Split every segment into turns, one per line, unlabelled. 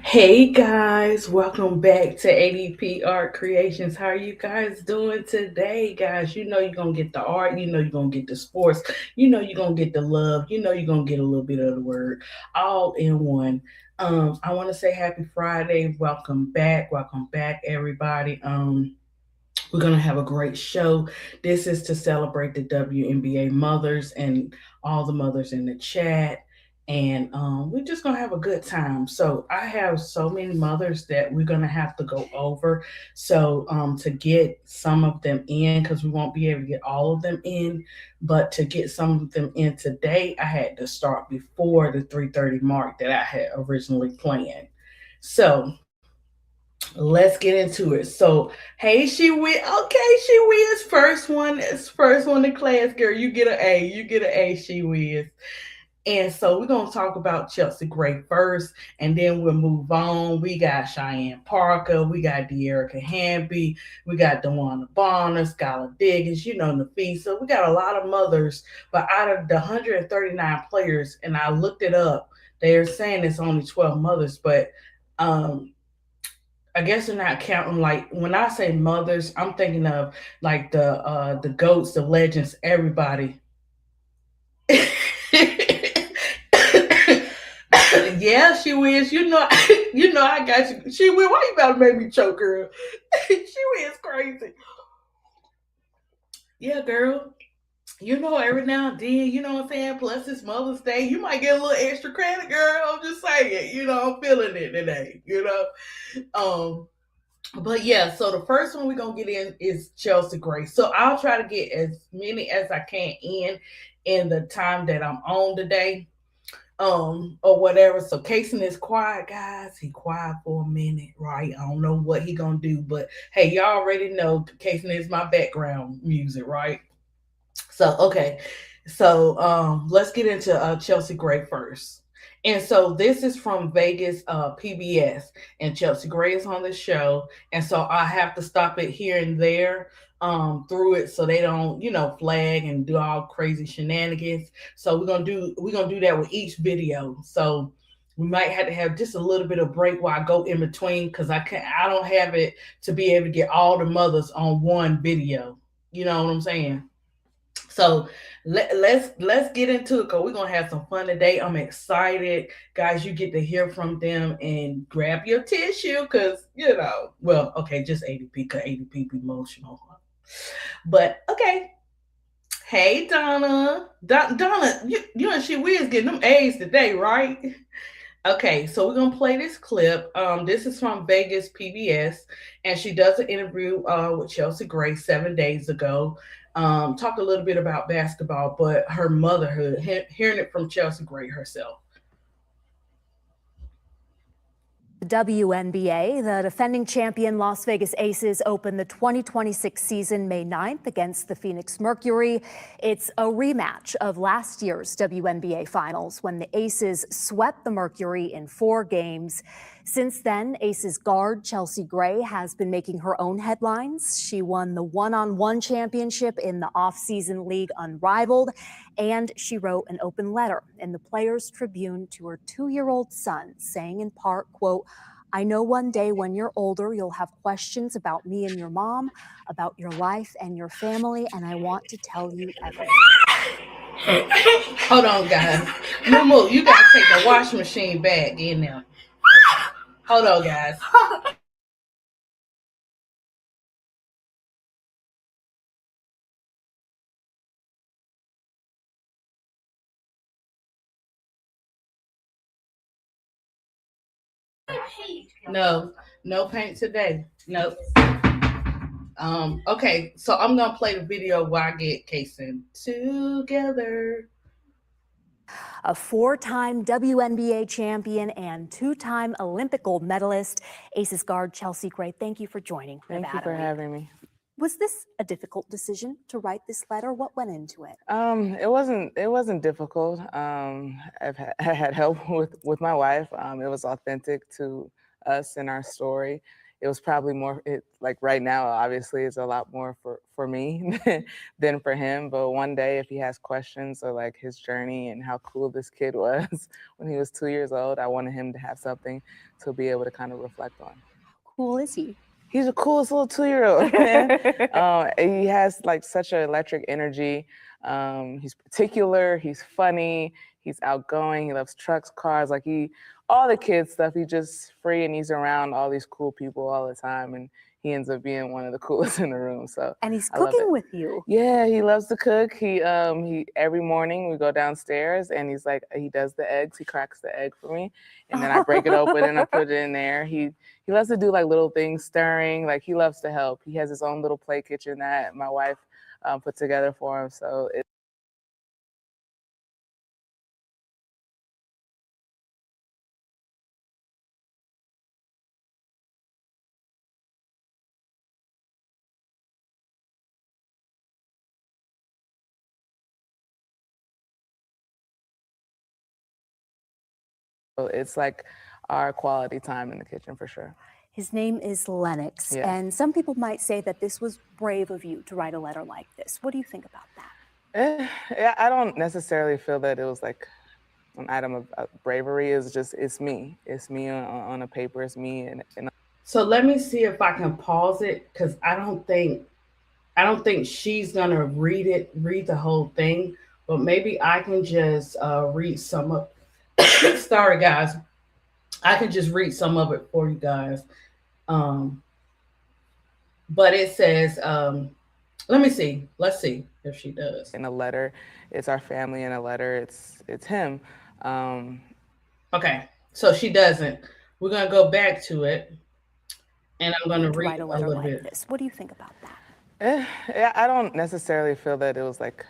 Hey guys, welcome back to ADP Art Creations. How are you guys doing today, guys? You know you're gonna get the art, you know you're gonna get the sports, you know you're gonna get the love, you know you're gonna get a little bit of the word all in one. I want to say happy Friday. Welcome back, everybody. We're going to have a great show. This is to celebrate the WNBA mothers and all the mothers in the chat. And we're just going to have a good time. So, I have so many mothers that we're going to have to go over. So, to get some of them in, because we won't be able to get all of them in, but to get some of them in today, I had to start before the 3:30 mark that I had originally planned. So, let's get into it. So, hey, she win. Okay, she wins. First one is first one in class, girl. You get an A. You get an A. She wins. And so we're gonna talk about Chelsea Gray first, and then we'll move on. We got Cheyenne Parker, we got De'Erica Hamby, we got Dewana Bonner, Skylar Diggins, Nafisa. We got a lot of mothers, but out of the 139 players, and I looked it up, they're saying it's only 12 mothers, but um I guess they're not counting like when I say mothers, I'm thinking of like the goats, the legends, everybody. Yeah, she wins. I got you. She win. Why you about to make me choke, girl? She wins crazy. Yeah, girl. Every now and then, you know what I'm saying? Plus it's Mother's Day. You might get a little extra credit, girl. I'm just saying, I'm feeling it today. Um, But yeah, so the first one we're gonna get in is Chelsea Gray. So I'll try to get as many as I can in the time that I'm on today, or whatever. So Kason is quiet, guys. He quiet for a minute, right? I don't know what he gonna do, but hey, y'all already know Kason is my background music, right? So okay, so let's get into Chelsea Gray first. And so this is from Vegas PBS, and Chelsea Gray is on the show, and so I have to stop it here and there through it so they don't flag and do all crazy shenanigans. So we're gonna do that with each video. So we might have to have just a little bit of break while I go in between because I don't have it to be able to get all the mothers on one video. You know what I'm saying? So let's get into it because we're gonna have some fun today. I'm excited, guys. You get to hear from them and grab your tissue because well, okay, just ADP because ADP be emotional. But okay, hey Donna, Donna, you and she is getting them A's today, right? Okay, so we're gonna play this clip. This is from Vegas PBS, and she does an interview with Chelsea Gray 7 days ago. Talk a little bit about basketball, but her motherhood, hearing it from Chelsea Gray herself.
The WNBA, the defending champion Las Vegas Aces, opened the 2026 season May 9th against the Phoenix Mercury. It's a rematch of last year's WNBA finals when the Aces swept the Mercury in 4 games. Since then, Aces guard Chelsea Gray has been making her own headlines. She won the one-on-one championship in the off-season league Unrivaled, and she wrote an open letter in the Players Tribune to her 2-year-old son, saying in part, quote, "I know one day when you're older, you'll have questions about me and your mom, about your life and your family, and I want to tell you everything."
Hold on, guys. Mumu, you gotta take the washing machine back in there. Hold on, guys. No, no paint today. Nope. Okay, so I'm gonna play the video while I get Kason together.
A 4-time WNBA champion and 2-time Olympic gold medalist, Aces guard Chelsea Gray, thank you for joining.
Thank you for having me.
Was this a difficult decision to write this letter? What went into it?
It wasn't difficult. I had help with my wife. It was authentic to us and our story, it was probably more like right now, obviously it's a lot more for me than for him. But one day if he has questions or like his journey and how cool this kid was when he was 2 years old, I wanted him to have something to be able to kind of reflect on.
How cool is he?
He's the coolest little 2-year-old, man. He has like such an electric energy. He's particular. He's funny. He's outgoing. He loves trucks, cars. Like all the kid stuff. He's just free and he's around all these cool people all the time. And he ends up being one of the coolest in the room. So
And he's
I love
cooking
it.
with you.
Yeah, he loves to cook. He every morning we go downstairs and he's like he does the eggs. He cracks the egg for me, and then I break it open and I put it in there. He loves to do like little things, stirring. Like he loves to help. He has his own little play kitchen that my wife put together for him. So it's like our quality time in the kitchen for sure.
His name is Lennox,
Yes.
and some people might say that this was brave of you to write a letter like this. What do you think about that?
Yeah, I don't necessarily feel that it was like an item of bravery. It's me. It's me on a paper. It's me and
So let me see if I can pause it because I don't think she's gonna read the whole thing, but maybe I can just read some of. Sorry, guys. I can just read some of it for you guys. Um, but it says, let me see. Let's see if she does.
in a letter. It's our family in a letter. It's him. Um,
Okay, so she doesn't. We're gonna go back to it, and I'm gonna
To
read
write a
a
letter
little
like
bit.
this. What do you think about that?
yeah, I don't necessarily feel that it was like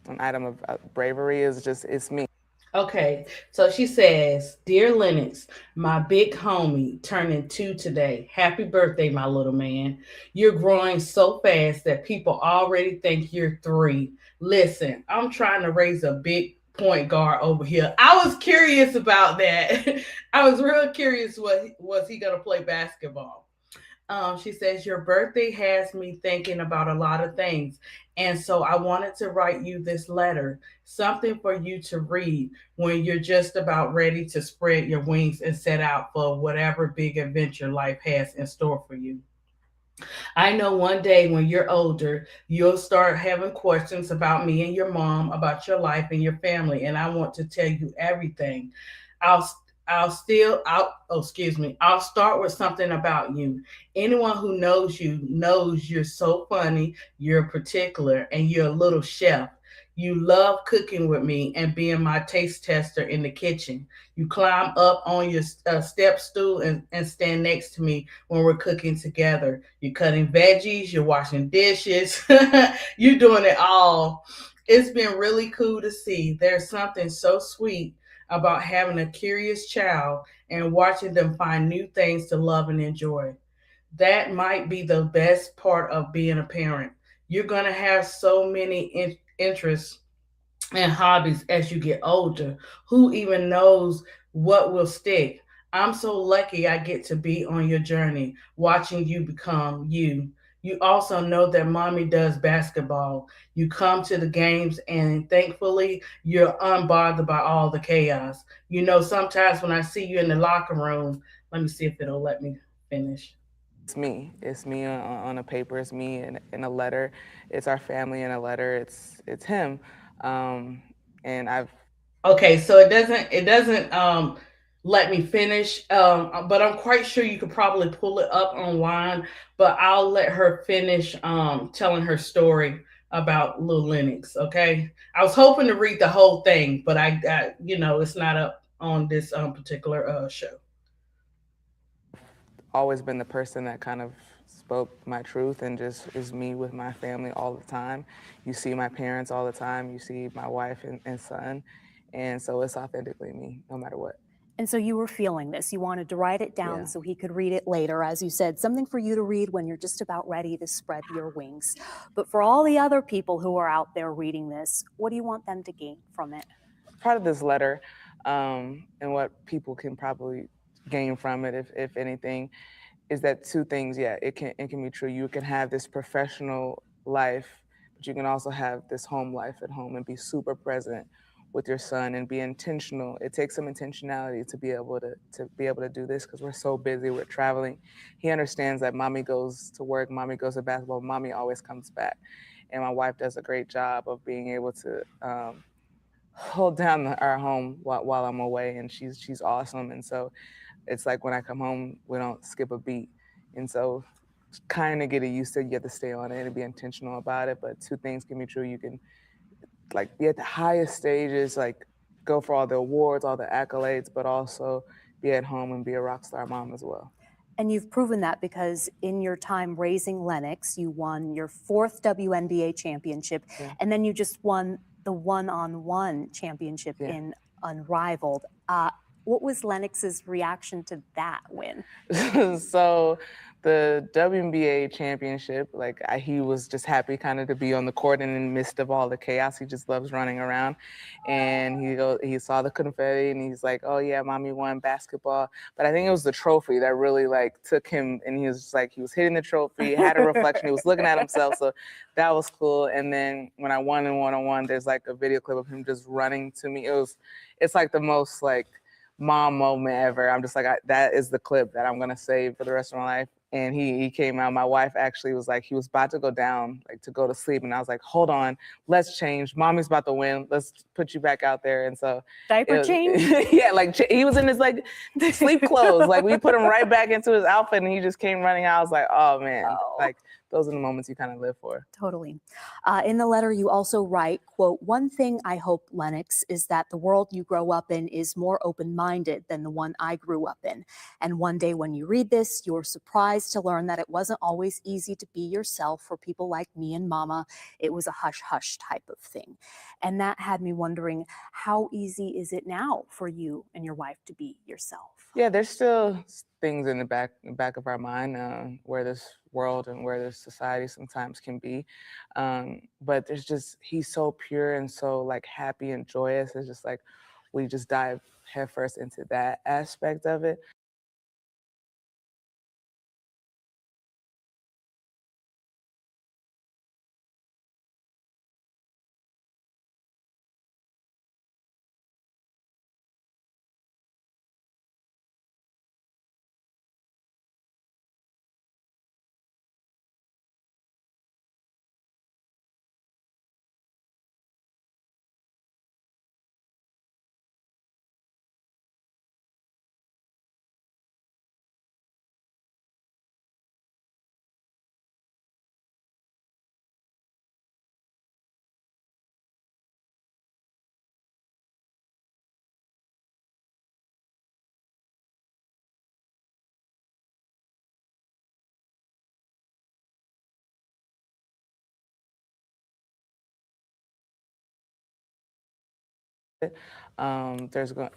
an item of bravery. It's me.
Okay, so she says, "Dear Lennox, my big homie, turning 2 today. Happy birthday, my little man. You're growing so fast that people already think you're 3. Listen, I'm trying to raise a big point guard over here." I was curious about that. I was real curious, was he going to play basketball? She says, "Your birthday has me thinking about a lot of things. And so I wanted to write you this letter, something for you to read when you're just about ready to spread your wings and set out for whatever big adventure life has in store for you. I know one day when you're older, you'll start having questions about me and your mom, about your life and your family, and I want to tell you everything. I'll I'll start with something about you. Anyone who knows you knows you're so funny, you're particular, and you're a little chef. You love cooking with me and being my taste tester in the kitchen. You climb up on your step stool and stand next to me when we're cooking together. You're cutting veggies, you're washing dishes, you're doing it all. It's been really cool to see. There's something so sweet about having a curious child and watching them find new things to love and enjoy. That might be the best part of being a parent. You're going to have so many interests and hobbies as you get older. Who even knows what will stick? I'm so lucky I get to be on your journey, watching you become you. You also know that mommy does basketball. You come to the games, and thankfully, you're unbothered by all the chaos. You know, sometimes when I see you in the locker room, let me see if it'll let me finish.
It's me. It's me on a paper. It's me in a letter. It's our family in a letter. It's him. Um, and I've
Okay, so it doesn't let me finish. But I'm quite sure you could probably pull it up online. But I'll let her finish telling her story about Lil Lennox. Okay, I was hoping to read the whole thing, but it's not up on this particular show.
always been the person that kind of spoke my truth and just is me with my family all the time. You see my parents all the time. You see my wife and son. And so it's authentically me, no matter what.
And so you were feeling this. You wanted to write it down
Yeah.
so he could read it later, as you said, something for you to read when you're just about ready to spread your wings. But for all the other people who are out there reading this, what do you want them to gain from it?
Part of this letter, and what people can probably gain from it, if anything, is that two things, yeah, it can be true. You can have this professional life, but you can also have this home life at home and be super present with your son and be intentional. It takes some intentionality to be able to do this because we're so busy, we're traveling. He understands that mommy goes to work, mommy goes to basketball, mommy always comes back. And my wife does a great job of being able to hold down our home while I'm away, and she's awesome. And so it's like when I come home, we don't skip a beat. And so kind of get it used to, you have to stay on it and be intentional about it. But two things can be true. You can like be at the highest stages, like go for all the awards, all the accolades, but also be at home and be a rock star mom as well.
And you've proven that because in your time raising Lennox, you won your fourth WNBA championship,
Yeah.
and then you just won the one-on-one championship
Yeah.
in Unrivaled. What was Lennox's reaction to that win?
So the WNBA championship, like he was just happy kind of to be on the court and in the midst of all the chaos. He just loves running around, and he saw the confetti and he's like, "Oh yeah, mommy won basketball." But I think it was the trophy that really like took him, and he was just like he was hitting the trophy, had a reflection, he was looking at himself, so that was cool. And then when I won in one-on-one, there's like a video clip of him just running to me. It's like the most like mom moment ever. I'm just like, that is the clip that I'm gonna save for the rest of my life. And he came out. My wife actually was like, he was about to go down, like to go to sleep, and I was like, hold on, let's change. Mommy's about to win. Let's put you back out there. And so,
Diaper change?
yeah, like he was in his like sleep clothes. Like we put him right back into his outfit, and he just came running out. I was like, oh man, like those are the moments you kind of live for.
Totally. In the letter, you also write, quote, "One thing I hope, Lennox, is that the world you grow up in is more open-minded than the one I grew up in. And one day when you read this, you're surprised to learn that it wasn't always easy to be yourself for people like me and Mama. It was a hush-hush type of thing." And that had me wondering, how easy is it now for you and your wife to be yourself?
Yeah, there's still things in the back of our mind where this world and where this society sometimes can be, but there's just he's so pure and so like happy and joyous. It's just like we just dive headfirst into that aspect of it.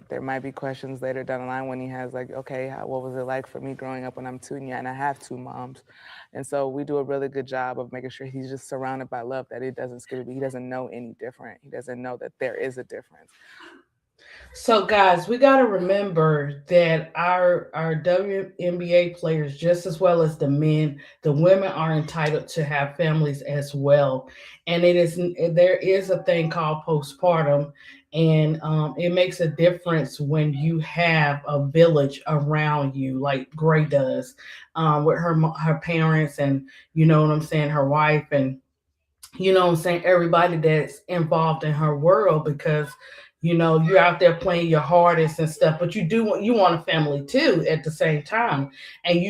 There might be questions later down the line when he has like, okay, what was it like for me growing up when I'm two, and I have two moms, and so we do a really good job of making sure he's just surrounded by love, that it doesn't scare me. He doesn't know any different. He doesn't know that there is a difference.
So, guys, we got to remember that our WNBA players, just as well as the men, the women are entitled to have families as well. And there is a thing called postpartum, and it makes a difference when you have a village around you, like Gray does, with her parents, and you know what I'm saying, her wife, and you know what I'm saying, everybody that's involved in her world, because you're out there playing your hardest and stuff, but you want a family too at the same time. And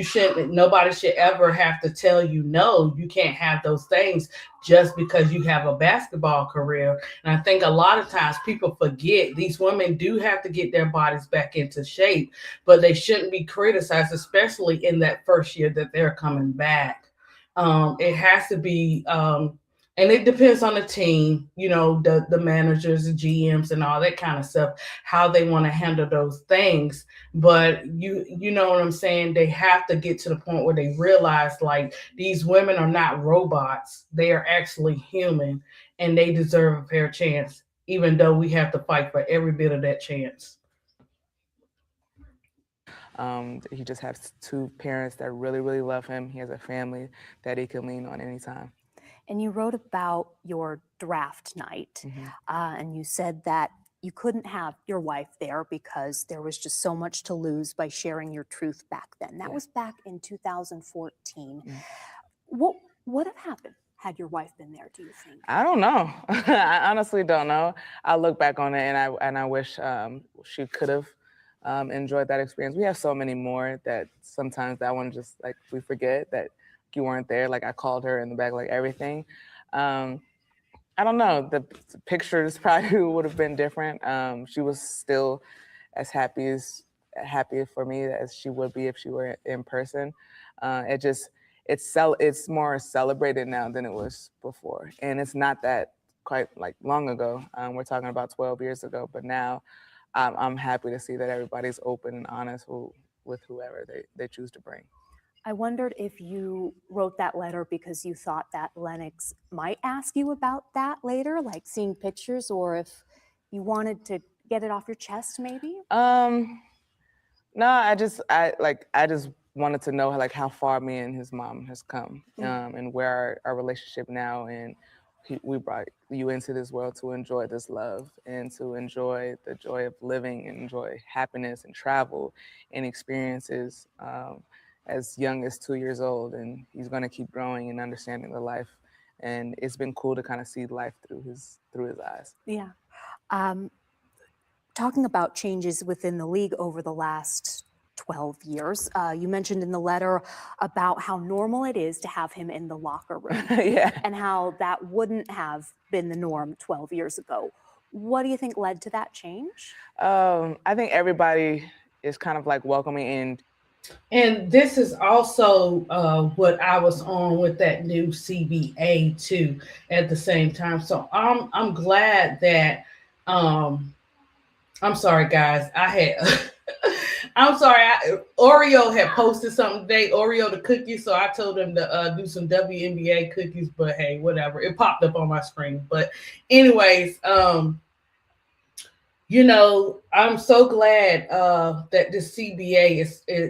nobody should ever have to tell you no, you can't have those things just because you have a basketball career. And I think a lot of times people forget these women do have to get their bodies back into shape, but they shouldn't be criticized, especially in that first year that they're coming back. It has to be and it depends on the team, the managers, the GMs, and all that kind of stuff, how they want to handle those things. But you know what I'm saying? They have to get to the point where they realize like these women are not robots. They are actually human, and they deserve a fair chance, even though we have to fight for every bit of that chance.
He just has two parents that really, really love him. He has a family that he can lean on anytime.
And you wrote about your draft night, and you said that you couldn't have your wife there because there was just so much to lose by sharing your truth back then. That was back in 2014. What would have happened had your wife been there, do you think?
I don't know. I honestly don't know. I look back on it and I wish she could have enjoyed that experience. We have so many more that sometimes that one just like we forget that you weren't there. Like I called her in the back, like everything. I don't know. The pictures probably would have been different. She was still as happy for me as she would be if she were in person. It's more celebrated now than it was before, and it's not that quite like long ago. We're talking about 12 years ago, but now I'm happy to see that everybody's open and honest with whoever they choose to bring.
I wondered if you wrote that letter because you thought that Lennox might ask you about that later, like seeing pictures, or if you wanted to get it off your chest, maybe?
No, I just wanted to know like how far me and his mom has come, and where our relationship now, and we brought you into this world to enjoy this love and to enjoy the joy of living and enjoy happiness and travel and experiences as young as 2 years old. And he's going to keep growing and understanding the life. And it's been cool to kind of see life through his eyes.
Yeah. Talking about changes within the league over the last 12 years, you mentioned in the letter about how normal it is to have him in the locker room.
Yeah.
And how that wouldn't have been the norm 12 years ago. What do you think led to that change?
I think everybody is kind of like welcoming
And this is also what I was on with that new CBA too at the same time. So I'm glad that I'm sorry guys. I had I'm sorry. Oreo had posted something today. Oreo the cookie, so I told him to do some WNBA cookies. But hey, whatever. It popped up on my screen. But anyways, I'm so glad that this CBA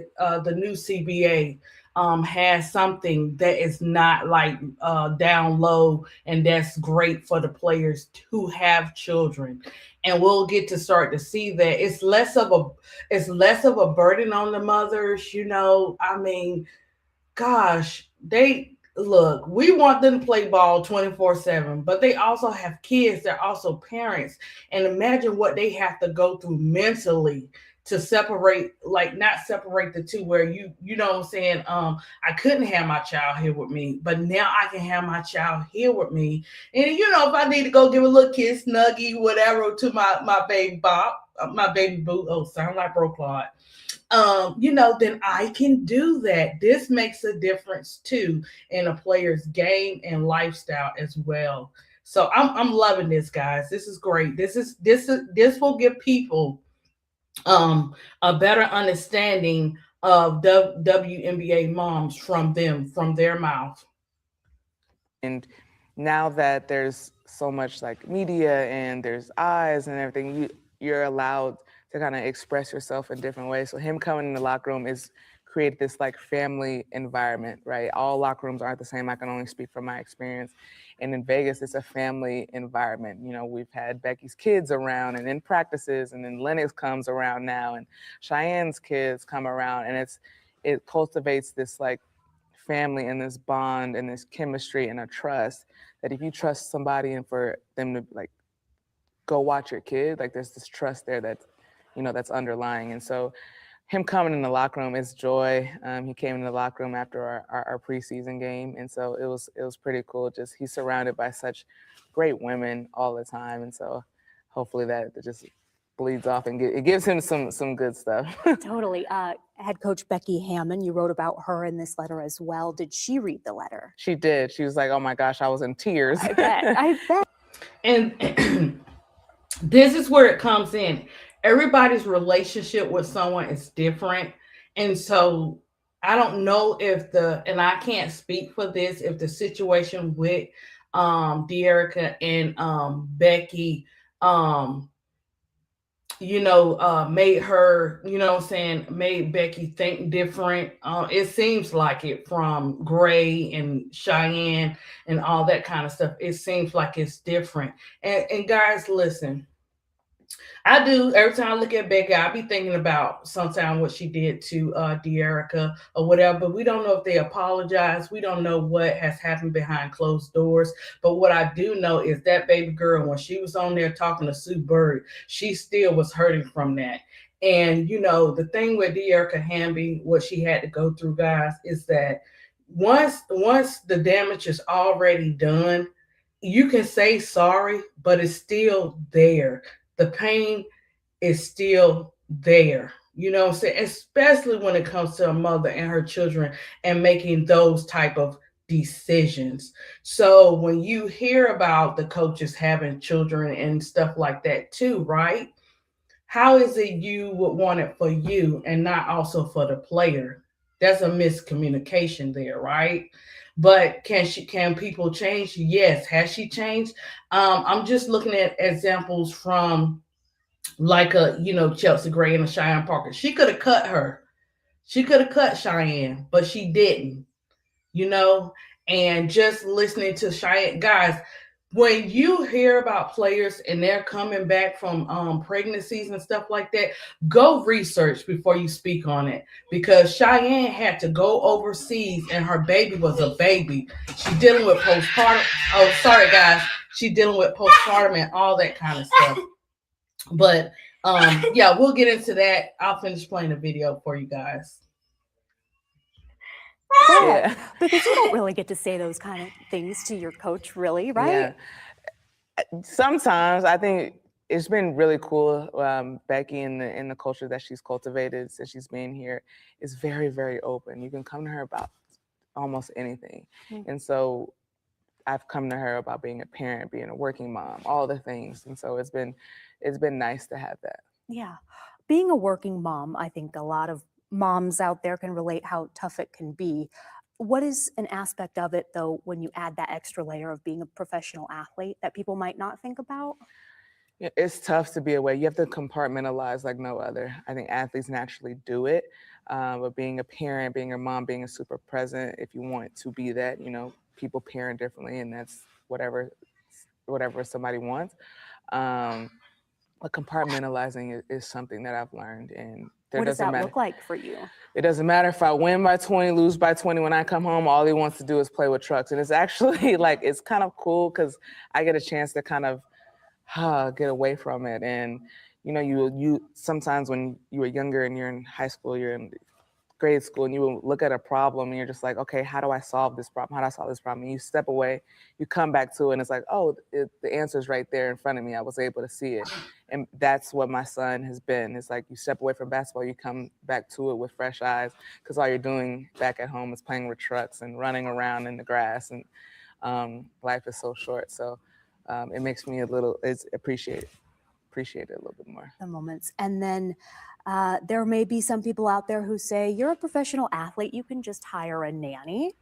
the new CBA has something that is not like down low, and that's great for the players who have children. And we'll get to start to see that it's less of a burden on the mothers. I mean, gosh, we want them to play ball 24/7, but they also have kids, they're also parents. And imagine what they have to go through mentally to separate, like not separate the two, where you know what I'm saying. I couldn't have my child here with me, but now I can have my child here with me. And if I need to go give a little kiss, snuggie, whatever, to my baby Bop, my baby boo. Oh, sound like Broclod. Then I can do that. This makes a difference too in a player's game and lifestyle as well. So I'm loving this, guys. This is great. This will give people a better understanding of the WNBA moms from their mouth.
And now that there's so much like media and there's eyes and everything, you're allowed to kind of express yourself in different ways. So him coming in the locker room is create this like family environment, right? All locker rooms aren't the same. I can only speak from my experience. And in Vegas, it's a family environment. We've had Becky's kids around and in practices, and then Lennox comes around now, and Cheyenne's kids come around, and it cultivates this like family and this bond and this chemistry and a trust that if you trust somebody and for them to like go watch your kid, like there's this trust there that's underlying. And so him coming in the locker room is joy. He came in the locker room after our preseason game, and so it was pretty cool. Just he's surrounded by such great women all the time, and so hopefully that just bleeds off and it gives him some good stuff.
Totally. Head coach Becky Hammon, you wrote about her in this letter as well. Did she read the letter?
She did. She was like, "Oh my gosh, I was in tears."
I bet.
And this is where it comes in. Everybody's relationship with someone is different. And so I don't know and I can't speak for this, if the situation with Dearica and Becky made her, what I'm saying, made Becky think different. It seems like it from Gray and Cheyenne and all that kind of stuff. It seems like it's different. And guys, listen, I do. Every time I look at Becca, I be thinking about sometimes what she did to De'Erica or whatever. But we don't know if they apologize. We don't know what has happened behind closed doors. But what I do know is that baby girl, when she was on there talking to Sue Bird, she still was hurting from that. And the thing with De'Erica Hamby, what she had to go through, guys, is that once the damage is already done, you can say sorry, but it's still there. The pain is still there. You know what I'm saying? Especially when it comes to a mother and her children and making those type of decisions. So when you hear about the coaches having children and stuff like that too, right? How is it you would want it for you and not also for the player? That's a miscommunication there, right? But can people change? Yes. Has she changed? I'm just looking at examples from like Chelsea Gray and a Cheyenne Parker. She could have cut her. She could have cut Cheyenne, but she didn't. You know, and just listening to Cheyenne, guys, when you hear about players and they're coming back from pregnancies and stuff like that, go research before you speak on it, because Cheyenne had to go overseas and her baby was a baby. She dealing with postpartum. Oh, sorry guys, she dealing with postpartum and all that kind of stuff. But yeah, we'll get into that. I'll finish playing the video for you guys.
Yeah. Because you don't really get to say those kind of things to your coach, really, right?
Yeah. Sometimes I think it's been really cool. Becky in the culture that she's cultivated since she's been here is very, very open. You can come to her about almost anything. And so I've come to her about being a parent, being a working mom, all the things. And so it's been nice to have that.
Yeah. Being a working mom, I think a lot of moms out there can relate how tough it can be. What is an aspect of it, though, when you add that extra layer of being a professional athlete that people might not think about?
Yeah, it's tough to be away. You have to compartmentalize like no other. I think athletes naturally do it. But being a parent, being a mom, being a super present, if you want to be that, people parent differently, and that's whatever somebody wants. But compartmentalizing is something that I've learned, and
what does that look like for you?
It doesn't matter if I win by 20, lose by 20. When I come home, all he wants to do is play with trucks, and it's actually it's kind of cool because I get a chance to kind of get away from it. And you sometimes when you were younger and you're in high school, you're in grade school, and you will look at a problem and you're just like, okay, how do I solve this problem? How do I solve this problem? And you step away, you come back to it, and it's like, oh, the answer's right there in front of me. I was able to see it. And that's what my son has been. It's like you step away from basketball, you come back to it with fresh eyes, because all you're doing back at home is playing with trucks and running around in the grass, and life is so short. So it makes me appreciate it a little bit more.
The moments. And then there may be some people out there who say, you're a professional athlete, you can just hire a nanny,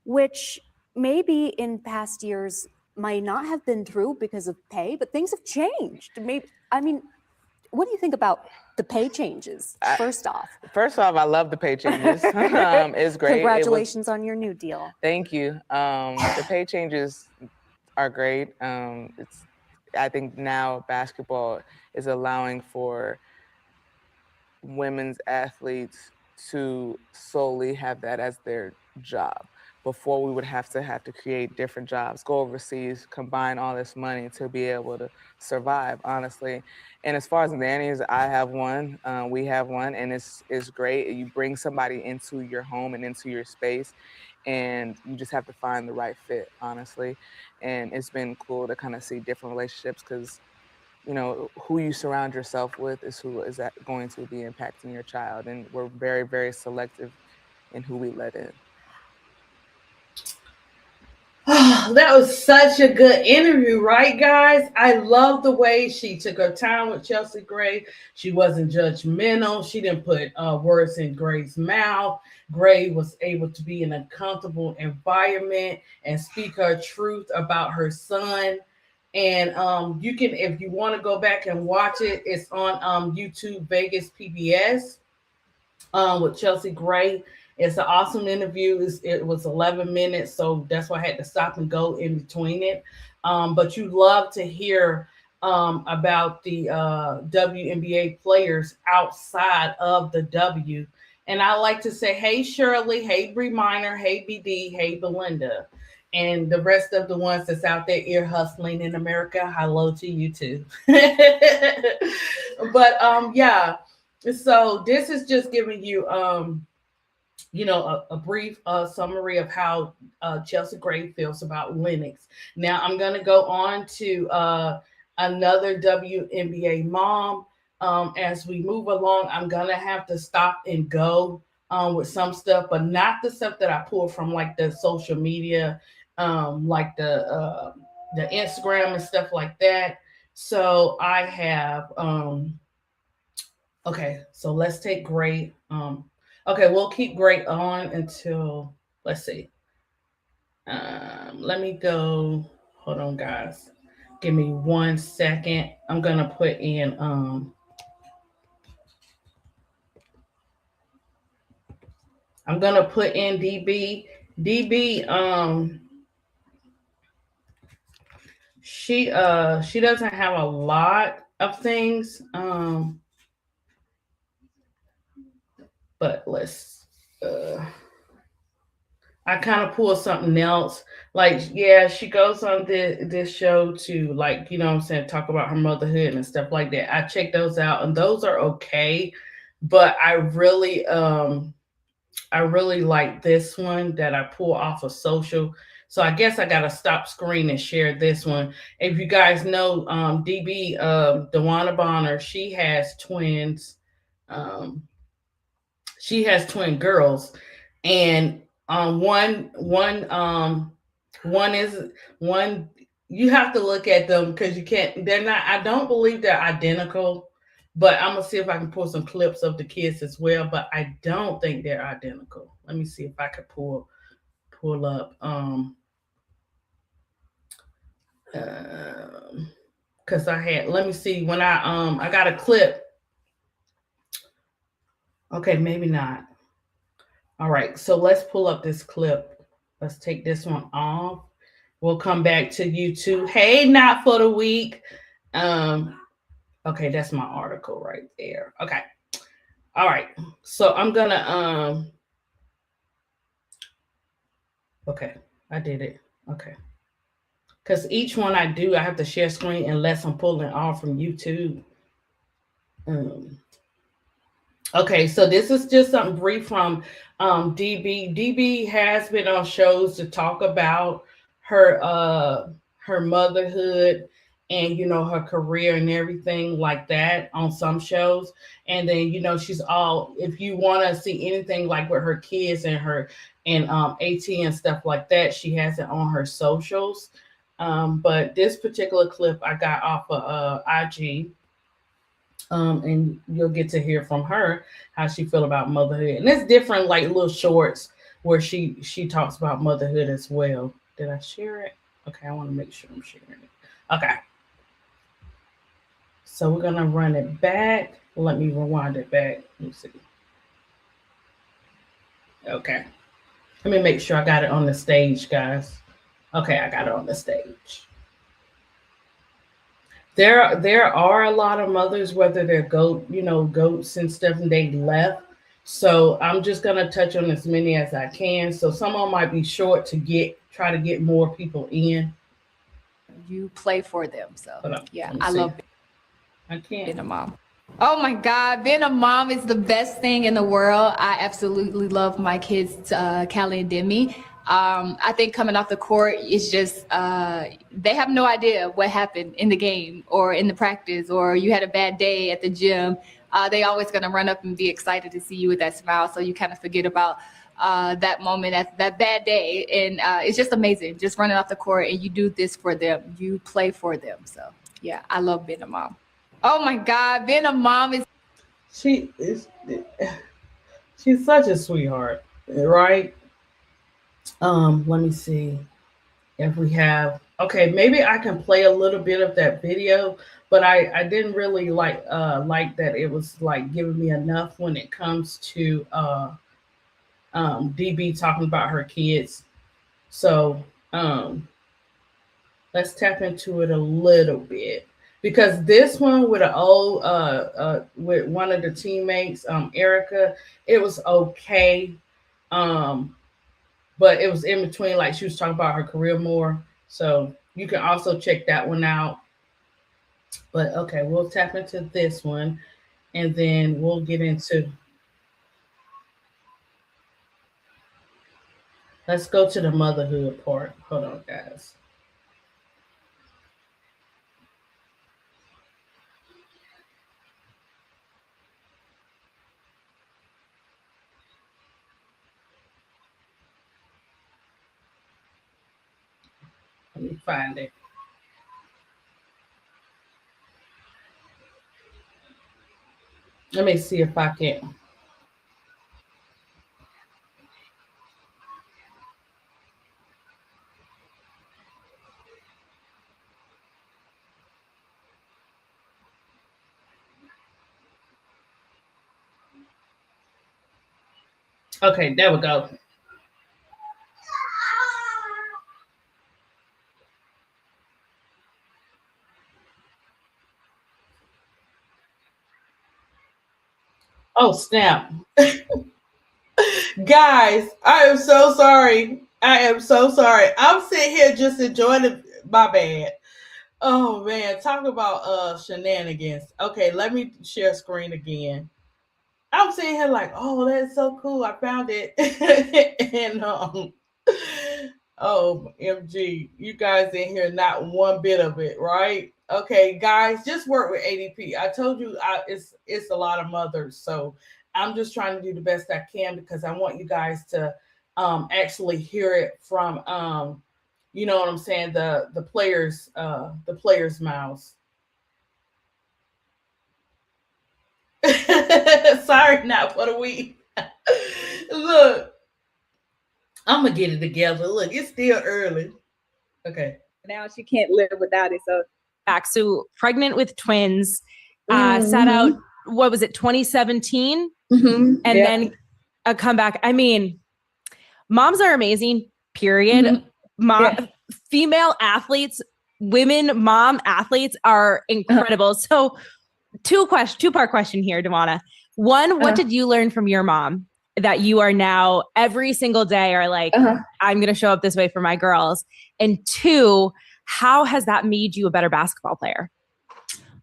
which maybe in past years might not have been true because of pay, but things have changed. What do you think about the pay changes, first off?
First off, I love the pay changes. It's great.
Congratulations on your new deal.
Thank you. The pay changes are great. I think now basketball is allowing for women's athletes to solely have that as their job. Before, we would have to create different jobs, go overseas, combine all this money to be able to survive, honestly. And as far as nannies, I have one, we have one, and it's great. You bring somebody into your home and into your space, and you just have to find the right fit, honestly. And it's been cool to kind of see different relationships, because who you surround yourself with is who is going to be impacting your child. And we're very, very selective in who we let in.
That was such a good interview, right, guys? I love the way she took her time with Chelsea Gray. She wasn't judgmental. She didn't put words in Gray's mouth. Gray was able to be in a comfortable environment and speak her truth about her son. And you can, if you want to go back and watch it, it's on YouTube Vegas PBS with Chelsea Gray. It's an awesome interview. It was 11 minutes, so that's why I had to stop and go in between it. But you love to hear about the WNBA players outside of the W. And I like to say, hey, Shirley, hey, Bree Minor, hey, BD, hey, Belinda. And the rest of the ones that's out there ear hustling in America, hello to you too. But yeah, so this is just giving you a brief summary of how Chelsea Gray feels about Linux. Now I'm going to go on to another WNBA mom. As we move along, I'm going to have to stop and go with some stuff, but not the stuff that I pull from like the social media, like the Instagram and stuff like that. So I have okay, so let's take Gray. Okay, we'll keep Gray on until, let's see. Let me go. Hold on, guys. Give me 1 second. I'm gonna put in I'm gonna put in DB. DB she doesn't have a lot of things. But let's I kind of pull something else. Like, yeah, she goes on this show to, like, you know what I'm saying, talk about her motherhood and stuff like that. I check those out and those are okay. But I really like this one that I pull off of social. So I guess I gotta stop screen and share this one. If you guys know DB Dewana Bonner, Um she has twin girls, and one is one, you have to look at them because you can't, they're not, I don't believe they're identical, but I'm gonna see if I can pull some clips of the kids as well, but I don't think they're identical. Let me see if I could pull up because I had, let me see, when I got a clip. Okay, maybe not. All right, so let's pull up this clip. Let's take this one off. We'll come back to you too. Hey, not for the week. Okay, that's my article right there. Okay. All right. So I'm gonna okay, I did it. Okay. Because each one I do, I have to share screen unless I'm pulling off from YouTube. Okay, so this is just something brief from DB. DB has been on shows to talk about her motherhood and her career and everything like that on some shows. And then she's all, if you want to see anything like with her kids and her and AT and stuff like that, she has it on her socials. But this particular clip I got off of IG. And you'll get to hear from her how she feel about motherhood. And it's different, like little shorts where she talks about motherhood as well. Did I share it? Okay, I want to make sure I'm sharing it. Okay. So we're gonna run it back. Let me rewind it back. Let me see. Okay. Let me make sure I got it on the stage, guys. Okay, I got it on the stage. There are a lot of mothers, whether they're goats and stuff, and they left. So I'm just gonna touch on as many as I can. So some of them might be short to try to get more people in.
You play for them, so yeah, I love it.
I can't.
Being a mom. Oh my God, being a mom is the best thing in the world. I absolutely love my kids, Callie and Demi. I think coming off the court is just, they have no idea what happened in the game or in the practice, or you had a bad day at the gym. They always gonna run up and be excited to see you with that smile. So you kind of forget about that moment, that bad day. And it's just amazing, just running off the court, and you do this for them. You play for them. So yeah, I love being a mom. Oh my God, being a mom is.
She's such a sweetheart, right? Let me see. if we have, okay, maybe I can play a little bit of that video, but I didn't really like that it was like giving me enough when it comes to DB talking about her kids. So let's tap into it a little bit, because this one with an old with one of the teammates, Erica, it was okay. Um but it was in between, like she was talking about her career more. So you can also check that one out. But okay, we'll tap into this one and then we'll get into, let's go to the motherhood part. Hold on, guys. Let me find it. Let me see if I can. Okay, there we go. Oh, snap. Guys, I am so sorry. I am so sorry. I'm sitting here just enjoying it. My bad. Oh man, talk about shenanigans. Okay, let me share screen again. I'm sitting here like, oh, that's so cool. I found it. And oh, MG, you guys in here, not one bit of it, right? Okay, guys, just work with ADP. I told you it's a lot of mothers, so I'm just trying to do the best I can because I want you guys to actually hear it from you know what I'm saying, the players' mouths. Sorry, not for the week. Look, I'm gonna get it together. Look, it's still early. Okay.
Now she can't live without it. So
back. So pregnant with twins, set out, what was it, 2017? And then a comeback. I mean, moms are amazing, period. Female athletes, women mom athletes are incredible. So two-part question here, Dawana. One, what did you learn from your mom that you are now every single day are like, I'm going to show up this way for my girls? And two, how has that made you a better basketball player?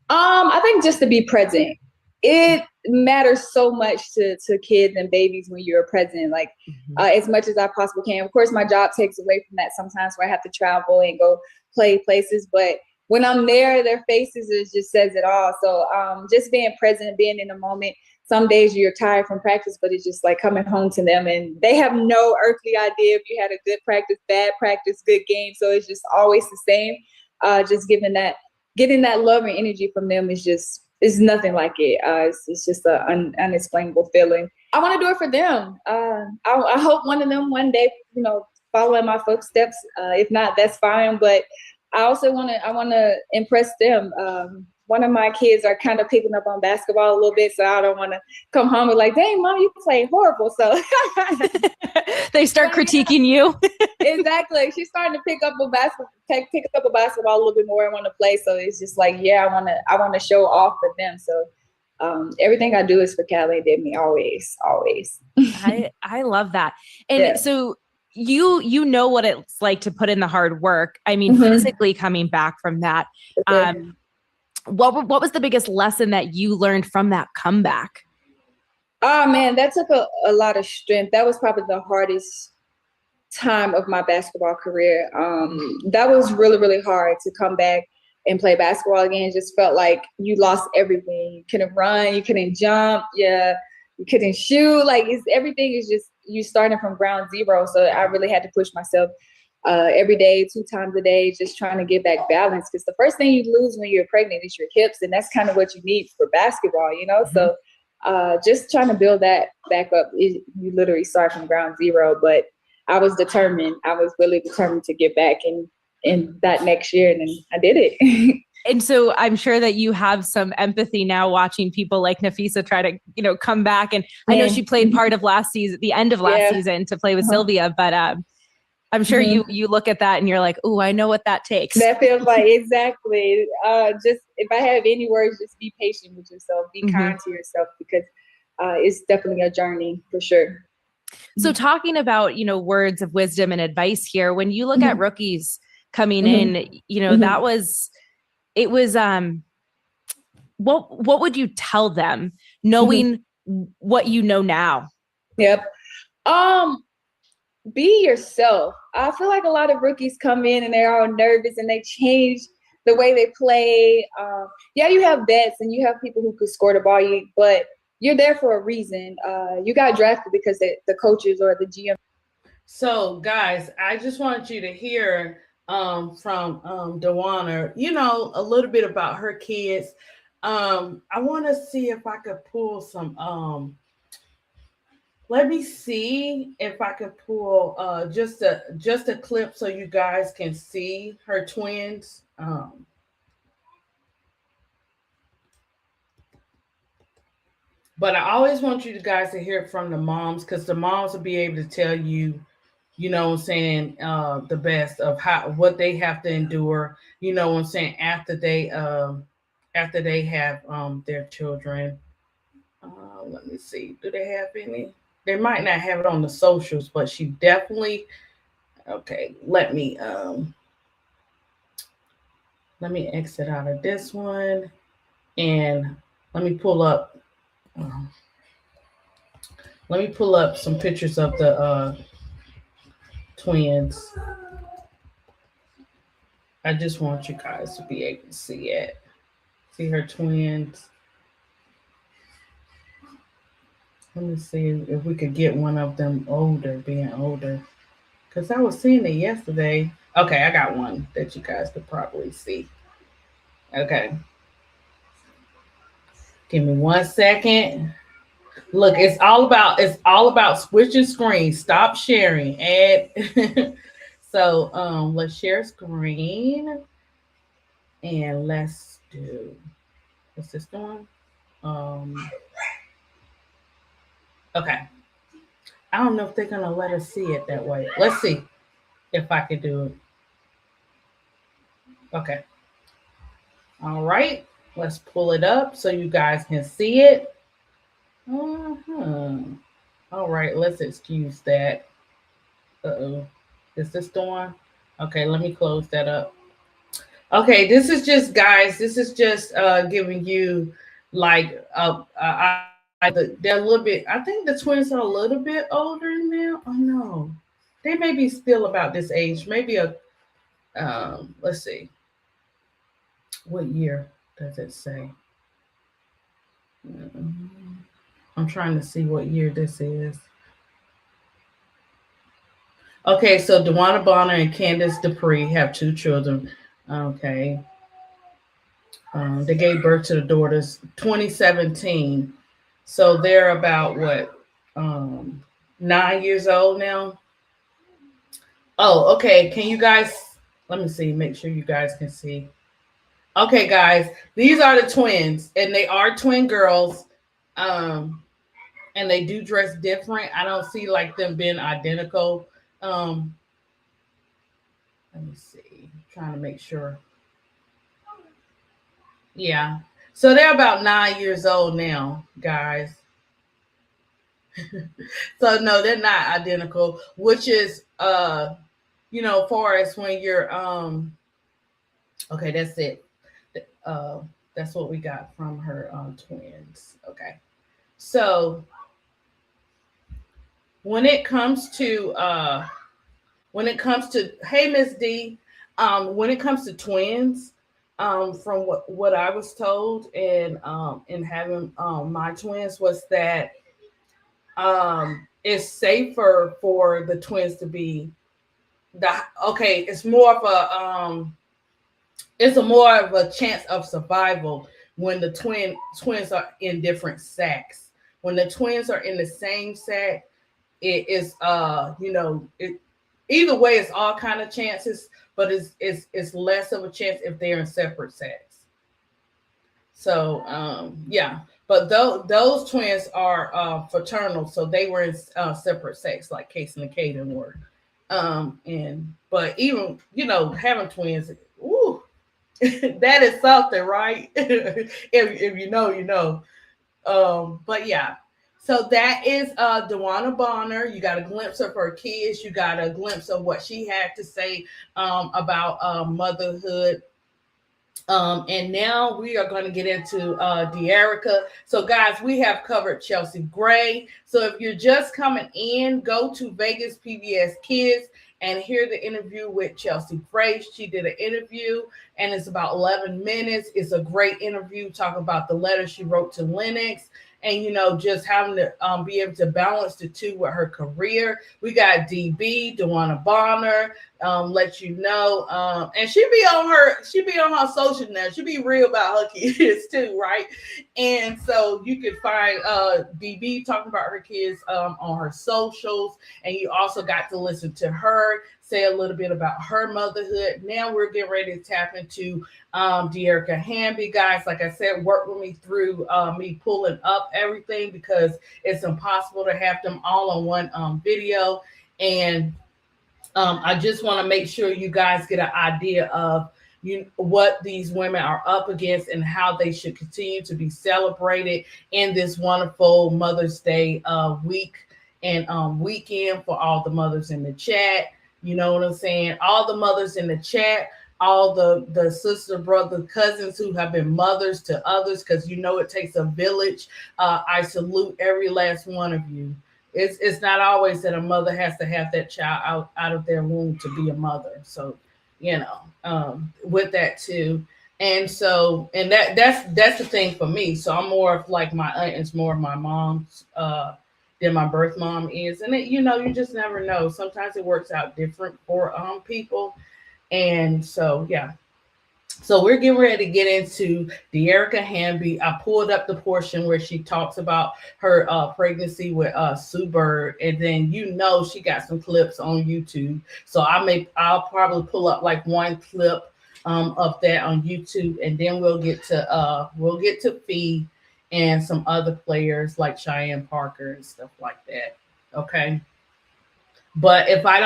I think just to be present. It matters so much to kids and babies when you're present, like as much as I possibly can. Of course, my job takes away from that sometimes where I have to travel and go play places. But when I'm there, their faces, it just says it all. So just being present, being in the moment. Some days you're tired from practice, but it's just like coming home to them and they have no earthly idea if you had a good practice, bad practice, good game. So it's just always the same. Just getting that love and energy from them is nothing like it. It's just an unexplainable feeling. I want to do it for them. I hope one of them one day, follow in my footsteps. If not, that's fine. But I also want to impress them. One of my kids are kind of picking up on basketball a little bit, so I don't want to come home and like, dang, mom, you play horrible. So
they start critiquing you.
Exactly. She's starting to pick up a basketball a little bit more and want to play. So it's just like, yeah, I want to show off for them. So everything I do is for Callie and Demi, always.
I love that. And so you know what it's like to put in the hard work. I mean, physically coming back from that. What was the biggest lesson that you learned from that comeback?
Oh man, that took a lot of strength. That was probably the hardest time of my basketball career. That was really, really hard to come back and play basketball again. It just felt like you lost everything. You couldn't run, you couldn't jump, you couldn't shoot. Like everything is just you starting from ground zero. So I really had to push myself every day, 2 times a day, just trying to get back balance. Because the first thing you lose when you're pregnant is your hips, and that's kind of what you need for basketball, So just trying to build that back up. You literally start from ground zero. But I was determined. I was really determined to get back in that next year, and then I did it.
And so I'm sure that you have some empathy now watching people like Nafisa try to, come back. And I know she played part of last season, the end of last season, to play with Sylvia, but I'm sure you look at that and you're like, oh, I know what that takes.
That feels like exactly. Just if I have any words, just be patient with yourself, be kind to yourself, because it's definitely a journey for sure.
So talking about, words of wisdom and advice here, when you look at rookies coming in, what would you tell them knowing what you know now?
Yep. Be yourself. I feel like a lot of rookies come in and they're all nervous and they change the way they play. Yeah, you have vets and you have people who could score the ball, but you're there for a reason. You got drafted because the coaches or the GM.
So, guys, I just want you to hear from Dewana, a little bit about her kids. I want to see if I could pull some. Let me see if I could pull just a clip so you guys can see her twins. But I always want you guys to hear from the moms, because the moms will be able to tell you, the best of what they have to endure, after they have their children. Let me see. Do they have any? They might not have it on the socials, but she definitely. Okay, let me exit out of this one, and let me pull up. Let me pull up some pictures of the twins. I just want you guys to be able to see it. See her twins. Let me see if we could get one of them being older. Because I was seeing it yesterday. Okay, I got one that you guys could probably see. Okay. Give me 1 second. Look, it's all about switching screens. Stop sharing. Add. So let's share screen. And let's do, what's this doing? Okay. I don't know if they're gonna let us see it that way. Let's see if I can do it. Okay. All right. Let's pull it up so you guys can see it. All right. Let's excuse that. Uh-oh. Is this the one? Okay. Let me close that up. Okay. This is just, guys, giving you like they're a little bit, I think the twins are a little bit older now. Oh no, they may be still about this age. Maybe let's see. What year does it say? I'm trying to see what year this is. Okay, so Dewana Bonner and Candace Dupree have 2 children. Okay. They gave birth to the daughters 2017. So they're about what? 9 years old now. Oh, okay. Can you guys, let me see, make sure you guys can see. Okay, guys, these are the twins, and they are twin girls. And they do dress different. I don't see like them being identical. Let me see. I'm trying to make sure. Yeah. So they're about 9 years old now, guys. So no, they're not identical, which is far as when you're okay, that's it. That's what we got from her twins. Okay. So when it comes to hey Miss D, when it comes to twins, from what I was told and having my twins, was that it's safer for the twins to be it's more of a chance of survival when the twins are in different sacks. When the twins are in the same sack, it is either way it's all kind of chances, but it's less of a chance if they're in separate sex. So yeah, but those twins are fraternal, so they were in separate sex, like Casey and Kaden were. And but even having twins, ooh, that is something, right? If you know, you know. But yeah. So that is Dewana Bonner. You got a glimpse of her kids. You got a glimpse of what she had to say about motherhood. And now we are going to get into De'Arica. So, guys, we have covered Chelsea Gray. So, if you're just coming in, go to Vegas PBS Kids and hear the interview with Chelsea Gray. She did an interview, and it's about 11 minutes. It's a great interview talking about the letter she wrote to Lennox. And just having to be able to balance the two with her career. We got DB, Dewana Bonner, let you know. And she be on her social now. She be real about her kids too, right? And so you can find DB talking about her kids on her socials, and you also got to listen to her say a little bit about her motherhood. Now we're getting ready to tap into De'Arica Hamby. Guys, like I said, work with me through me pulling up everything because it's impossible to have them all on one video. And I just want to make sure you guys get an idea of what these women are up against and how they should continue to be celebrated in this wonderful Mother's Day week and weekend for all the mothers in the chat. You know what I'm saying? All the mothers in the chat, all the sister, brother, cousins who have been mothers to others, because it takes a village. I salute every last one of you. It's not always that a mother has to have that child out of their womb to be a mother. So, with that too. And so, and that's the thing for me. So I'm more of like my aunt is more of my mom's than my birth mom is. And you just never know. Sometimes it works out different for people. And so, yeah. So we're getting ready to get into De'Arica Hamby. I pulled up the portion where she talks about her pregnancy with Sue Bird, and then she got some clips on YouTube. So I'll probably pull up like one clip of that on YouTube, and then we'll get to Fee and some other players like Cheyenne Parker and stuff like that. Okay. But if I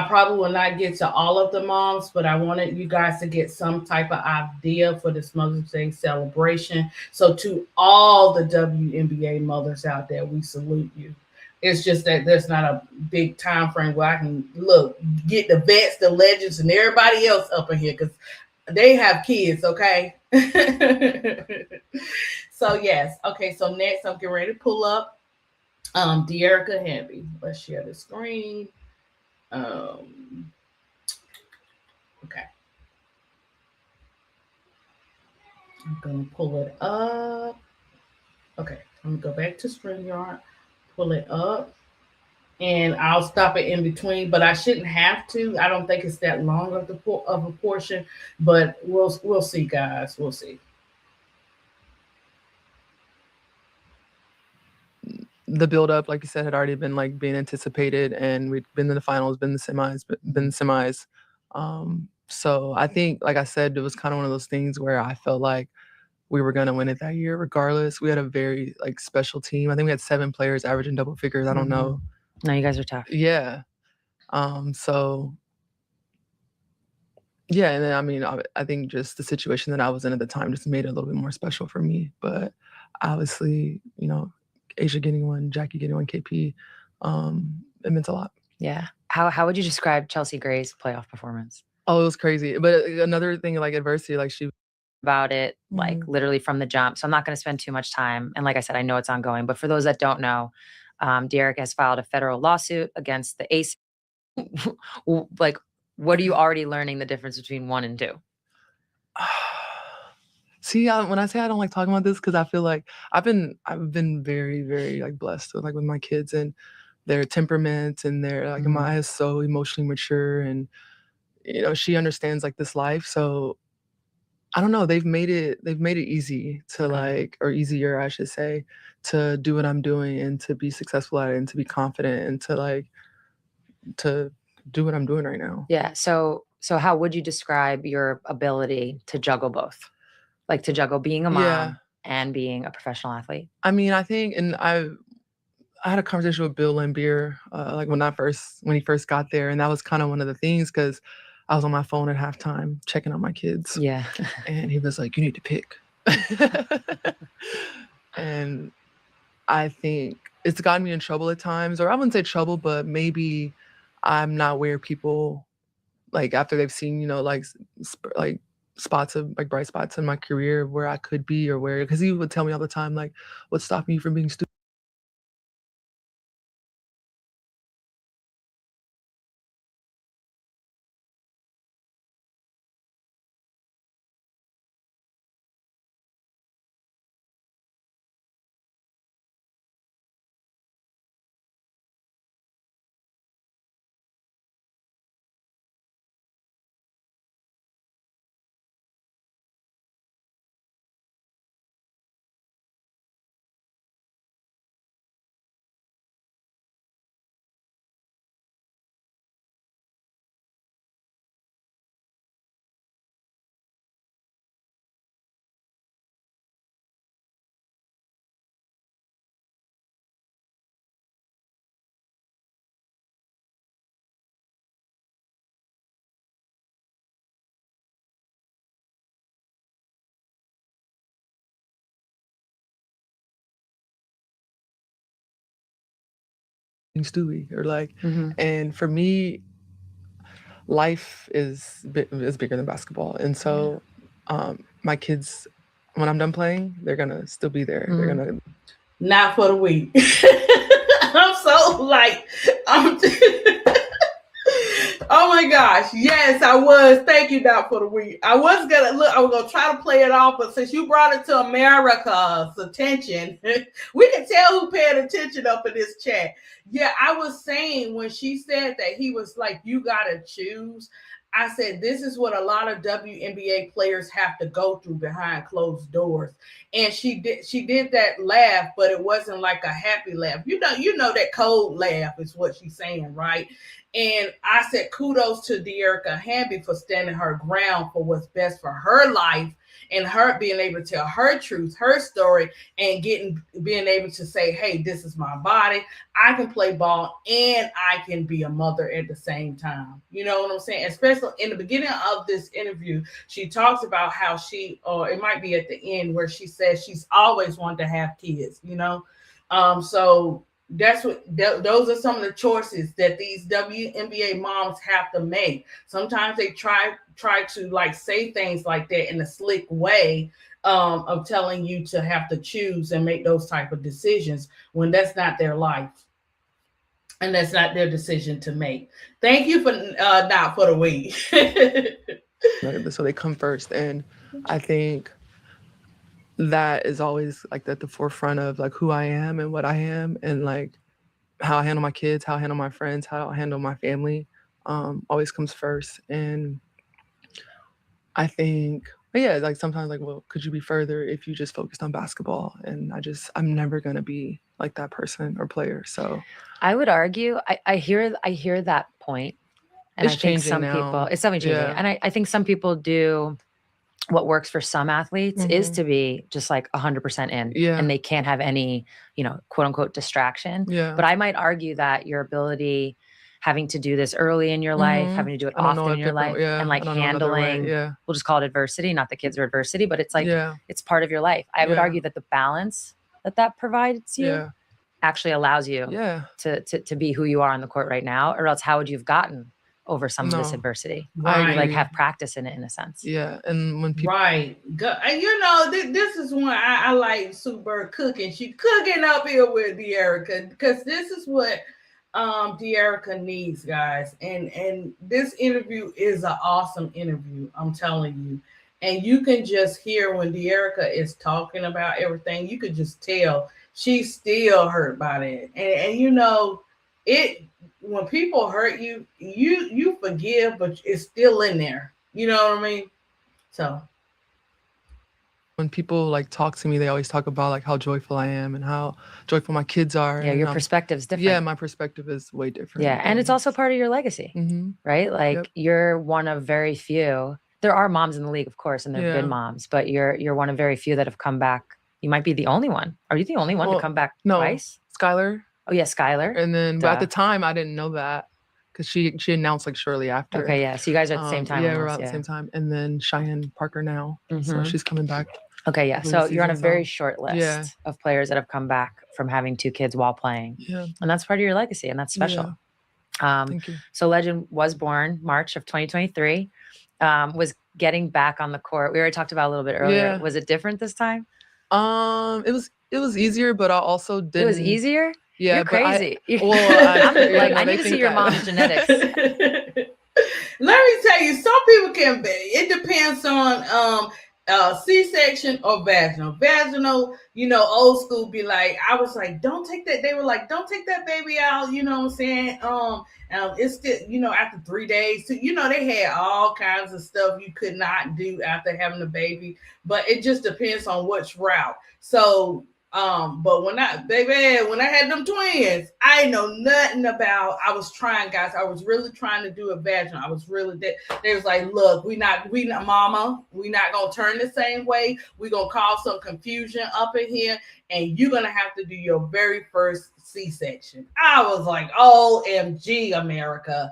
probably will not get to all of the moms, but I wanted you guys to get some type of idea for this Mother's Day celebration. So to all the WNBA mothers out there, we salute you. It's just that there's not a big time frame where I can get the vets, the legends, and everybody else up in here because they have kids, okay? So yes. Okay, so next I'm getting ready to pull up De'Arica Hamby. Let's share the screen. Okay. I'm gonna pull it up. Okay, I'm gonna go back to StreamYard, pull it up, and I'll stop it in between, but I shouldn't have to. I don't think it's that long of a portion, but we'll see, guys. We'll see.
The build up, like you said, had already been like being anticipated, and we'd been in the finals, been in the semis. So I think, like I said, it was kind of one of those things where I felt like we were gonna win it that year, regardless. We had a very special team. I think we had 7 players averaging double figures. I don't know.
No, you guys are tough.
Yeah. So yeah, and then I think just the situation that I was in at the time just made it a little bit more special for me. But obviously, Asia getting one, Jackie getting one, KP, it meant a lot.
Yeah. How would you describe Chelsea Gray's playoff performance?
Oh, it was crazy. But another thing, like adversity, like she
about it, like literally from the jump. So I'm not going to spend too much time. And like I said, I know it's ongoing, but for those that don't know, De'Arica has filed a federal lawsuit against the ACE. Like, what are you already learning the difference between 1 and 2?
See, when I say I don't like talking about this, because I feel like I've been very, very blessed with my kids and their temperaments, and their Maya is so emotionally mature, and she understands this life. So I don't know, they've made it easy to like, or easier, I should say, to do what I'm doing and to be successful at it and to be confident and to like, to do what I'm doing right now.
Yeah. So how would you describe your ability to juggle both? Like to juggle being a
Yeah.
mom and being a professional athlete?
I mean, I think, and I had a conversation with Bill Lambier, like when he first got there, and that was kind of one of the things because I was on my phone at halftime checking on my kids.
Yeah.
And he was like, "You need to pick." And I think it's gotten me in trouble at times, or I wouldn't say trouble, but maybe I'm not where people like after they've seen, you know, like like spots of like bright spots in my career where I could be or where, because he would tell me all the time, like, what's stopping you from being stupid? Stewie or like, and for me, life is bigger than basketball, and so my kids, when I'm done playing, they're gonna still be there. They're gonna
not for the week. I'm so like I'm. Oh my gosh, yes, I was. Thank you, Doc, for the week. I was gonna try to play it off, but since you brought it to America's attention, we can tell who paid attention up in this chat. Yeah, I was saying when she said that he was like, you gotta choose. I said, this is what a lot of WNBA players have to go through behind closed doors. And she did that laugh, but it wasn't like a happy laugh. You know that cold laugh is what she's saying, right? And I said, kudos to Dearica Hamby for standing her ground for what's best for her life and her being able to tell her truth, her story, and being able to say, hey, this is my body. I can play ball and I can be a mother at the same time. You know what I'm saying? Especially in the beginning of this interview, she talks about how or it might be at the end where she says she's always wanted to have kids, you know? So those are some of the choices that these WNBA moms have to make. Sometimes they try to like say things like that in a slick way of telling you to have to choose and make those type of decisions when that's not their life and that's not their decision to make. Thank you for not for the week.
So they come first, and I think that is always like at the forefront of like who I am and what I am, and like how I handle my kids, how I handle my friends, how I handle my family, always comes first. And I think, yeah, like sometimes like, well, could you be further if you just focused on basketball? And I'm never going to be like that person or player. So
I would argue, I hear that point. And
it's
I think
changing
some
now.
people, it's definitely changing.
Yeah.
And I think some people do what works for some athletes is to be just like 100% in, and they can't have any, quote unquote distraction.
Yeah.
But I might argue that your ability, having to do this early in your life, having to do it often in your life, and like handling, we'll just call it adversity, not that kids are adversity, but it's like, it's part of your life. I would argue that the balance that provides you actually allows you to be who you are on the court right now, or else how would you have gotten over some of this adversity?
Right.
Like have practice in it in a sense.
Yeah. And when people
this is when I like Sue Bird cooking. She cooking up here with Dearica because this is what Dearica needs, guys. And this interview is an awesome interview, I'm telling you. And you can just hear when Dearica is talking about everything, you could just tell she's still hurt by that. And it when people hurt you, you forgive, but it's still in there. You know what I mean? So
When people like talk to me, they always talk about like how joyful I am and how joyful my kids are.
Yeah,
and
your perspective's different.
Yeah, my perspective is way different.
Yeah, and it's also part of your legacy, right? Like you're one of very few. There are moms in the league, of course, and they're good moms, but you're one of very few that have come back. You might be the only one. Are you the only one to come back twice?
Skylar.
Oh yeah, Skylar.
And then, but at the time, I didn't know that because she announced like shortly after.
Okay, yeah. So you guys are at the same time.
Yeah, we're at the same time. And then Cheyenne Parker now, so she's coming back.
Okay, yeah. So you're on a very short list of players that have come back from having 2 kids while playing.
Yeah.
And that's part of your legacy, and that's special.
Thank you.
So Legend was born March of 2023. Was getting back on the court. We already talked about it a little bit earlier.
Yeah.
Was it different this time?
It was easier, but I also didn't.
It was easier?
Yeah,
You're crazy.
I
need to see your mom's genetics.
Let me tell you, some people can be. It depends on C-section or vaginal. Vaginal, old school be like, I was like, don't take that. They were like, don't take that baby out. You know what I'm saying? It's still, after 3 days. So, they had all kinds of stuff you could not do after having a baby. But it just depends on which route. So, but when I had them twins, I know nothing about. I was trying, guys. I was really trying to do a vaginal. I was really. They was like, look, we not, mama, we not gonna turn the same way. We gonna cause some confusion up in here, and you're gonna have to do your very first C-section. I was like, OMG, America.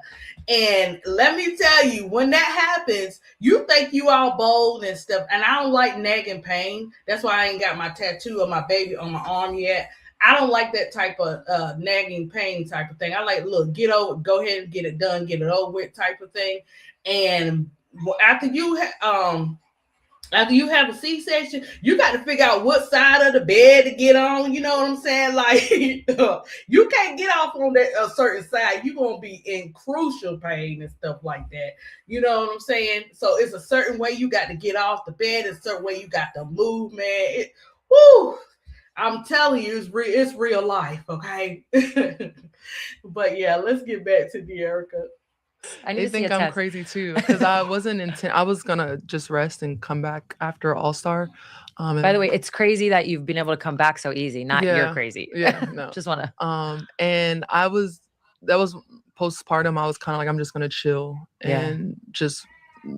And let me tell you, when that happens, you think you all bold and stuff. And I don't like nagging pain. That's why I ain't got my tattoo of my baby on my arm yet. I don't like that type of nagging pain type of thing. I like, look, go ahead and get it done, get it over with type of thing. And after you have a C-section, you got to figure out what side of the bed to get on. You know what I'm saying? Like, you can't get off on that a certain side. You're going to be in crucial pain and stuff like that. You know what I'm saying? So it's a certain way you got to get off the bed. It's a certain way you got to move, man. I'm telling you, it's real life, okay? But yeah, let's get back to De'Erica.
They think I'm crazy too because I wasn't I was gonna just rest and come back after All-Star.
By the way, it's crazy that you've been able to come back so easy. Not you're crazy.
Yeah, no.
Just wanna.
And that was postpartum. I was kind of like, I'm just gonna chill and just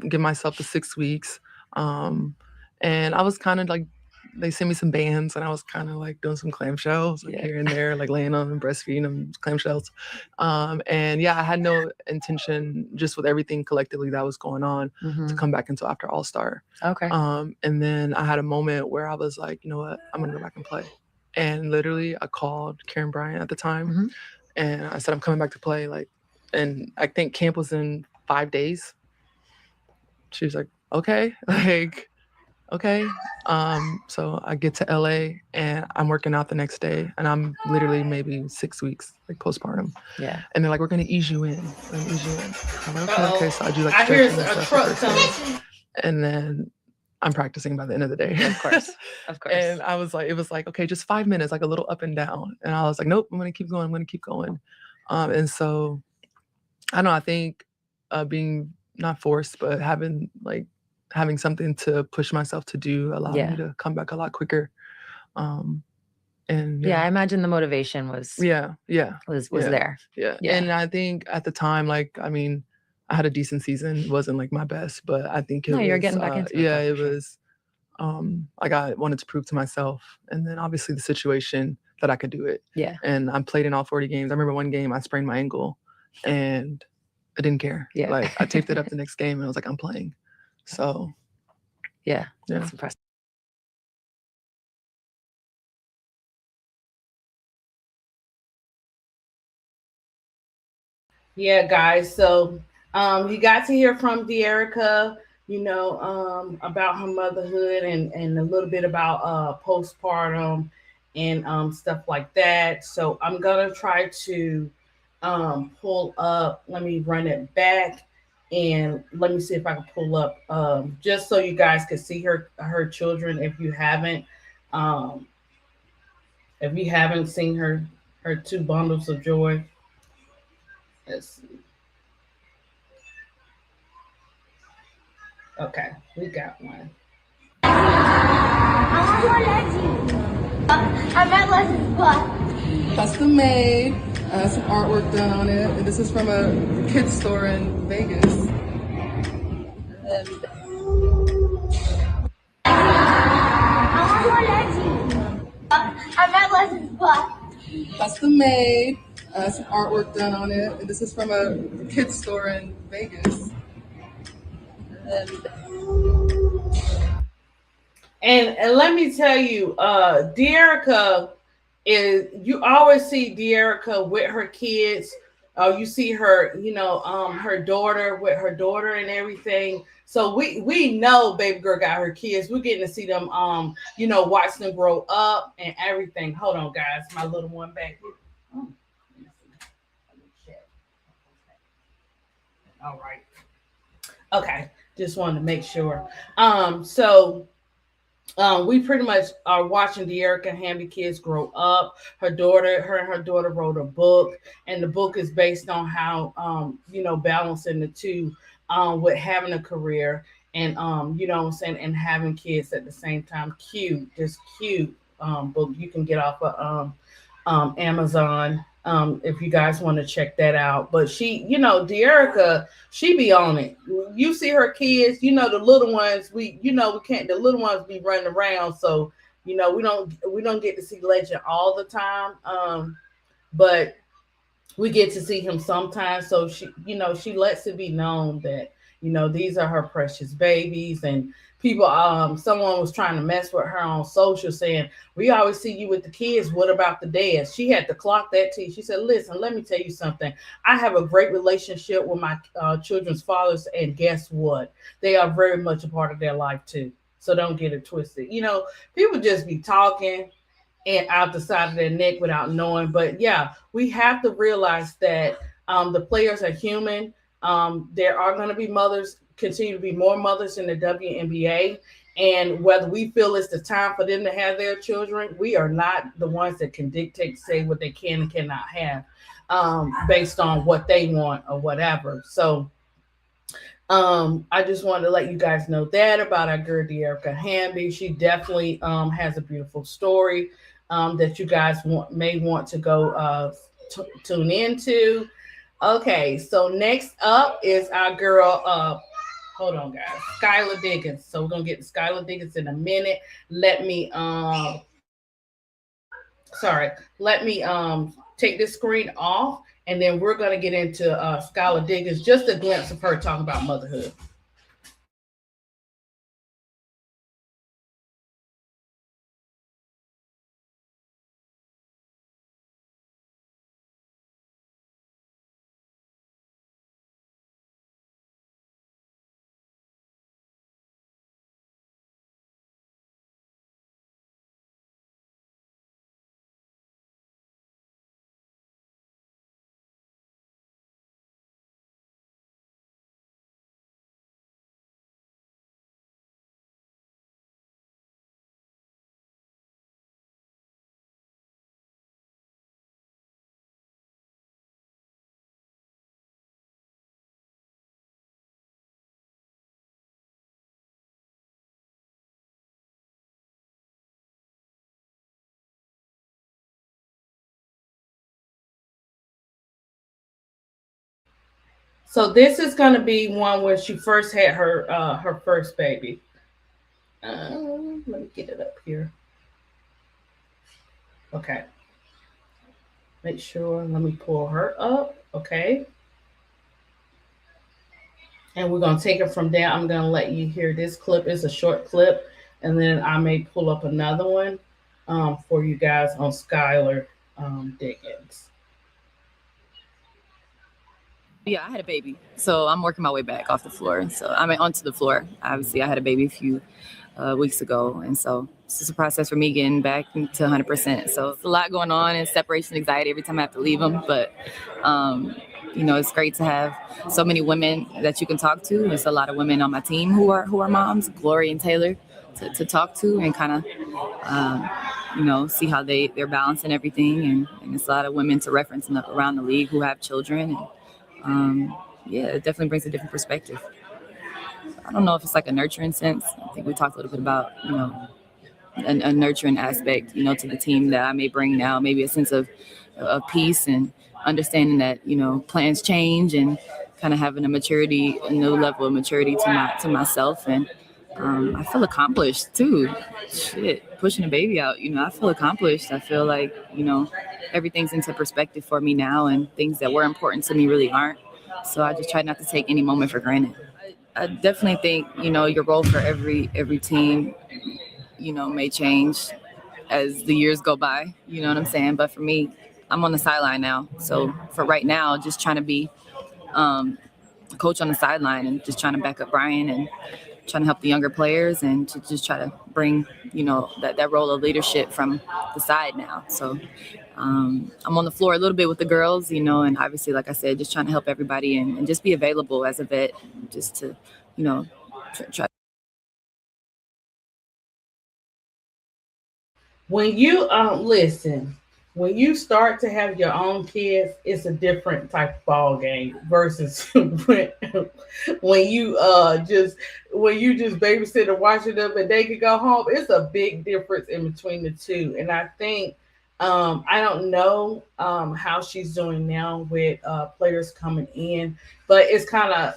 give myself the 6 weeks. And I was kind of like, they sent me some bands and I was kind of like doing some clamshells here and there, like laying on them, breastfeeding them, clamshells. And yeah, I had no intention, just with everything collectively that was going on, to come back until after All-Star.
Okay.
And then I had a moment where I was like, you know what, I'm gonna go back and play. And literally I called Karen Bryant at the time and I said, I'm coming back to play. And I think camp was in 5 days. She was like, okay, okay. So I get to LA and I'm working out the next day and I'm literally maybe 6 weeks, like postpartum.
Yeah.
And they're like, we're gonna ease you in. I'm like, okay. So I do like
stretching
and
a
stuff.
truck
and then I'm practicing by the end of the day.
Of course.
And I was like, it was like, okay, just 5 minutes, like a little up and down. And I was like, nope, I'm gonna keep going. And so I don't know, I think being not forced, but having something to push myself to do allowed me to come back a lot quicker. And
I imagine the motivation was
was
there.
Yeah. And I think at the time, I had a decent season. It wasn't like my best, but I think it was,
you're getting back into it.
Yeah, it was I wanted to prove to myself. And then obviously the situation that I could do it.
Yeah.
And I played in all 40 games. I remember one game I sprained my ankle and I didn't care.
Yeah.
Like I taped it up the next game and I was like, I'm playing. So
yeah, that's impressive.
Yeah, guys. So you got to hear from De'Erica, about her motherhood and a little bit about postpartum and stuff like that. So I'm gonna try to pull up. Let me run it back. And let me see if I can pull up just so you guys can see her children if you haven't seen her 2 bundles of joy. Let's see. Okay, we got one.
I'm at Leslie's butt.
Custom made, some artwork done on it. And this is from a kids store in Vegas.
I'm at Leslie's butt.
Custom made, some artwork done on it. And this is from a kids store in Vegas.
And let me tell you, Dearica is, you always see Dearica with her kids. You see her, her daughter with her daughter and everything. So we know baby girl got her kids. We're getting to see them, watch them grow up and everything. Hold on, guys, my little one back here. Oh, let me check. All right. Okay, just wanted to make sure. We pretty much are watching Dearica Hamby kids grow up. Her and her daughter wrote a book, and the book is based on how, balancing the two, with having a career and, and having kids at the same time. Cute, just cute book. You can get off of Amazon if you guys want to check that out. But she, Dearica, she be on it. You see her kids, the little ones, we can't, the little ones be running around. So, we don't get to see Legend all the time. But we get to see him sometimes. So she lets it be known that, these are her precious babies. And people, someone was trying to mess with her on social saying, we always see you with the kids. What about the dads? She had to clock that tea. She said, listen, let me tell you something. I have a great relationship with my children's fathers. And guess what? They are very much a part of their life too. So don't get it twisted. People just be talking and out the side of their neck without knowing. But yeah, we have to realize that the players are human. There are going to be mothers, continue to be more mothers in the WNBA. And whether we feel it's the time for them to have their children, we are not the ones that can dictate, say what they can and cannot have based on what they want or whatever. So I just wanted to let you guys know that about our girl Dearica Hamby. She definitely has a beautiful story that you guys may want to go tune into. Okay, so next up is our girl, hold on guys, Skylar Diggins. So we're gonna get to Skylar Diggins in a minute. Let me take this screen off, and then we're gonna get into Skylar Diggins, just a glimpse of her talking about motherhood. So this is going to be one where she first had her first baby. Let me get it up here. Okay. Make sure. Let me pull her up. Okay. And we're going to take it from there. I'm going to let you hear this clip. It's a short clip. And then I may pull up another one for you guys on Skylar Diggins.
Yeah, I had a baby, so I'm working my way back off the floor. So I'm onto the floor. Obviously, I had a baby a few weeks ago, and so it's just a process for me getting back to 100%. So it's a lot going on, and separation anxiety every time I have to leave them. But it's great to have so many women that you can talk to. There's a lot of women on my team who are moms, Glory and Taylor, to talk to and kind of see how they're balancing everything. And there's a lot of women to reference around the league who have children. And it definitely brings a different perspective. I don't know if it's like a nurturing sense. I think we talked a little bit about, a nurturing aspect, to the team that I may bring now, maybe a sense of peace and understanding that, plans change and kind of having a new level of maturity to myself. And I feel accomplished too. Shit, pushing a baby out, I feel accomplished. I feel like, everything's into perspective for me now, and things that were important to me really aren't. So I just try not to take any moment for granted. I definitely think, your role for every team, may change as the years go by. You know what I'm saying? But for me, I'm on the sideline now. So for right now, just trying to be a coach on the sideline and just trying to back up Brian and trying to help the younger players and to just try to bring, that role of leadership from the side now. So I'm on the floor a little bit with the girls, and obviously, like I said, just trying to help everybody and just be available as a vet, just to, try.
When you listen, when you start to have your own kids, it's a different type of ball game versus when you just babysit and watching them and they can go home. It's a big difference in between the two. And I think I don't know how she's doing now with players coming in, but it's kind of,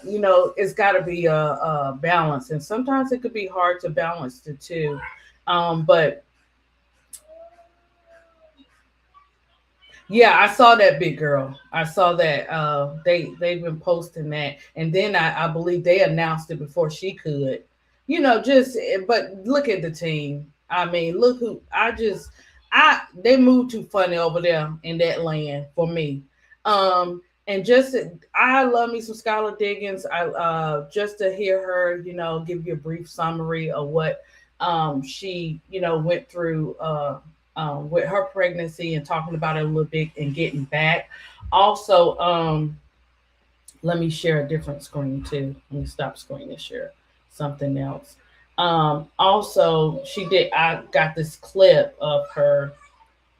it's got to be a balance, and sometimes it could be hard to balance the two. But yeah, I saw that, big girl. I saw that they've been posting that, and then I believe they announced it before she could. Just but look at the team. I mean, look who I they moved too funny over there in that land for me. And just I love me some Skylar Diggins. I just to hear her, give you a brief summary of what she went through with her pregnancy and talking about it a little bit and getting back. Also, let me share a different screen too. Let me stop screen and share something else. Also, I got this clip of her.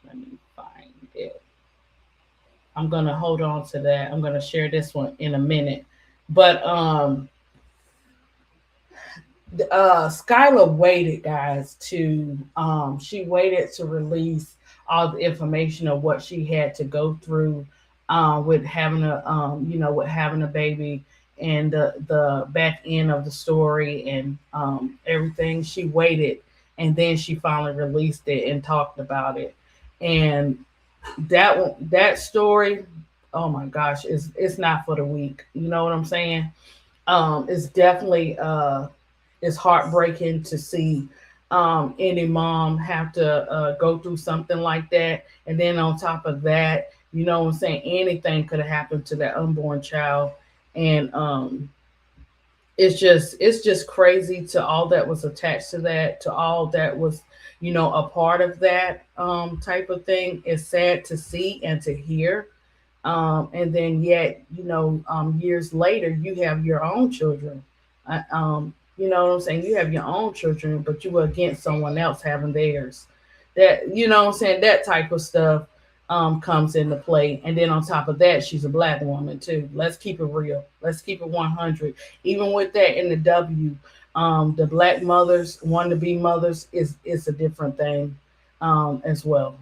Let me find it. I'm going to hold on to that. I'm going to share this one in a minute. But Skylar waited, guys, to she waited to release all the information of what she had to go through with having with having a baby, and the back end of the story and everything. She waited, and then she finally released it and talked about it. And that story, oh my gosh, it's not for the weak. You know what I'm saying? It's definitely it's heartbreaking to see any mom have to go through something like that. And then on top of that, you know what I'm saying, anything could have happened to that unborn child. And it's just crazy to all that was attached to that, to all that was, a part of that type of thing. It's sad to see and to hear. And then yet, years later, you have your own children. You know what I'm saying? You have your own children, but you were against someone else having theirs. That, what I'm saying, that type of stuff comes into play. And then on top of that, she's a black woman too. Let's keep it real. Let's keep it 100. Even with that in the the black mothers wanting to be mothers is a different thing as well.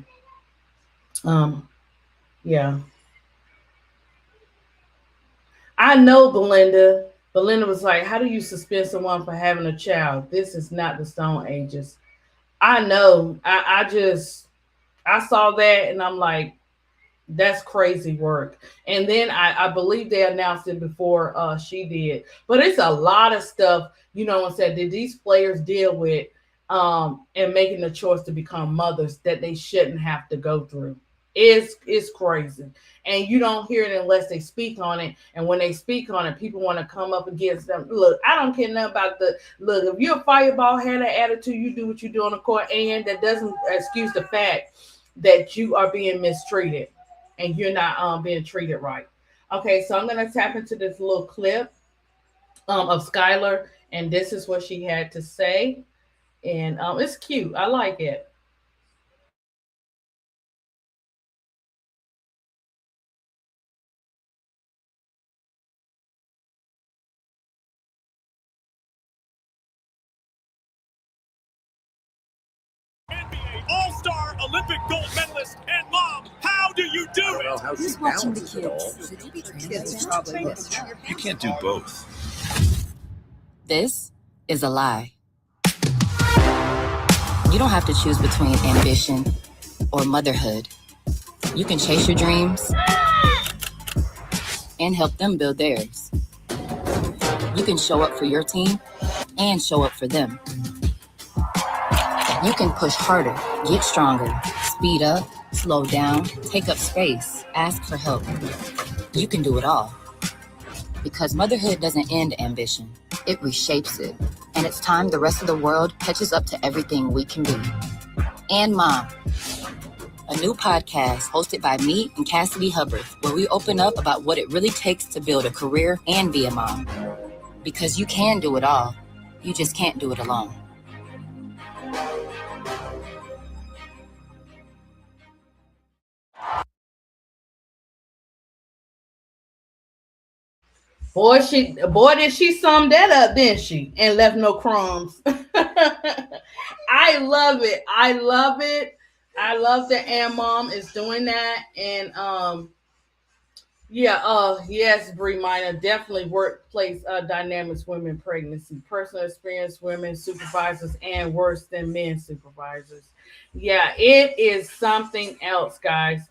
Um, yeah. I know Belinda. Belinda was like, how do you suspend someone for having a child? This is not the Stone Ages. I know. I saw that and I'm like, that's crazy work. And then I believe they announced it before she did. But it's a lot of stuff, and said that these players deal with and making the choice to become mothers that they shouldn't have to go through. It's crazy. And you don't hear it unless they speak on it. And when they speak on it, people want to come up against them. Look, I don't care nothing about look, if you're a fireball, had an attitude, you do what you do on the court, and that doesn't excuse the fact that you are being mistreated and you're not being treated right. Okay, so I'm gonna tap into this little clip of Skylar, and this is what she had to say. And it's cute. I like it.
Olympic gold medalist and mom. How do you do it?
Who's watching the kids? Should you be training?
You can't do both.
This is a lie. You don't have to choose between ambition or motherhood. You can chase your dreams and help them build theirs. You can show up for your team and show up for them. You can push harder, get stronger, speed up, slow down, take up space, ask for help. You can do it all. Because motherhood doesn't end ambition, it reshapes it. And it's time the rest of the world catches up to everything we can be. And Mom, a new podcast hosted by me and Cassidy Hubbard, where we open up about what it really takes to build a career and be a mom. Because you can do it all, you just can't do it alone.
Boy, did she sum that up, didn't she? And left no crumbs. I love it. I love that Ann Mom is doing that. And yes, Bree Minor, definitely workplace dynamics, women pregnancy, personal experience, women supervisors, and worse than men supervisors. Yeah, it is something else, guys.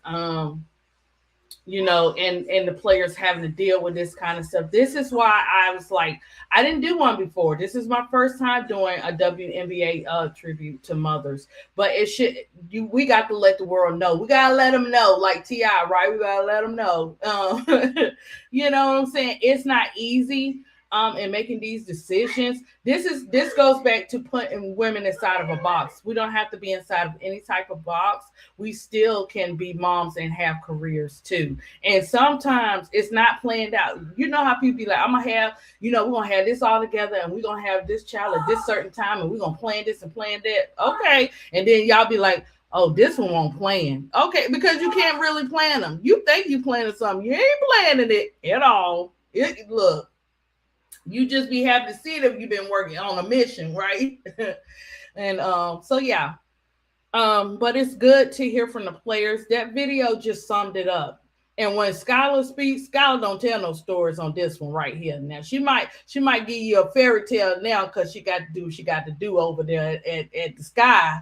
And the players having to deal with this kind of stuff. This is why I was like, I didn't do one before. This is my first time doing a WNBA tribute to mothers. But we got to let the world know. We got to let them know, like T.I., right? We got to let them know. You know what I'm saying? It's not easy in making these decisions. This goes back to putting women inside of a box. We don't have to be inside of any type of box. We still can be moms and have careers too. And sometimes it's not planned out. You know how people be like, I'm gonna have, we're gonna have this all together and we're gonna have this child at this certain time and we're gonna plan this and plan that. Okay. And then y'all be like, oh, this one won't plan. Okay, because you can't really plan them. You think you planning something. You ain't planning it at all. Look. You just be happy to see them. You've been working on a mission, right? And so yeah. But it's good to hear from the players. That video just summed it up. And when Skylar speaks, Skylar don't tell no stories on this one right here. Now she might give you a fairy tale now because she got to do what she got to do over there at the sky.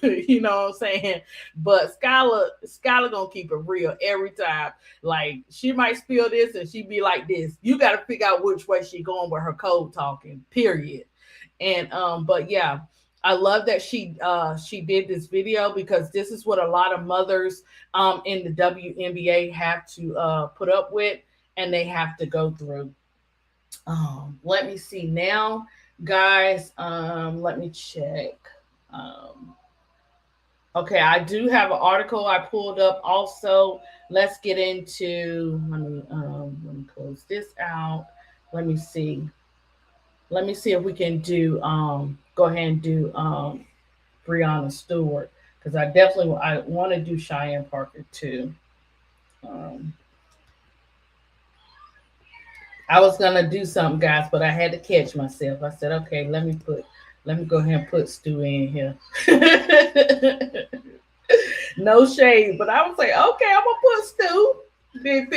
You know what I'm saying? But Skylar gonna keep it real every time. Like she might spill this and she be like this. You got to figure out which way she going with her code talking. Period. And but yeah. I love that she did this video because this is what a lot of mothers in the WNBA have to put up with and they have to go through. Let me see now, guys. Let me check. Okay, I do have an article I pulled up also. Let's get into, let me close this out. Let me see if we can do go ahead and do Breonna Stewart because I want to do Cheyenne Parker too. I was gonna do something, guys, but I had to catch myself. I said, okay, let me go ahead and put Stu in here. No shade, but I was like, okay, I'm gonna put Stu. Big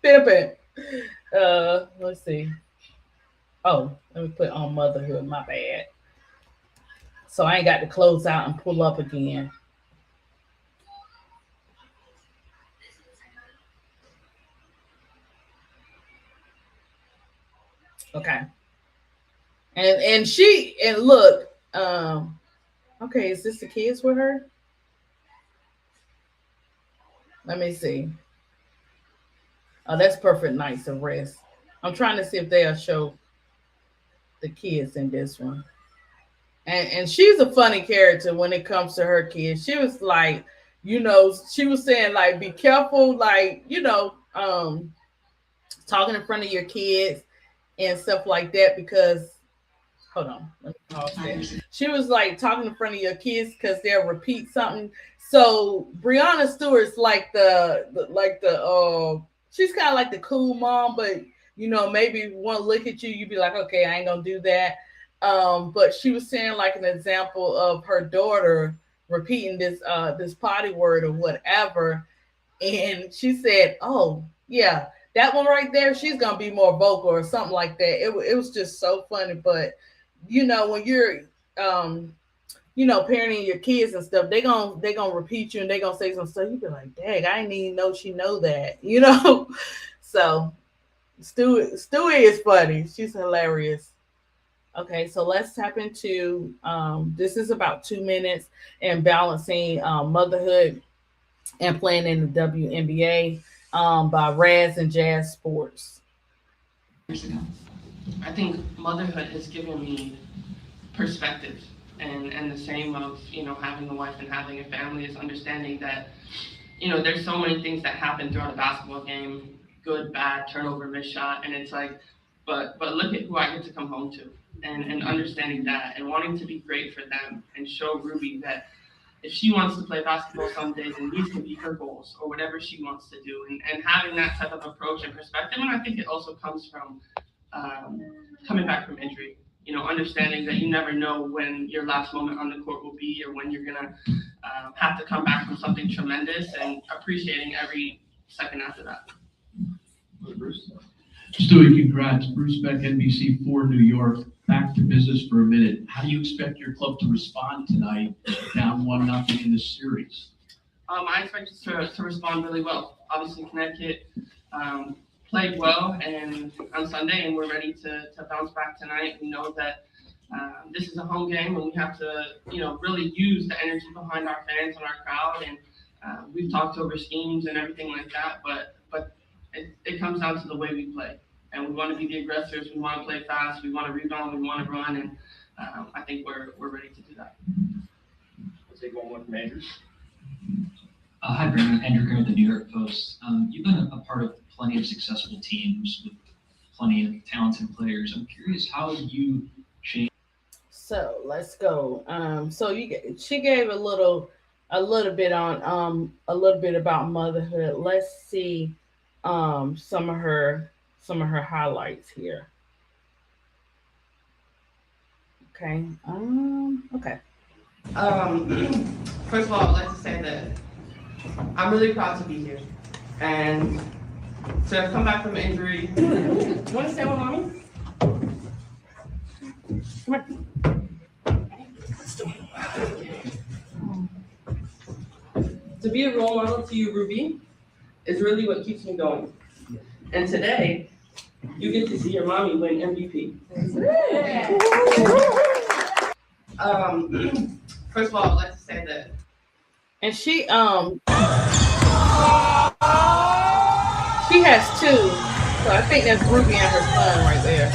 pimpin'. Let's see. Oh, let me put on motherhood. My bad. So I ain't got to close out and pull up again. Okay. And look, okay, is this the kids with her? Let me see. Oh, that's Perfect Nights of Rest. I'm trying to see if they'll show the kids in this one. And she's a funny character when it comes to her kids. She was like, she was saying like, be careful, like, talking in front of your kids and stuff like that because, hold on, let me pause that. She was like talking in front of your kids because they'll repeat something. So Breonna Stewart's like she's kind of like the cool mom, but maybe one look at you, you'd be like, okay, I ain't gonna do that. But she was saying like an example of her daughter repeating this potty word or whatever, and she said, "Oh yeah, that one right there, she's gonna be more vocal or something like that." It was just so funny. But when you're um parenting your kids and stuff, they gonna repeat you and they gonna say some stuff. You be like, "Dang, I didn't even know she know that." So Stewie is funny. She's hilarious. Okay, so let's tap into this is about 2 minutes and balancing motherhood and playing in the WNBA by Raz and Jazz Sports.
Years ago. I think motherhood has given me perspective, and the same of having a wife and having a family is understanding that there's so many things that happen throughout a basketball game, good, bad, turnover, missed shot, and it's like, but look at who I get to come home to, and understanding that and wanting to be great for them and show Ruby that if she wants to play basketball some days, and these can be her goals or whatever she wants to do, and having that type of approach and perspective. And I think it also comes from coming back from injury, understanding that you never know when your last moment on the court will be, or when you're gonna have to come back from something tremendous, and appreciating every second after that.
Bruce. Stewie, congrats. Bruce Beck, NBC4 New York. Back to business for a minute. How do you expect your club to respond tonight, down 1-0 in this series?
I expect us to respond really well. Obviously, Connecticut played well and on Sunday, and we're ready to bounce back tonight. We know that this is a home game, and we have to, really use the energy behind our fans and our crowd. And we've talked over schemes and everything like that, but it comes down to the way we play. And we want to be the aggressors. We want to play fast. We want to rebound. We want to run, and I think we're ready to do that.
Let's take one more from Andrew.
Hi, Brandon. Andrew Green with the New York Post. You've been a part of plenty of successful teams with plenty of talented players. I'm curious how you change.
So let's go. She gave a little bit on a little bit about motherhood. Let's see some of her highlights here. Okay. Okay.
First of all, I'd like to say that I'm really proud to be here and to come back from injury. You want to stay with mommy? Come here. To be a role model to you, Ruby, is really what keeps me going. And today, you get to see your mommy win MVP. First of all, I'd like to say that.
And she has two, so I think that's Ruby and her son right there.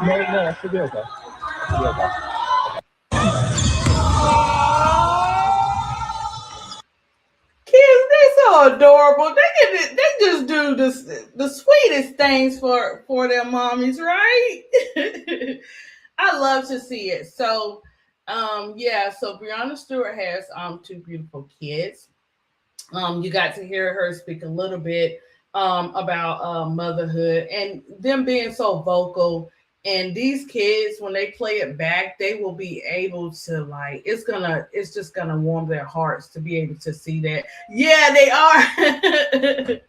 No, that should be okay.
Kids, they're so adorable. They just do the sweetest things for their mommies, right? I love to see it. So, so Breonna Stewart has two beautiful kids. You got to hear her speak a little bit about motherhood and them being so vocal. And these kids, when they play it back, they will be able to it's just gonna warm their hearts to be able to see that. Yeah, they are.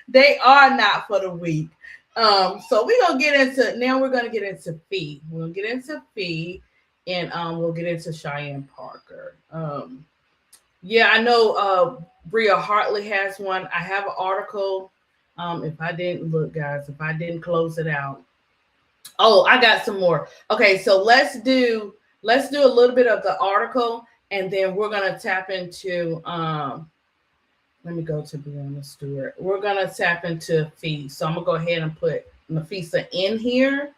They are not for the weak. So we're gonna get into Fee. We're gonna get into Fee, and we'll get into Cheyenne Parker. I know Bria Hartley has one. I have an article. If I didn't close it out. Oh, I got some more. Okay, so let's do a little bit of the article, and then we're gonna tap into let me go to Breonna Stewart. We're gonna tap into Fee. So I'm gonna go ahead and put Nafisa in here,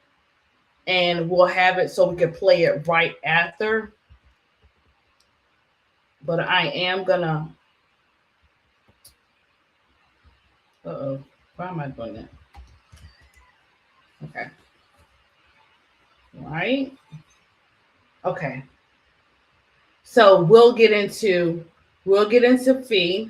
and we'll have it so we can play it right after. But I am gonna why am I doing that? Okay. Right. Okay. So we'll get into Fee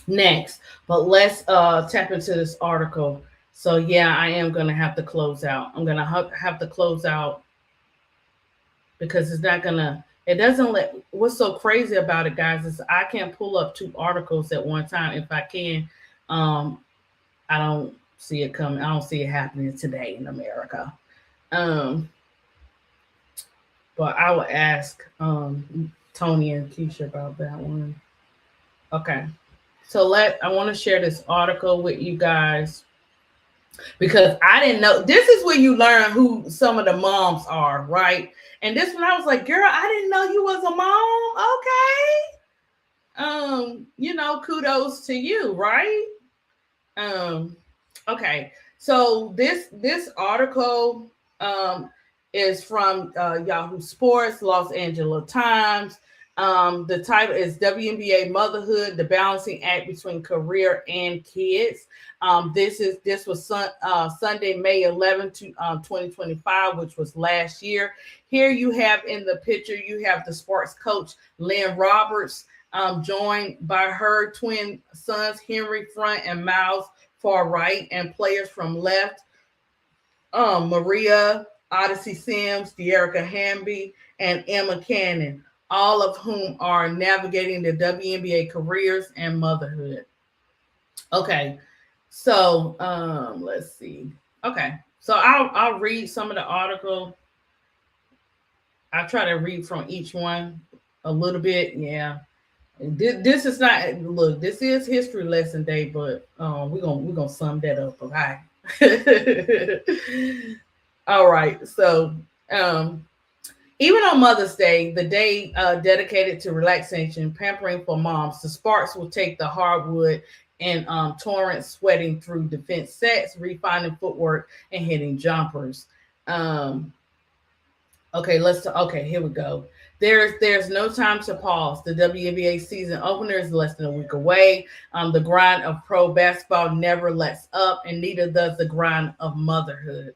next, but let's tap into this article So yeah, I am gonna have to close out. I'm gonna have to close out because it's not gonna. It doesn't let. What's so crazy about it, guys, is I can't pull up 2 articles at one time. If I can, um, I don't see it coming. I don't see it happening today in America. Um, but I will ask Tony and Keisha about that one. Okay. So I want to share this article with you guys because I didn't know. This is where you learn who some of the moms are, right? And this one I was like, girl, I didn't know you was a mom. Okay. Kudos to you, right? Okay. So this article is from Yahoo Sports, Los Angeles Times. The title is WNBA Motherhood: The Balancing Act Between Career and Kids. This was Sunday, May 11th, 2025, which was last year. Here you have in the picture, you have the sports coach Lynn Roberts, joined by her twin sons Henry front and Miles far right, and players from left, Maria Odyssey Sims, Dearica Hamby, and Emma Cannon, all of whom are navigating the WNBA careers and motherhood. Okay, so let's see. Okay, so I'll read some of the article. I'll try to read from each one a little bit. Yeah. This is not, look, this is history lesson day, but we're gonna sum that up, okay? All right. So even on Mother's Day, the day dedicated to relaxation, pampering for moms, the Sparks will take the hardwood and Torrance sweating through defense sets, refining footwork, and hitting jumpers. Okay, here we go. There's no time to pause. The WNBA season opener is less than a week away. The grind of pro basketball never lets up, and neither does the grind of motherhood.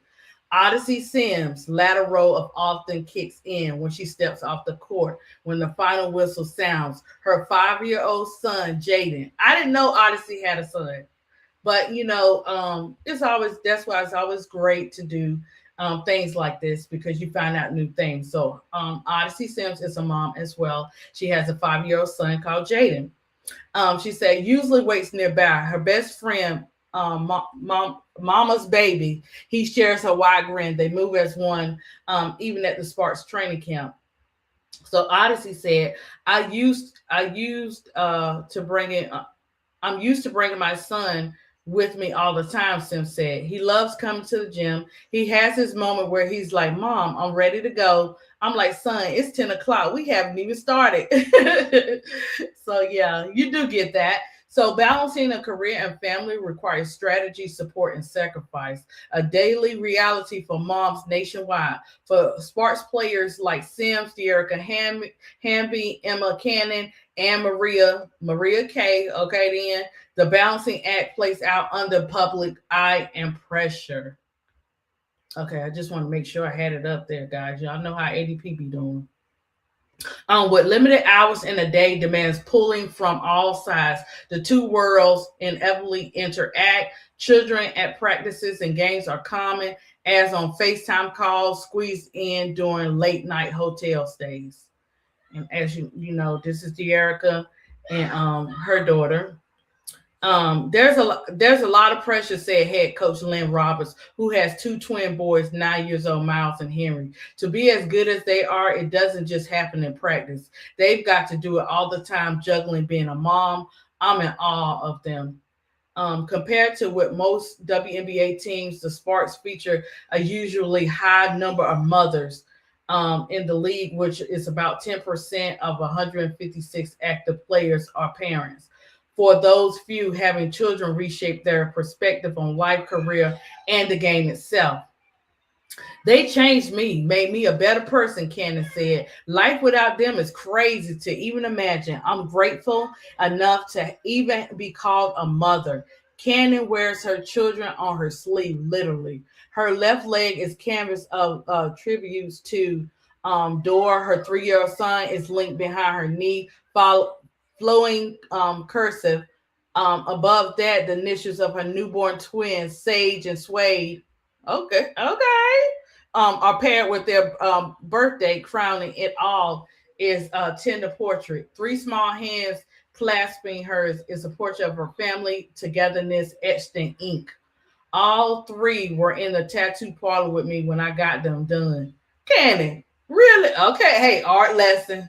Odyssey Sims' latter role of often kicks in when she steps off the court when the final whistle sounds. Her 5-year-old son, Jaden. I didn't know Odyssey had a son, but that's why it's always great to do things like this because you find out new things. So Odyssey Sims is a mom as well. She has a 5-year-old son called Jaden. She said usually waits nearby. Her best friend, Mama's baby, he shares her wide grin. They move as one, even at the Sparks training camp. So Odyssey said, I'm used to bringing my son with me all the time, Sims said. He loves coming to the gym. He has his moment where he's like, Mom, I'm ready to go. I'm like, son, it's 10 o'clock. We haven't even started. So yeah, you do get that. So balancing a career and family requires strategy, support, and sacrifice. A daily reality for moms nationwide. For Sparks players like Sims, Dearica Hamby, Emma Cannon, and Maria K. Okay, then the balancing act plays out under public eye and pressure. Okay, I just want to make sure I had it up there, guys. Y'all know how ADP be doing. With limited hours in a day demands pulling from all sides. The two worlds inevitably interact. Children at practices and games are common, as on FaceTime calls squeezed in during late night hotel stays. And as you know, this is Dearica and her daughter. There's a lot of pressure, said head coach Lynn Roberts, who has 2 twin boys, 9 years old, Miles and Henry. To be as good as they are, it doesn't just happen in practice. They've got to do it all the time, juggling being a mom. I'm in awe of them. Compared to what most WNBA teams, the Sparks feature a usually high number of mothers in the league, which is about 10% of 156 active players are parents. For those few, having children reshape their perspective on life, career, and the game itself. They changed me, made me a better person, Cannon said. Life without them is crazy to even imagine. I'm grateful enough to even be called a mother. Cannon wears her children on her sleeve, literally. Her left leg is canvas of tributes to Dora. Her 3-year-old son is linked behind her knee, flowing cursive Above that, the initials of her newborn twins, Sage and Suede. Okay. Are paired with their birthday, crowning it all is a tender portrait. Three small hands clasping hers is a portrait of her family togetherness etched in ink. All three were in the tattoo parlor with me when I got them done. Candy, really? Okay, hey, art lesson.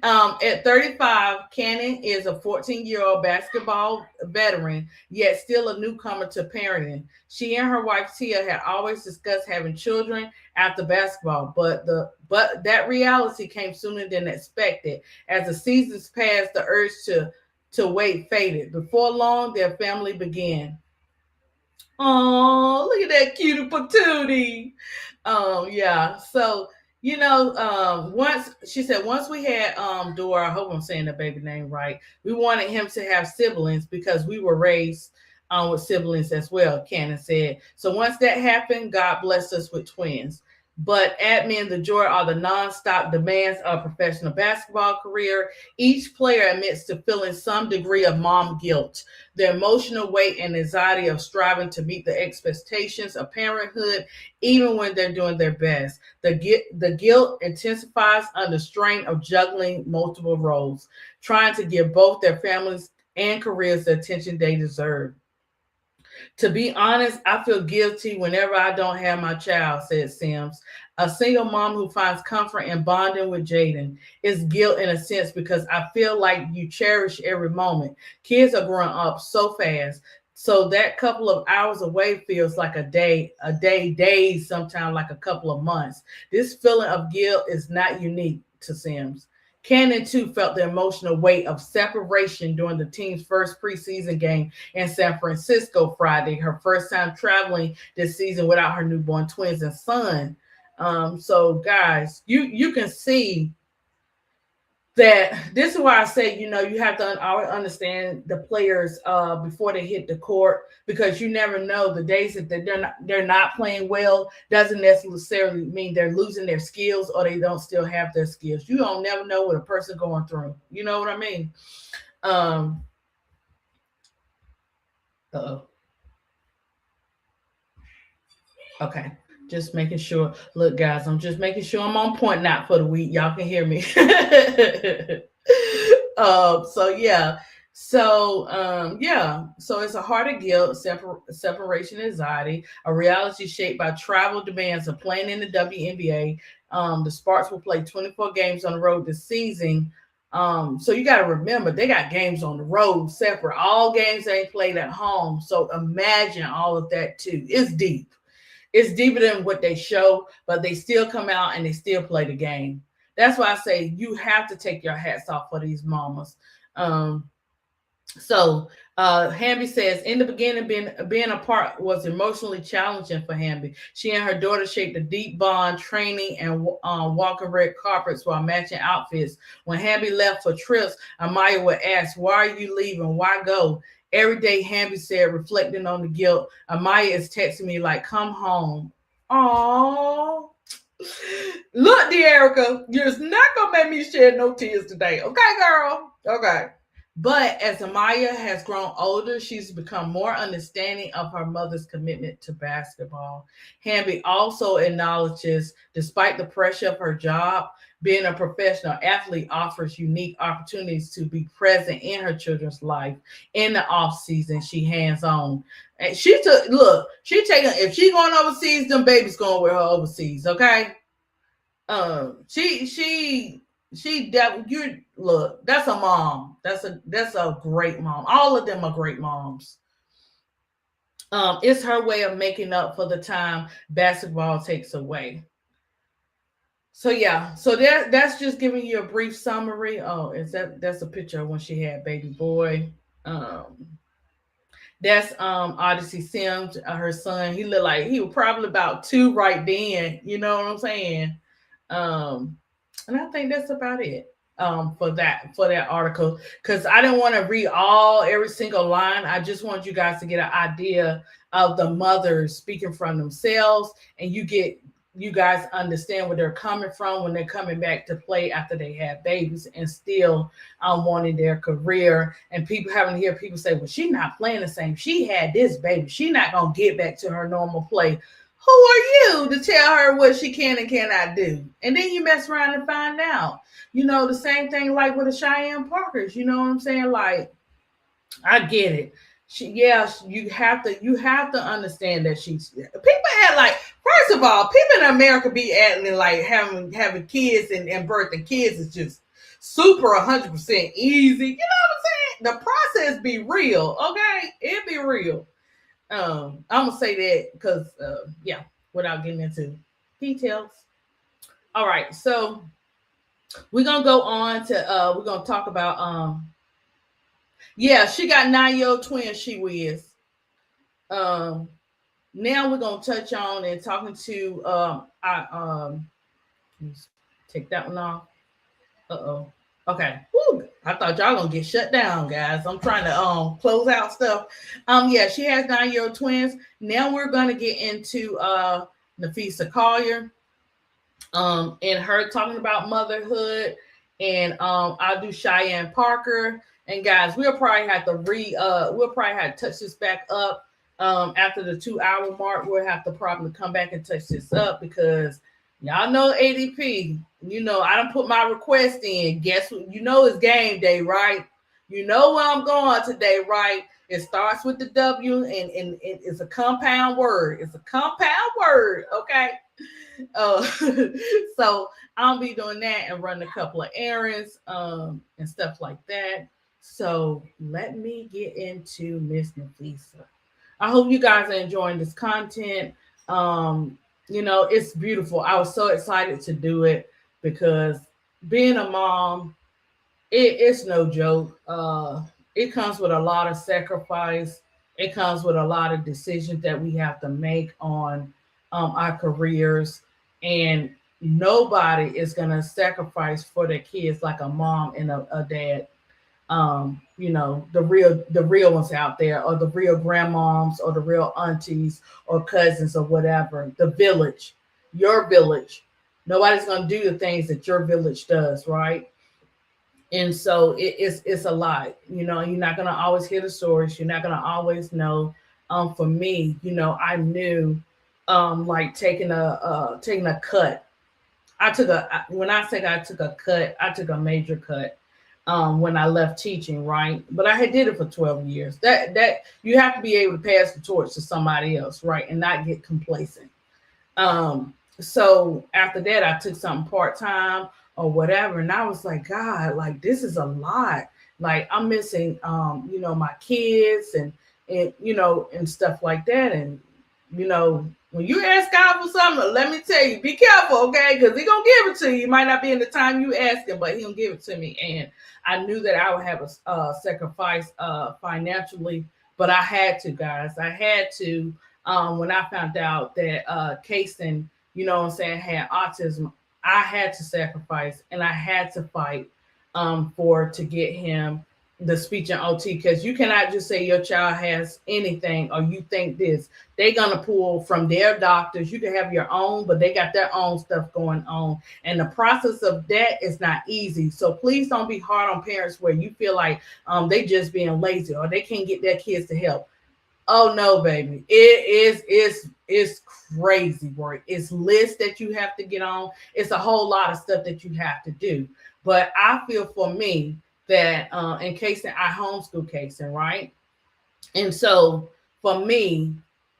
At 35, Cannon is a 14-year-old basketball veteran, yet still a newcomer to parenting. She and her wife Tia had always discussed having children after basketball, but that reality came sooner than expected. As the seasons passed, the urge to wait faded. Before long, their family began. Oh, look at that cutie patootie. Yeah. So, once she said, once we had Dora, I hope I'm saying the baby name right. We wanted him to have siblings because we were raised with siblings as well, Cannon said. So once that happened, God blessed us with twins. But admin, the joy are the nonstop demands of a professional basketball career. Each player admits to feeling some degree of mom guilt, the emotional weight and anxiety of striving to meet the expectations of parenthood, even when they're doing their best. The guilt intensifies under strain of juggling multiple roles, trying to give both their families and careers the attention they deserve. To be honest, I feel guilty whenever I don't have my child, said Sims. A single mom who finds comfort in bonding with Jaden is guilt in a sense because I feel like you cherish every moment. Kids are growing up so fast. So that couple of hours away feels like a day, days, sometimes like a couple of months. This feeling of guilt is not unique to Sims. Cannon, too, felt the emotional weight of separation during the team's first preseason game in San Francisco Friday, her first time traveling this season without her newborn twins and son. So, guys, you can see that this is why I say, you have to always understand the players before they hit the court, because you never know the days that they're not playing well doesn't necessarily mean they're losing their skills or they don't still have their skills. You don't never know what a person going through. You know what I mean? Okay. Just making sure. Look, guys, I'm just making sure I'm on point now for the week. Y'all can hear me. So yeah. So it's a heart of guilt, separation anxiety, a reality shaped by travel demands of playing in the WNBA. The Sparks will play 24 games on the road this season. So you got to remember they got games on the road separate. All games ain't played at home. So imagine all of that too. It's deep. It's deeper than what they show, but they still come out and they still play the game. That's why I say you have to take your hats off for these mamas. Hamby says, in the beginning, being apart was emotionally challenging for Hamby. She and her daughter shaped a deep bond, training and walking red carpets while matching outfits. When Hamby left for trips, Amaya would ask, why are you leaving? Why go? Every day, Hamby said, reflecting on the guilt, Amaya is texting me like, come home. Aww. Look, De'Erica, you're not going to make me shed no tears today. Okay, girl? Okay. But as Amaya has grown older, she's become more understanding of her mother's commitment to basketball. Hamby also acknowledges, despite the pressure of her job, being a professional athlete offers unique opportunities to be present in her children's life. In the off season, she hands-on. And if she going overseas, them babies going with her overseas, okay? That's a mom. That's a great mom. All of them are great moms. It's her way of making up for the time basketball takes away. So yeah, so that's just giving you a brief summary. Oh, that's a picture of when she had baby boy. That's Odyssey Sims, her son. He looked like he was probably about 2 right then. You know what I'm saying? And I think that's about it for that article, because I didn't want to read every single line. I just want you guys to get an idea of the mothers speaking from themselves, and you get you guys understand where they're coming from when they're coming back to play after they have babies and still wanting their career. And people having to hear people say, well, she's not playing the same. She had this baby. She's not going to get back to her normal play. Who are you to tell her what she can and cannot do? And then you mess around and find out. You know, the same thing like with the Cheyenne Parkers. You know what I'm saying? Like, I get it. You have to understand that people act like, first of all, people in America be acting like having kids and birthing kids is just super 100% easy. You know what I'm saying? The process be real, okay? It be real. I'm gonna say that because without getting into details. All right, so we're gonna go on to we're gonna talk about she got 9-year-old twins, she whiz. Now we're gonna touch on and talking to let's take that one off. Okay. Woo. I thought y'all gonna get shut down, guys. I'm trying to close out stuff. She has 9-year-old twins. Now we're gonna get into Nafisa Collier and her talking about motherhood, and I'll do Cheyenne Parker. And guys, we'll probably have to touch this back up after the 2-hour mark. We'll have to probably come back and touch this up because y'all know ADP. You know, I done put my request in. Guess what? You know it's game day, right? You know where I'm going today, right? It starts with the W and it's a compound word. It's a compound word, okay? So I'll be doing that and running a couple of errands and stuff like that. So let me get into Miss Nafisa. I hope you guys are enjoying this content. You know, it's beautiful. I was so excited to do it because being a mom, it's no joke. It comes with a lot of sacrifice. It comes with a lot of decisions that we have to make on our careers. And nobody is going to sacrifice for their kids like a mom and a dad. You know, the real ones out there, or the real grandmoms, or the real aunties, or cousins, or whatever. The village, your village. Nobody's going to do the things that your village does, right? And so it's a lot. You know, you're not going to always hear the stories. You're not going to always know. For me, you know, I knew, like taking a cut. When I say I took a cut, I took a major cut. When I left teaching, right? But I had did it for 12 years. That you have to be able to pass the torch to somebody else, right? And not get complacent. So after that, I took something part-time or whatever. And I was like, God, like this is a lot. Like I'm missing, you know, my kids and, you know, and stuff like that. And, you know, when you ask God for something, let me tell you, be careful, okay? Because He's going to give it to you. It might not be in the time you ask Him, but He'll give it to me. And I knew that I would have a sacrifice financially, but I had to, guys. I had to, when I found out that Kason, you know what I'm saying, had autism, I had to sacrifice and I had to fight to get him the speech and OT, because you cannot just say your child has anything or you think this. They're going to pull from their doctors. You can have your own, but they got their own stuff going on. And the process of that is not easy. So please don't be hard on parents where you feel like they just being lazy or they can't get their kids to help. Oh no, baby. It's crazy work. It's lists that you have to get on. It's a whole lot of stuff that you have to do. But I feel for me that in Kason, I homeschool Kason, right? And so for me,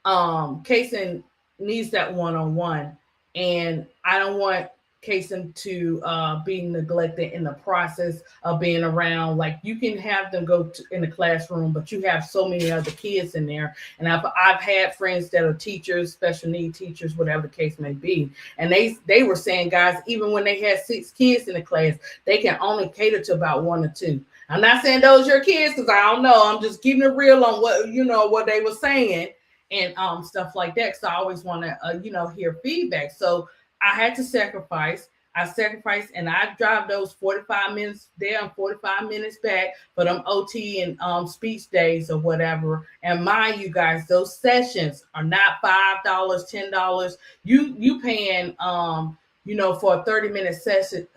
Kason needs that one-on-one. And I don't want Kason to be neglected in the process of being around. Like you can have them go in the classroom, but you have so many other kids in there. And I've had friends that are teachers, special need teachers, whatever the case may be. And they were saying, guys, even when they had 6 kids in the class, they can only cater to about 1 or 2. I'm not saying those are your kids because I don't know. I'm just keeping it real on what they were saying and stuff like that. Because I always want to hear feedback. So I had to sacrifice. I sacrifice and I drive those 45 minutes there and 45 minutes back for them OT and speech days or whatever. And mind you guys, those sessions are not $5, $10. You paying for a 30-minute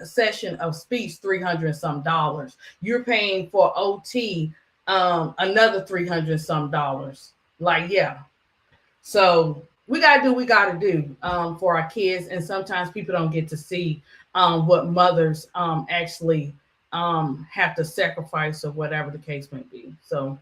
session of speech, $300 and some dollars. You're paying for OT another $300 some dollars. Like, yeah. So we gotta do what we gotta do for our kids, and sometimes people don't get to see what mothers actually have to sacrifice or whatever the case may be. So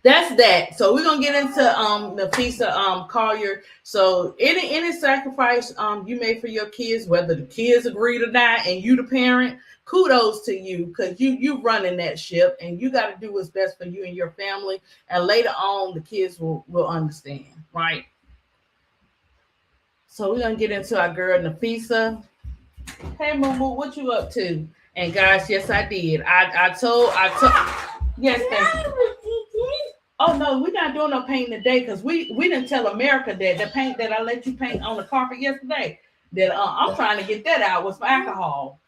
that's that. So we're gonna get into Nafisa Collier. So any sacrifice you made for your kids, whether the kids agreed or not, and you the parent, kudos to you, because you running that ship, and you got to do what's best for you and your family. And later on, the kids will understand, right? So we're gonna get into our girl Nafisa. Hey, Moo, what you up to? And guys, yes, I did. I told. Yes, thank you. Oh no, we're not doing no painting today because we didn't tell America that the paint that I let you paint on the carpet yesterday, that I'm trying to get that out was for alcohol.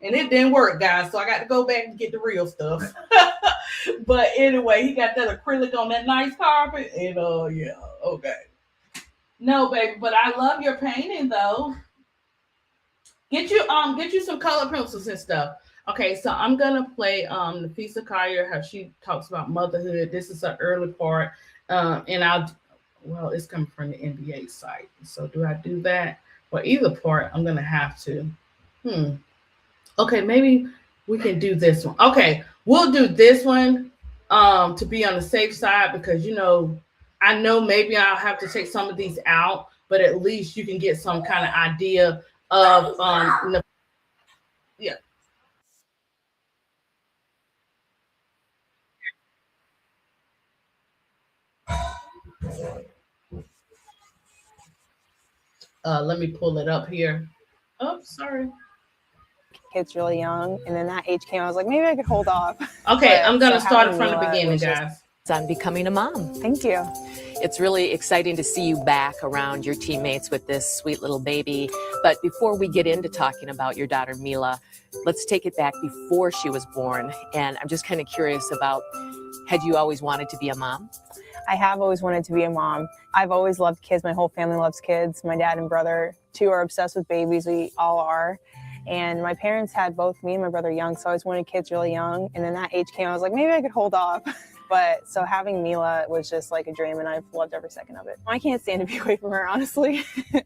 And it didn't work, guys. So I got to go back and get the real stuff. But anyway, he got that acrylic on that nice carpet. And yeah, okay. No, baby, but I love your painting though. Get you some color pencils and stuff. Okay, so I'm gonna play Nafisa Collier, how she talks about motherhood. This is an early part. And it's coming from the NBA site. So do I do that? Well, either part, I'm gonna have to. Okay, maybe we can do this one. Okay, we'll do this one to be on the safe side, because I know maybe I'll have to take some of these out, but at least you can get some kind of idea of yeah. Let me pull it up here. Oh, sorry.
Kids really young, and then that age came, I was like, maybe I could hold off.
Okay, I'm gonna start it from the beginning, guys.
On becoming a mom.
Thank you.
It's really exciting to see you back around your teammates with this sweet little baby. But before we get into talking about your daughter Mila, let's take it back before she was born. And I'm just kind of curious about, had you always wanted to be a mom?
I have always wanted to be a mom. I've always loved kids. My whole family loves kids. My dad and brother, too, are obsessed with babies. We all are. And my parents had both me and my brother young, so I always wanted kids really young. And then that age came, I was like, maybe I could hold off. But so having Mila was just like a dream, and I've loved every second of it. I can't stand to be away from her, honestly.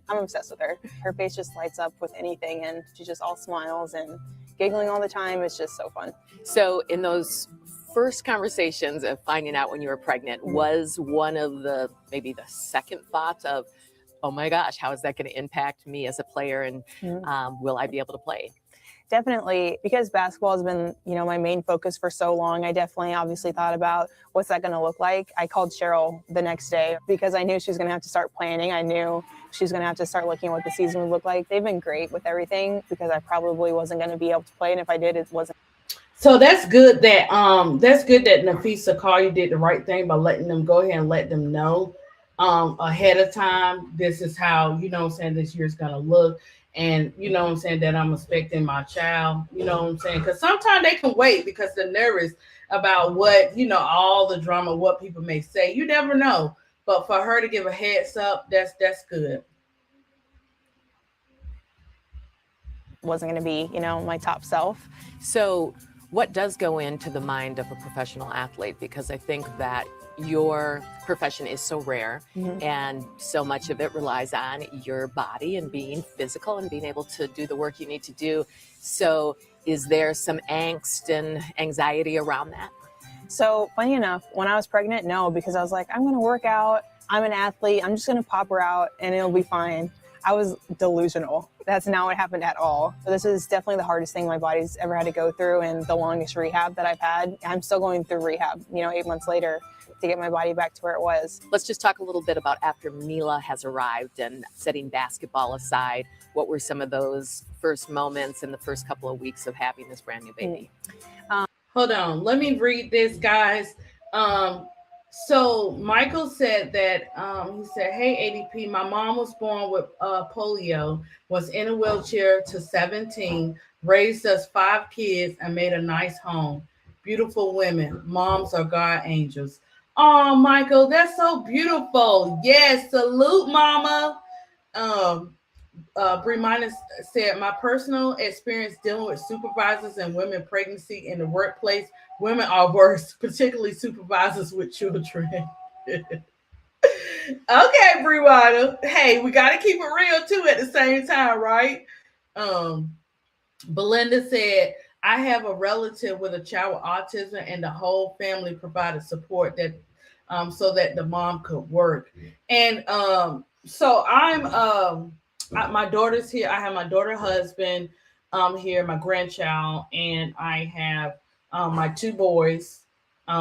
I'm obsessed with her. Her face just lights up with anything, and she just all smiles and giggling all the time. It's just so fun.
So in those first conversations of finding out when you were pregnant, was one of maybe the second thoughts of, oh my gosh, how is that going to impact me as a player, and will I be able to play?
Definitely, because basketball has been, my main focus for so long. I definitely obviously thought about what's that going to look like. I called Cheryl the next day because I knew she was going to have to start planning. I knew she was going to have to start looking at what the season would look like. They've been great with everything, because I probably wasn't going to be able to play, and if I did, it wasn't.
So that's good that Nafisa Collier did the right thing by letting them go ahead and let them know ahead of time. This is how this year's gonna look, and that I'm expecting my child. Because sometimes they can wait because they're nervous about what all the drama, what people may say. You never know, but for her to give a heads up, that's good.
Wasn't going to be my top self.
So what does go into the mind of a professional athlete? Because I think that your profession is so rare, and so much of it relies on your body and being physical and being able to do the work you need to do. So is there some angst and anxiety around that?
So funny enough, when I was pregnant, no, because I was like, I'm going to work out. I'm an athlete. I'm just going to pop her out and it'll be fine. I was delusional. That's not what happened at all. So this is definitely the hardest thing my body's ever had to go through, and the longest rehab that I've had. I'm still going through rehab, 8 months later, to get my body back to where it was.
Let's just talk a little bit about after Mila has arrived, and setting basketball aside, what were some of those first moments in the first couple of weeks of having this brand new baby?
Hold on. Let me read this, guys. So Michael said that he said, "Hey ADP, my mom was born with polio, was in a wheelchair to 17, raised us 5 kids, and made a nice home. Beautiful women. Moms are God angels." Oh, Michael, that's so beautiful. Yes, salute, Mama. Um, Bree Minus said, "My personal experience dealing with supervisors and women pregnancy in the workplace, women are worse, particularly supervisors with children." Okay, Bree Minus. Hey, we got to keep it real too at the same time, right? Um, Belinda said, "I have a relative with a child with autism, and the whole family provided support that so that the mom could work." And so my daughter's here. I have my daughter husband here, my grandchild, and I have my 2 boys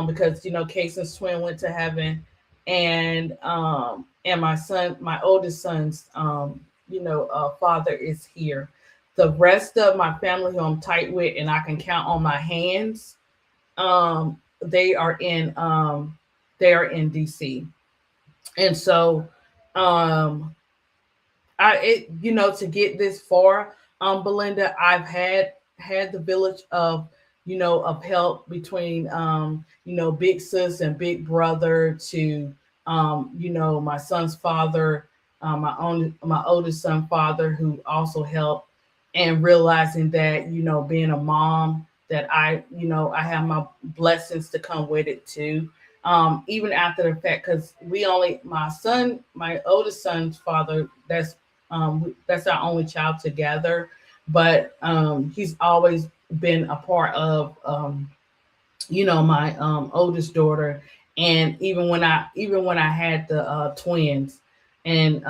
because Casey's twin went to heaven, and my son, my oldest son's father is here. The rest of my family who I'm tight with and I can count on my hands, they are in DC. And so to get this far, Belinda, I've had the village of of help between big sis and big brother to my son's father, my oldest son father, who also helped, and realizing that being a mom, that I have my blessings to come with it too. Even after the fact, because my oldest son's father, that's our only child together, but he's always been a part of my oldest daughter. And even when I had the twins, and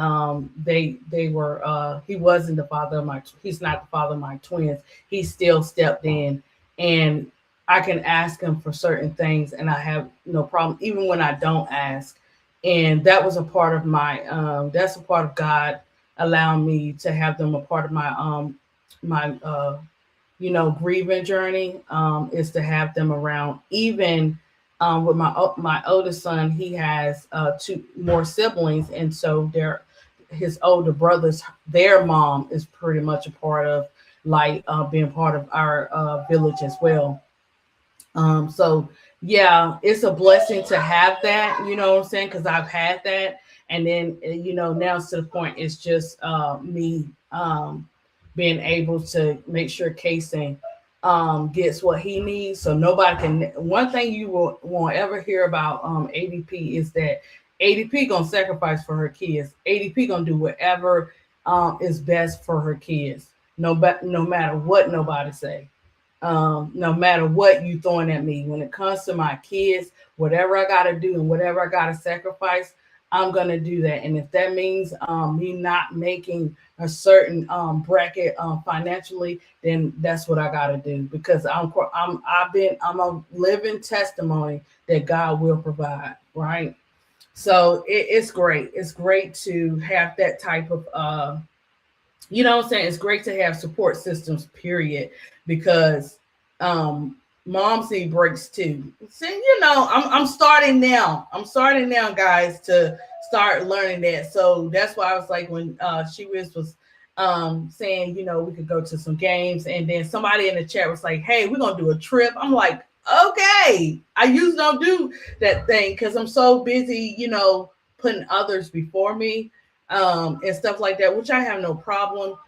they were he wasn't the father of he's not the father of my twins. He still stepped in, and I can ask him for certain things, and I have no problem even when I don't ask. And that was a part of my that's a part of God allowing me to have them a part of my grieving journey, is to have them around. Even with my oldest son, he has 2 more siblings, and so his older brothers, their mom is pretty much a part of being part of our village as well. So yeah, it's a blessing to have that, you know what I'm saying? Because I've had that. And then, now it's to the point, it's just me being able to make sure Casey gets what he needs. So nobody can, one thing you won't ever hear about ADP is that ADP gonna sacrifice for her kids. ADP gonna do whatever is best for her kids. No matter what nobody say. No matter what you throwing at me, when it comes to my kids, whatever I got to do and whatever I got to sacrifice, I'm going to do that. And if that means me not making a certain bracket financially, then that's what I got to do, because I'm a living testimony that God will provide. Right. So it's great. It's great to have that type of, what I'm saying? It's great to have support systems, period, because moms need breaks too. See, I'm starting now. Guys, to start learning that. So that's why I was like, when She Wiz was saying, we could go to some games, and then somebody in the chat was like, "Hey, we're gonna do a trip." I'm like, okay. I usually don't do that thing because I'm so busy, putting others before me. And stuff like that, which I have no problem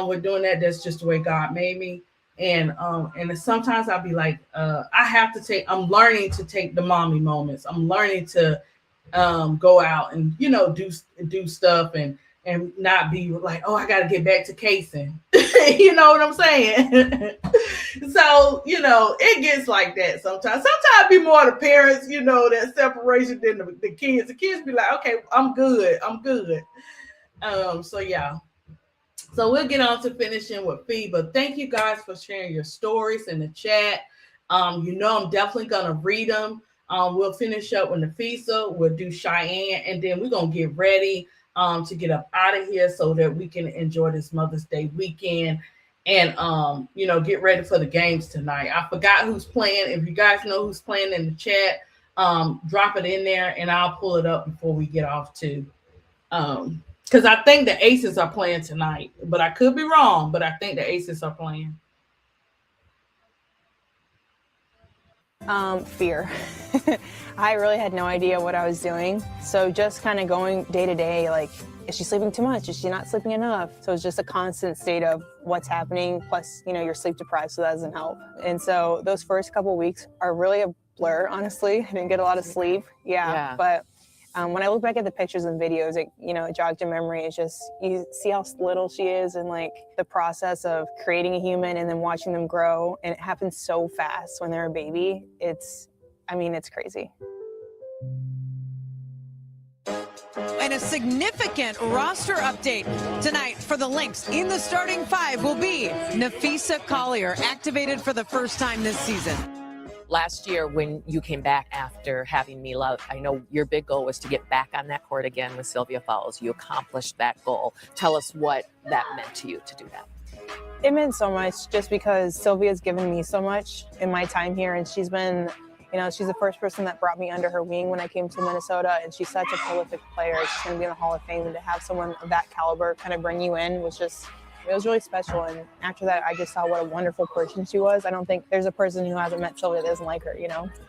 with doing that. That's just the way God made me. And sometimes I'll be like, I'm learning to take the mommy moments. I'm learning to go out and do stuff, and not be like, oh, I got to get back to casing. You know what I'm saying? So it gets like that sometimes. Sometimes be more the parents, that separation than the kids. The kids be like, okay, I'm good. So yeah. So we'll get on to finishing with Fee, but thank you guys for sharing your stories in the chat. I'm definitely gonna read them. We'll finish up with Nafisa, we'll do Cheyenne, and then we're gonna get ready to get up out of here so that we can enjoy this Mother's Day weekend, and get ready for the games tonight. I forgot who's playing. If you guys know who's playing in the chat, drop it in there, and I'll pull it up before we get off too. Because I think the Aces are playing tonight, but I could be wrong. But I think the Aces are playing.
Fear. I really had no idea what I was doing. So just kind of going day to day, like, is she sleeping too much? Is she not sleeping enough? So it's just a constant state of what's happening. Plus, you're sleep deprived, so that doesn't help. And so those first couple weeks are really a blur, honestly. I didn't get a lot of sleep. Yeah. But when I look back at the pictures and videos, it jogged in memory. It's just, you see how little she is and like the process of creating a human and then watching them grow. And it happens so fast when they're a baby. It's crazy.
And a significant roster update tonight for the Lynx. In the starting five will be Nafisa Collier, activated for the first time this season.
Last year, when you came back after having Mila, I know your big goal was to get back on that court again with Sylvia Fowles. You accomplished that goal. Tell us what that meant to you to do that.
It meant so much just because Sylvia's given me so much in my time here, and she's been, she's the first person that brought me under her wing when I came to Minnesota, and she's such a prolific player. She's going to be in the Hall of Fame, and to have someone of that caliber kind of bring you in was just, it was really special. And after that, I just saw what a wonderful person she was. I don't think there's a person who hasn't met Sylvia that doesn't like her,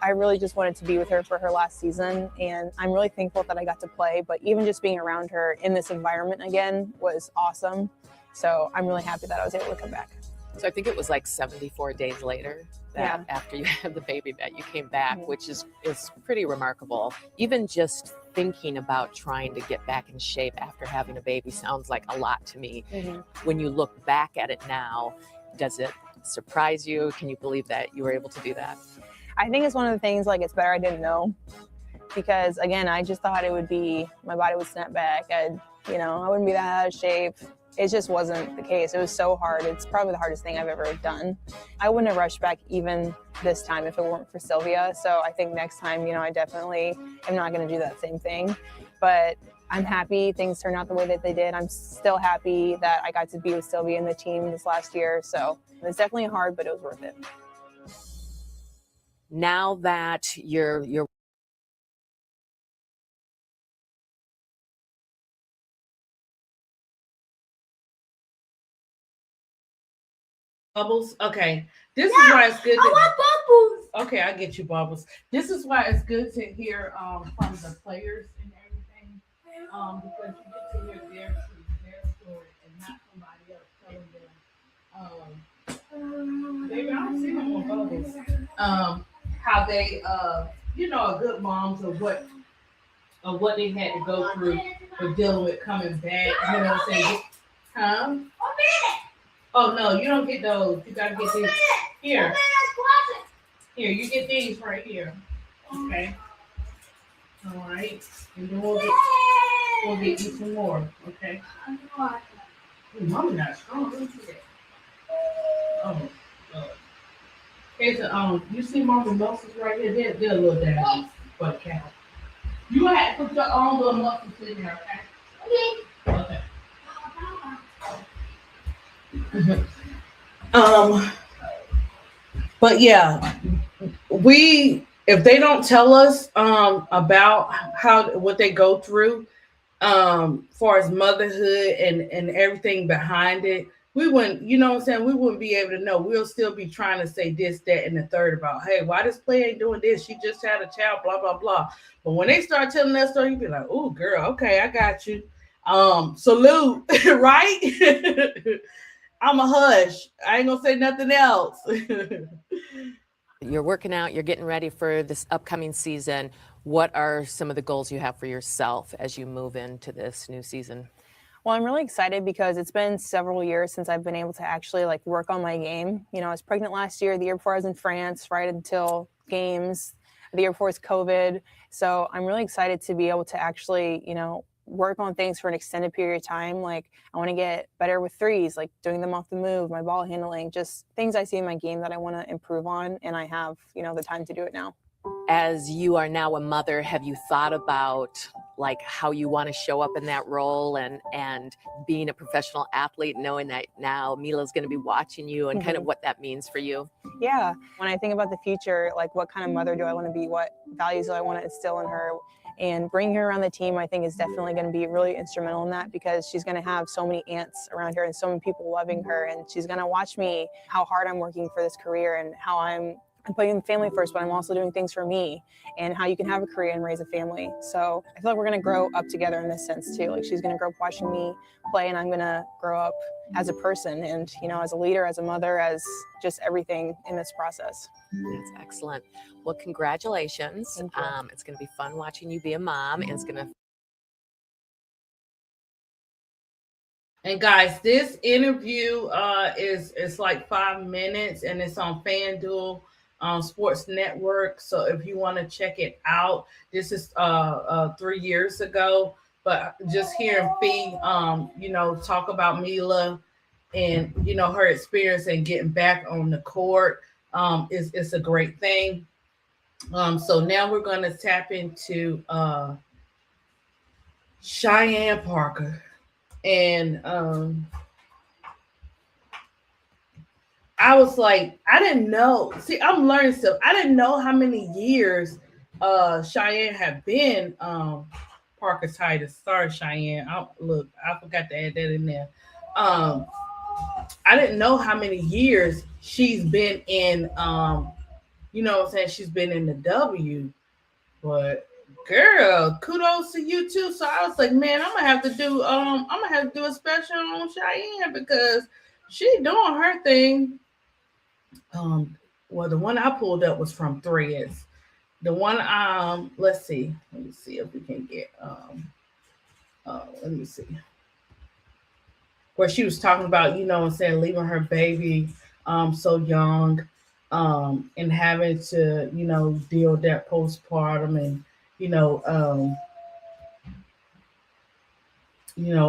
I really just wanted to be with her for her last season, and I'm really thankful that I got to play. But even just being around her in this environment again was awesome. So I'm really happy that I was able to come back.
So I think it was like 74 days later that after you had the baby that you came back, which is pretty remarkable. Even just thinking about trying to get back in shape after having a baby sounds like a lot to me. When you look back at it now, does it surprise you? Can you believe that you were able to do that?
I think it's one of the things, like, it's better I didn't know, because again, I just thought it would be, my body would snap back. I wouldn't be that out of shape. It just wasn't the case. It was so hard. It's probably the hardest thing I've ever done. I wouldn't have rushed back even this time if it weren't for Sylvia. So I think next time, I definitely am not going to do that same thing. But I'm happy things turned out the way that they did. I'm still happy that I got to be with Sylvia and the team this last year. So it was definitely hard, but it was worth it.
Now that you're
Bubbles. Okay, this is why it's good.
I want bubbles.
Okay, I get you, Bubbles. This is why it's good to hear from the players and everything, because you get to hear their story and not somebody else telling them. Baby, I don't see no more Bubbles. How they, are good moms of what they had to go through with dealing with coming back. You know what I'm saying? Huh? Oh no, you don't get those. You gotta get these here. Here, you get these right here. Okay. All right. And then we'll get you some more. Okay. Ooh, Mama not strong. Look at that. Oh God. Okay, so you see Mama muscles right here? They're a little down for the cow. You gonna have to put your own little muscles in there, okay? Okay. But yeah, if they don't tell us about what they go through far as motherhood and everything behind it, we wouldn't, we wouldn't be able to know. We'll still be trying to say this, that, and the third about, hey, why this player ain't doing this? She just had a child, blah, blah, blah. But when they start telling that story, you be like, oh girl, okay, I got you. Salute, right? I'm a hush. I ain't gonna say nothing else.
You're working out, you're getting ready for this upcoming season. What are some of the goals you have for yourself as you move into this new season?
Well, I'm really excited because it's been several years since I've been able to actually work on my game. I was pregnant last year, the year before I was in France, right until games. The year before was COVID. So I'm really excited to be able to actually, work on things for an extended period of time. I want to get better with threes, doing them off the move, my ball handling, just things I see in my game that I want to improve on. And I have, the time to do it now.
As you are now a mother, have you thought about like how you want to show up in that role and being a professional athlete, knowing that now Mila's going to be watching you and kind of what that means for you?
Yeah. When I think about the future, like what kind of mother do I want to be? What values do I want to instill in her? And bringing her around the team, I think, is definitely going to be really instrumental in that, because she's going to have so many aunts around her and so many people loving her. And she's going to watch me, how hard I'm working for this career and how I'm putting family first, but I'm also doing things for me, and how you can have a career and raise a family. So I feel like we're going to grow up together in this sense too. Like she's going to grow up watching me play, and I'm going to grow up as a person and, you know, as a leader, as a mother, as just everything in this process.
That's excellent. Well, congratulations. It's going to be fun watching you be a mom, and it's going to.
And guys, this interview is like 5 minutes, and it's on FanDuel Sports Network. So if you want to check it out, this is 3 years ago. But just hearing Fee, you know, talk about Mila and, you know, her experience and getting back on the court is a great thing. So now we're going to tap into Cheyenne Parker. And I was like, I didn't know. See, I'm learning stuff. I didn't know how many years Cheyenne had been Parker Titus. Sorry, Cheyenne. I forgot to add that in there. I didn't know how many years she's been in, you know what I'm saying? She's been in the W. But girl, kudos to you too. So I was like, man, I'm gonna have to do a special on Cheyenne because she doing her thing. Well, the one I pulled up was from Threads. The one let me see if we can get let me see. Where she was talking about, you know what I'm saying, leaving her baby so young, and having to, you know, deal with that postpartum and, you know,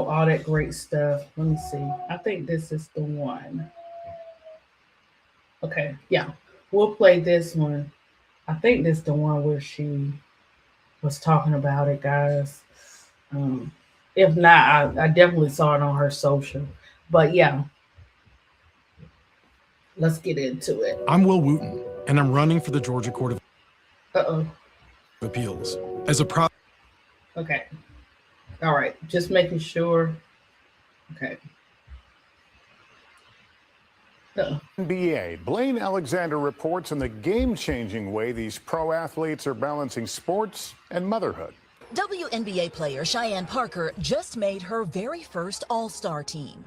all that great stuff. Let me see. I think this is the one. Okay, yeah. We'll play this one. I think this is the one where she was talking about it, guys. If not, I definitely saw it on her social. But yeah. Let's get into it.
I'm Will Wooten, and I'm running for the Georgia Court of Appeals.
Okay. All right. Just making sure. Okay.
NBA. Blaine Alexander reports on the game-changing way these pro athletes are balancing sports and motherhood.
WNBA player Cheyenne Parker just made her very first All-Star team.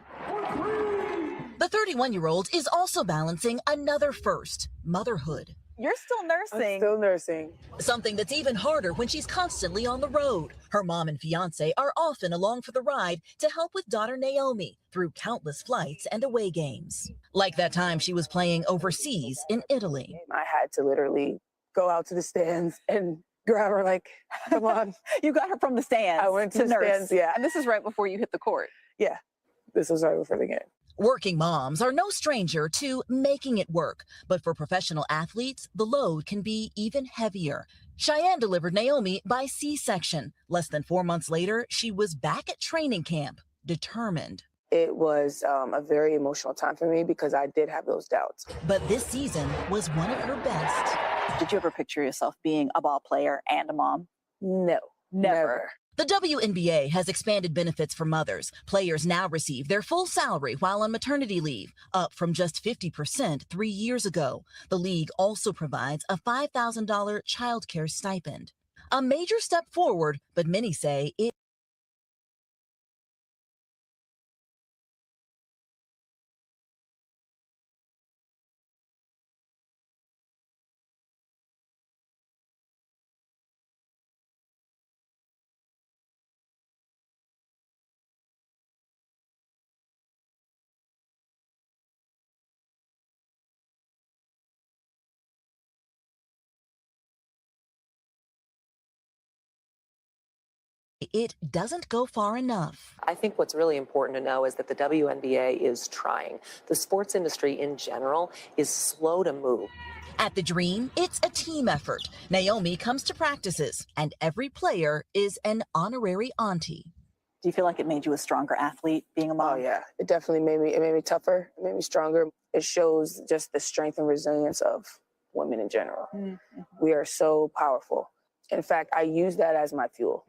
The 31-year-old is also balancing another first, motherhood.
You're still nursing.
I'm still nursing.
Something that's even harder when she's constantly on the road. Her mom and fiance are often along for the ride to help with daughter Naomi through countless flights and away games. Like that time she was playing overseas in Italy.
I had to literally go out to the stands and grab her like, come on.
You got her from the stands.
I went to the stands, yeah.
And this is right before you hit the court.
Yeah, this was right before the game.
Working moms are no stranger to making it work, but for professional athletes, the load can be even heavier. Cheyenne delivered Naomi by C-section. Less than 4 months later, she was back at training camp, determined.
It was a very emotional time for me because I did have those doubts.
But this season was one of her best.
Did you ever picture yourself being a ball player and a mom?
No, never.
The WNBA has expanded benefits for mothers. Players now receive their full salary while on maternity leave, up from just 50% 3 years ago. The league also provides a $5,000 childcare stipend. A major step forward, but many say it doesn't go far enough.
I think what's really important to know is that the WNBA is trying. The sports industry in general is slow to move.
At the Dream, it's a team effort. Naomi comes to practices, and every player is an honorary auntie.
Do you feel like it made you a stronger athlete being a mom?
Oh yeah, it definitely made me tougher. It made me stronger. It shows just the strength and resilience of women in general.
Mm-hmm.
We are so powerful. In fact, I use that as my fuel.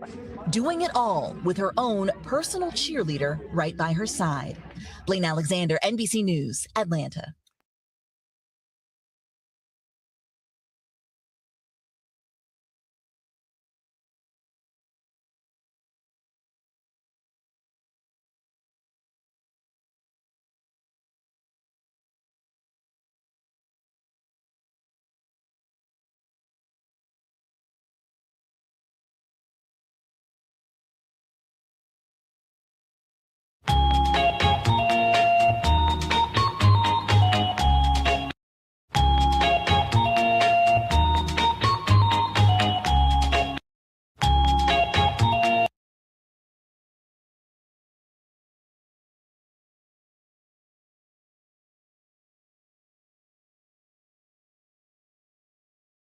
Doing it all with her own personal cheerleader right by her side. Blaine Alexander, NBC News, Atlanta.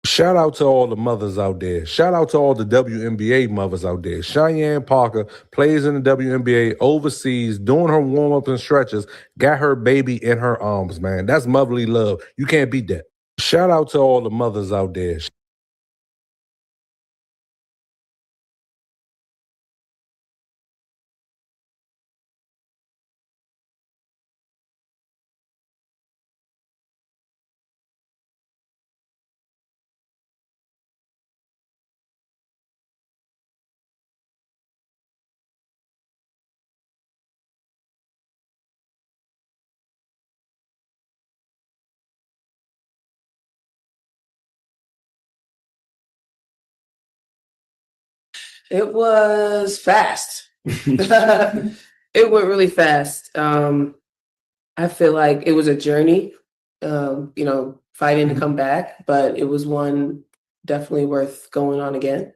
Shout out to all the mothers out there. Shout out to all the WNBA mothers out there. Cheyenne Parker plays in the WNBA overseas, doing her warm-ups and stretches, got her baby in her arms, man. That's motherly love. You can't beat that. Shout out to all the mothers out there.
It was fast. It went really fast. I feel like it was a journey, fighting to come back, but it was one definitely worth going on again.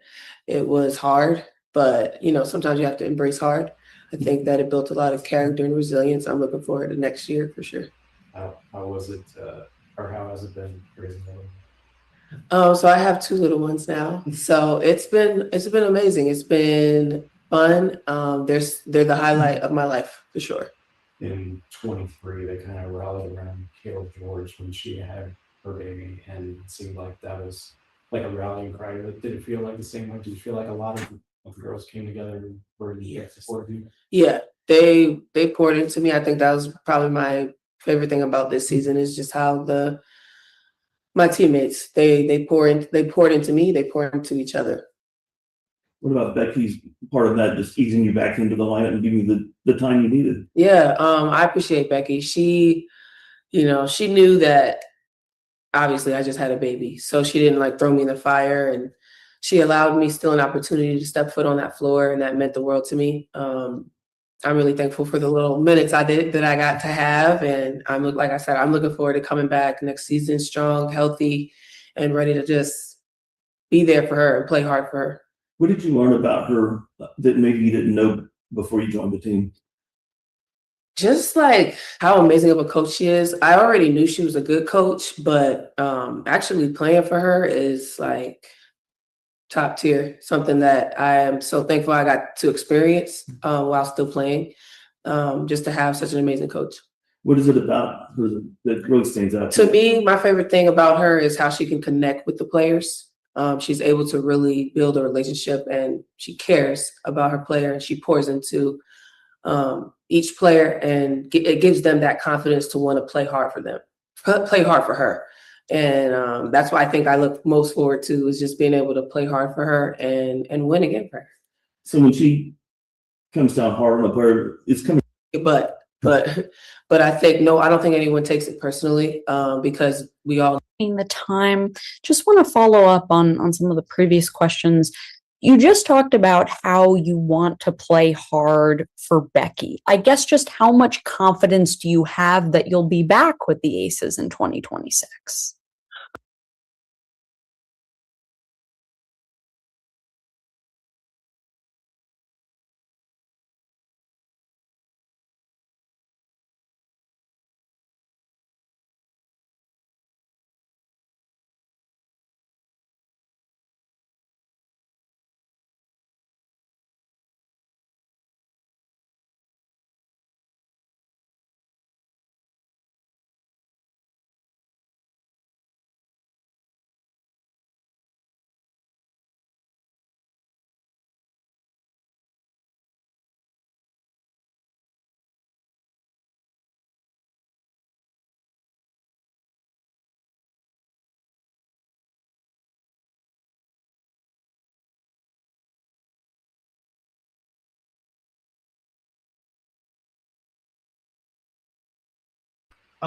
It was hard, but sometimes you have to embrace hard. I think that it built a lot of character and resilience. I'm looking forward to next year for sure.
How was it, or how has it been raising them?
So I have 2 little ones now. So it's been amazing. It's been fun. They're the highlight of my life for sure.
In 23, they kind of rallied around Carol George when she had her baby, and it seemed like that was like a rallying cry. Did it feel like the same way? Did you feel like a lot of the girls came together and were supportive of you?
Yeah, they poured into me. I think that was probably my favorite thing about this season is just how my teammates they poured into me. They poured into each other.
What about Becky's part of that, just easing you back into the lineup and giving you the time you needed?
Yeah, I appreciate Becky. She knew that obviously I just had a baby, so she didn't throw me in the fire, and she allowed me still an opportunity to step foot on that floor, and that meant the world to me. I'm really thankful for the little minutes I got to have, and like I said, I'm looking forward to coming back next season strong, healthy, and ready to just be there for her and play hard for her.
What did you learn about her that maybe you didn't know before you joined the team?
Just how amazing of a coach she is. I already knew she was a good coach, but actually playing for her is top tier, something that I am so thankful I got to experience while still playing, just to have such an amazing coach.
What is it about her that really stands out?
To me, my favorite thing about her is how she can connect with the players. She's able to really build a relationship, and she cares about her player, and she pours into each player, and it gives them that confidence to want to play hard for them, play hard for her. And that's why I think I look most forward to is just being able to play hard for her and win again for her.
So when she comes down hard on a player, it's coming.
But I think I don't think anyone takes it personally because we all
the time. Just want to follow up on some of the previous questions. You just talked about how you want to play hard for Becky. I guess just how much confidence do you have that you'll be back with the Aces in 2026?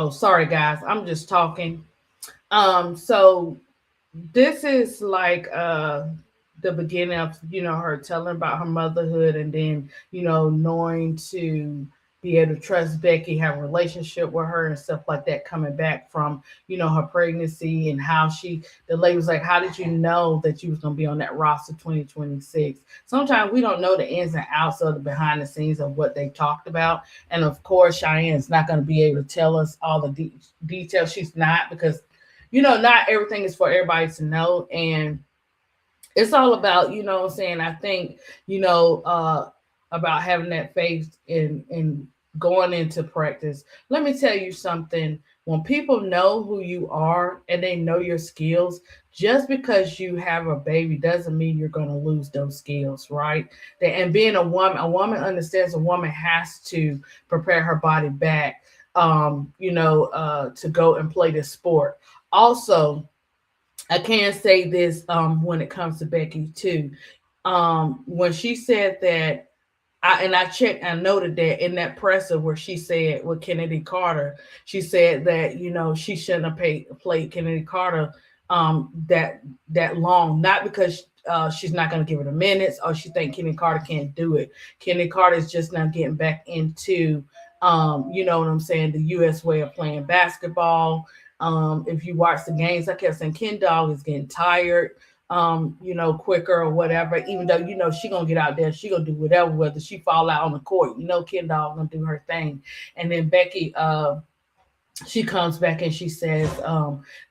Oh, sorry guys, I'm just talking. So this is like the beginning of, you know, her telling about her motherhood, and then, you know, knowing to be able to trust Becky, have a relationship with her and stuff like that, coming back from, you know, her pregnancy, and how the lady was like, how did you know that you was going to be on that roster 2026? Sometimes we don't know the ins and outs of the behind the scenes of what they talked about. And of course, Cheyenne's not going to be able to tell us all the details. She's not, because, you know, not everything is for everybody to know. And it's all about, you know what I'm saying, I think, you know, about having that faith in going into practice. Let me tell you something. When people know who you are and they know your skills, just because you have a baby doesn't mean you're going to lose those skills, right? And being a woman understands a woman has to prepare her body back, to go and play this sport. Also, I can say this when it comes to Becky too. When she said that, I noted that in that presser where she said with Kennedy Carter, she said that, you know, she shouldn't have played Kennedy Carter that long, not because she's not going to give her the minutes or she think Kennedy Carter can't do it. Kennedy Carter is just now getting back into, you know what I'm saying, the U.S. way of playing basketball. If you watch the games, I kept saying Ken Dog is getting tired, quicker or whatever, even though, you know, she gonna get out there, she gonna do whatever, whether she fall out on the court, you know, Ken Dog gonna do her thing. And then Becky, she comes back and she says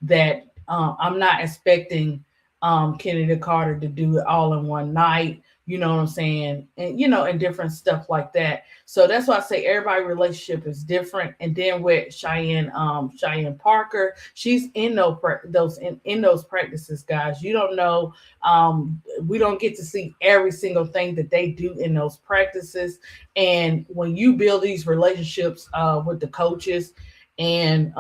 that I'm not expecting Kennedy Carter to do it all in one night, you know what I'm saying, and, you know, and different stuff like that. So that's why I say everybody's relationship is different. And then with Cheyenne Parker, she's in those practices, guys. You don't know, we don't get to see every single thing that they do in those practices. And when you build these relationships with the coaches, and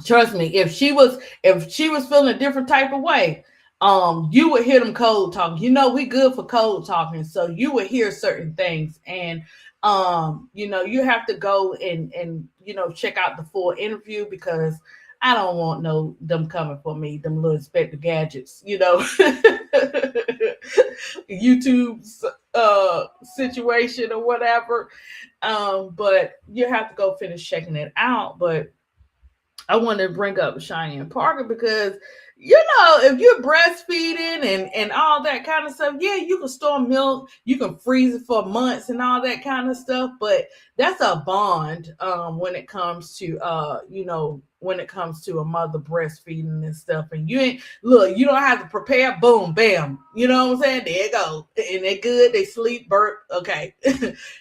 trust me, if she was feeling a different type of way, you would hear them cold talking. You know, we good for cold talking, so you would hear certain things. And you have to go and check out the full interview, because I don't want them coming for me, them little Inspector Gadgets, YouTube's situation or whatever. But you have to go finish checking it out. But I wanted to bring up Cheyenne Parker because, if you're breastfeeding and all that kind of stuff, yeah, you can store milk, you can freeze it for months and all that kind of stuff. But that's a bond when it comes to when it comes to a mother breastfeeding and stuff. And you don't have to prepare, boom, bam. You know what I'm saying? There you go. And they're good, they sleep, burp, okay.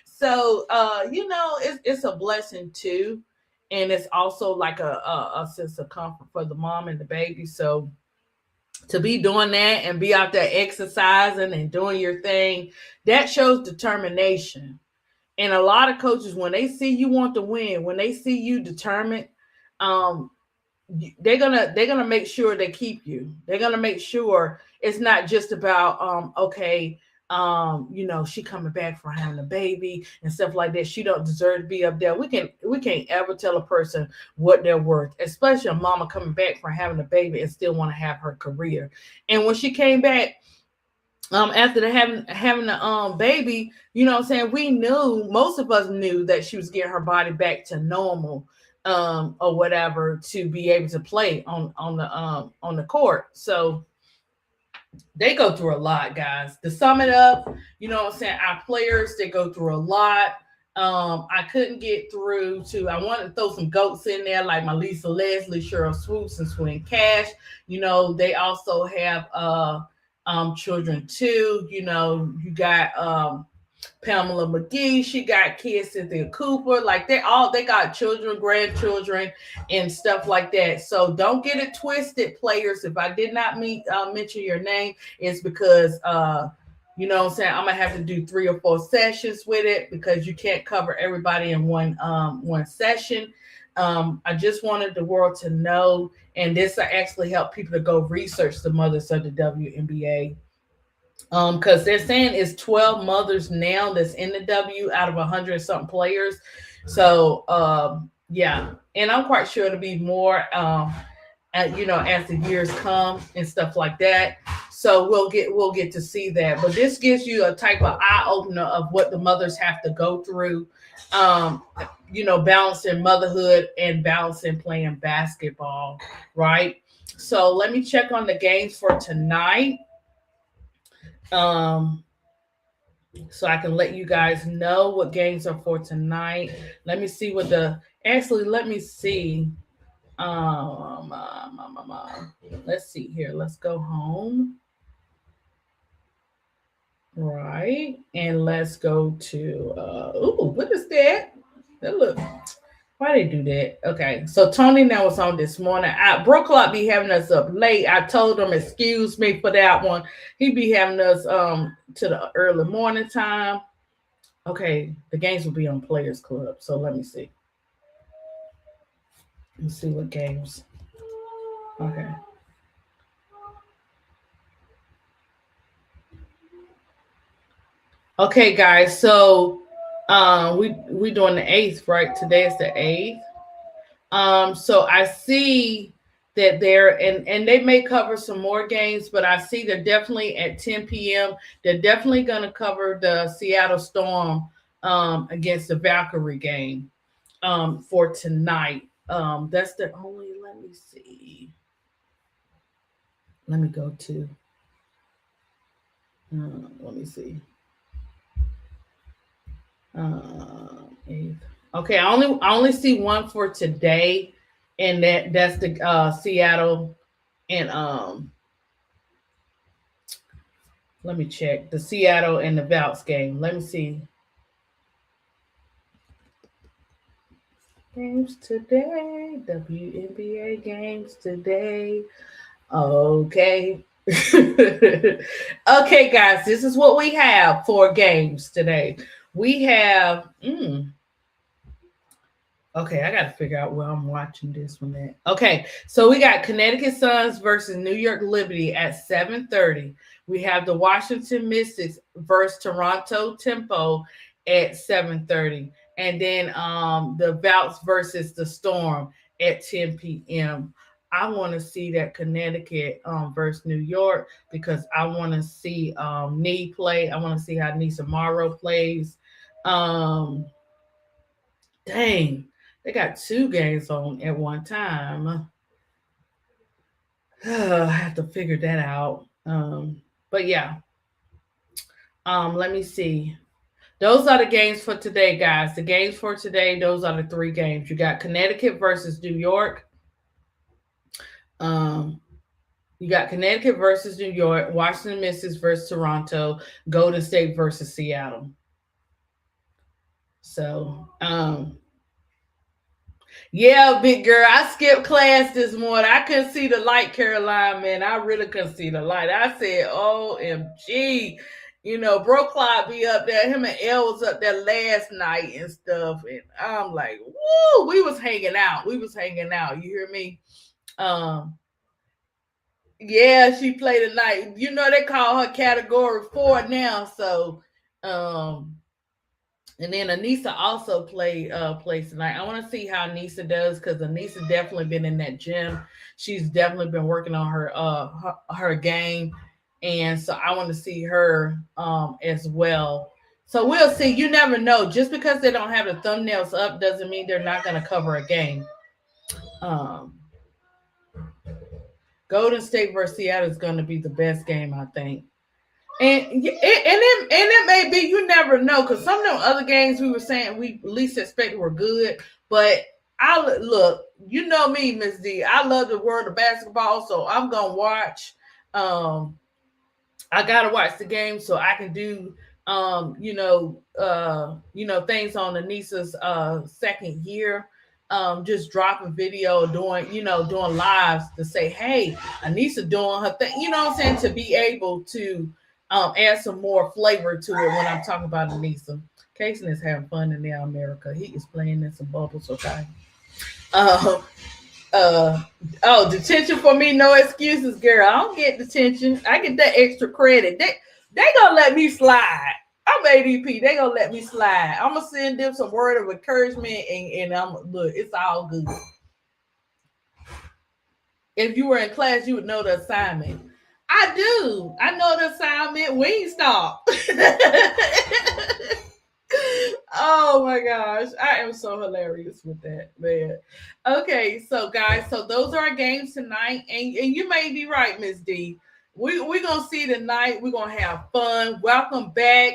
So it's a blessing too. And it's also like a sense of comfort for the mom and the baby. So to be doing that and be out there exercising and doing your thing, that shows determination. And a lot of coaches, when they see you want to win, when they see you determined, they're gonna make sure they keep you. They're gonna make sure it's not just about she coming back from having a baby and stuff like that. She don't deserve to be up there. We can't ever tell a person what they're worth, especially a mama coming back from having a baby and still want to have her career. And when she came back after having a baby, you know what I'm saying, we knew, most of us knew that she was getting her body back to normal or whatever, to be able to play on the court. So they go through a lot, guys. To sum it up, you know what I'm saying, our players, they go through a lot. I couldn't get through to, I wanted to throw some goats in there, like my Lisa Leslie, Cheryl Swoops, and Swing Cash. They also have children too. You got Pamela McGee, she got kids, Cynthia Cooper, like they got children, grandchildren, and stuff like that. So don't get it twisted, players. If I did not mention your name, it's because you know what I'm saying, I'm gonna have to do 3 or 4 sessions with it, because you can't cover everybody in one session. I just wanted the world to know, and this will actually help people to go research the mothers of the WNBA. Because they're saying it's 12 mothers now that's in the W out of 100 something players. So Yeah, and I'm quite sure it'll be more, you know, as the years come and stuff like that. So we'll get to see that. But this gives you a type of eye opener of what the mothers have to go through. You know, balancing motherhood and balancing playing basketball, right? So let me check on the games for tonight. So I can let you guys know what games are for tonight. Let me see what let me see. Let's see here. Let's go home. Right. And let's go to what is that? That look. Why they do that? Okay, so Tony now was on this morning. Brooklyn be having us up late. I told him excuse me for that one. He be having us to the early morning time. Okay, the games will be on Players Club. So let me see. Let's see what games. Okay. Okay, guys. So we doing the 8th, right? Today is the 8th. So I see that and they may cover some more games, but I see they're definitely at 10 p.m. They're definitely going to cover the Seattle Storm against the Valkyrie game for tonight. That's the only. Let me see. Let me go to. Let me see. 8th. Okay, I only see one for today, and that's the Seattle and let me check the Seattle and the Valks game. Let me see. Games today, WNBA games today. Okay. Okay, guys, this is what we have for games today. We have okay, I got to figure out where I'm watching this one at. Okay, so we got Connecticut Suns versus New York Liberty at 7:30. We have the Washington Mystics versus Toronto Tempo at 7:30. And then the Valks versus the Storm at 10 p.m. I want to see that Connecticut versus New York because I want to see Nee play. I want to see how Nisa Morrow plays. Dang. They got 2 games on at one time. I have to figure that out. But yeah. Let me see. Those are the games for today, guys. The games for today, those are the 3 games. You got Connecticut versus New York. You got Connecticut versus New York, Washington Mystics versus Toronto, Golden State versus Seattle. So, yeah, big girl. I skipped class this morning. I couldn't see the light, Caroline, man. I really couldn't see the light. I said, OMG. You know, Bro Clyde be up there. Him and Elle was up there last night and stuff. And I'm like, woo, we was hanging out. You hear me? Yeah, she played tonight. You know, they call her category 4 now. So, and then Anissa also plays tonight. I want to see how Anissa does because Anissa definitely been in that gym. She's definitely been working on her game, and so I want to see her as well. So we'll see. You never know. Just because they don't have the thumbnails up doesn't mean they're not going to cover a game. Golden State versus Seattle is going to be the best game, I think. And it may be, you never know, because some of them other games we were saying we least expected were good. But look, you know me, Miss D. I love the world of basketball, so I'm gonna watch. I gotta watch the game so I can do things on Anissa's second year. Just dropping video, doing lives to say, hey, Anissa doing her thing, you know what I'm saying, to be able to add some more flavor to it when I'm talking about Anissa. Kason is having fun in there, America. He is playing in some bubbles, okay? Detention for me, no excuses, girl. I don't get detention. I get that extra credit. They gonna let me slide. I'm ADP. They gonna let me slide. I'm gonna send them some word of encouragement, and I'm look. It's all good. If you were in class, you would know the assignment. I do. I know the assignment. Wingstop. Oh my gosh. I am so hilarious with that, man. Okay, so guys, so those are our games tonight. And you may be right, Miss D. We're gonna see tonight. We're gonna have fun. Welcome back,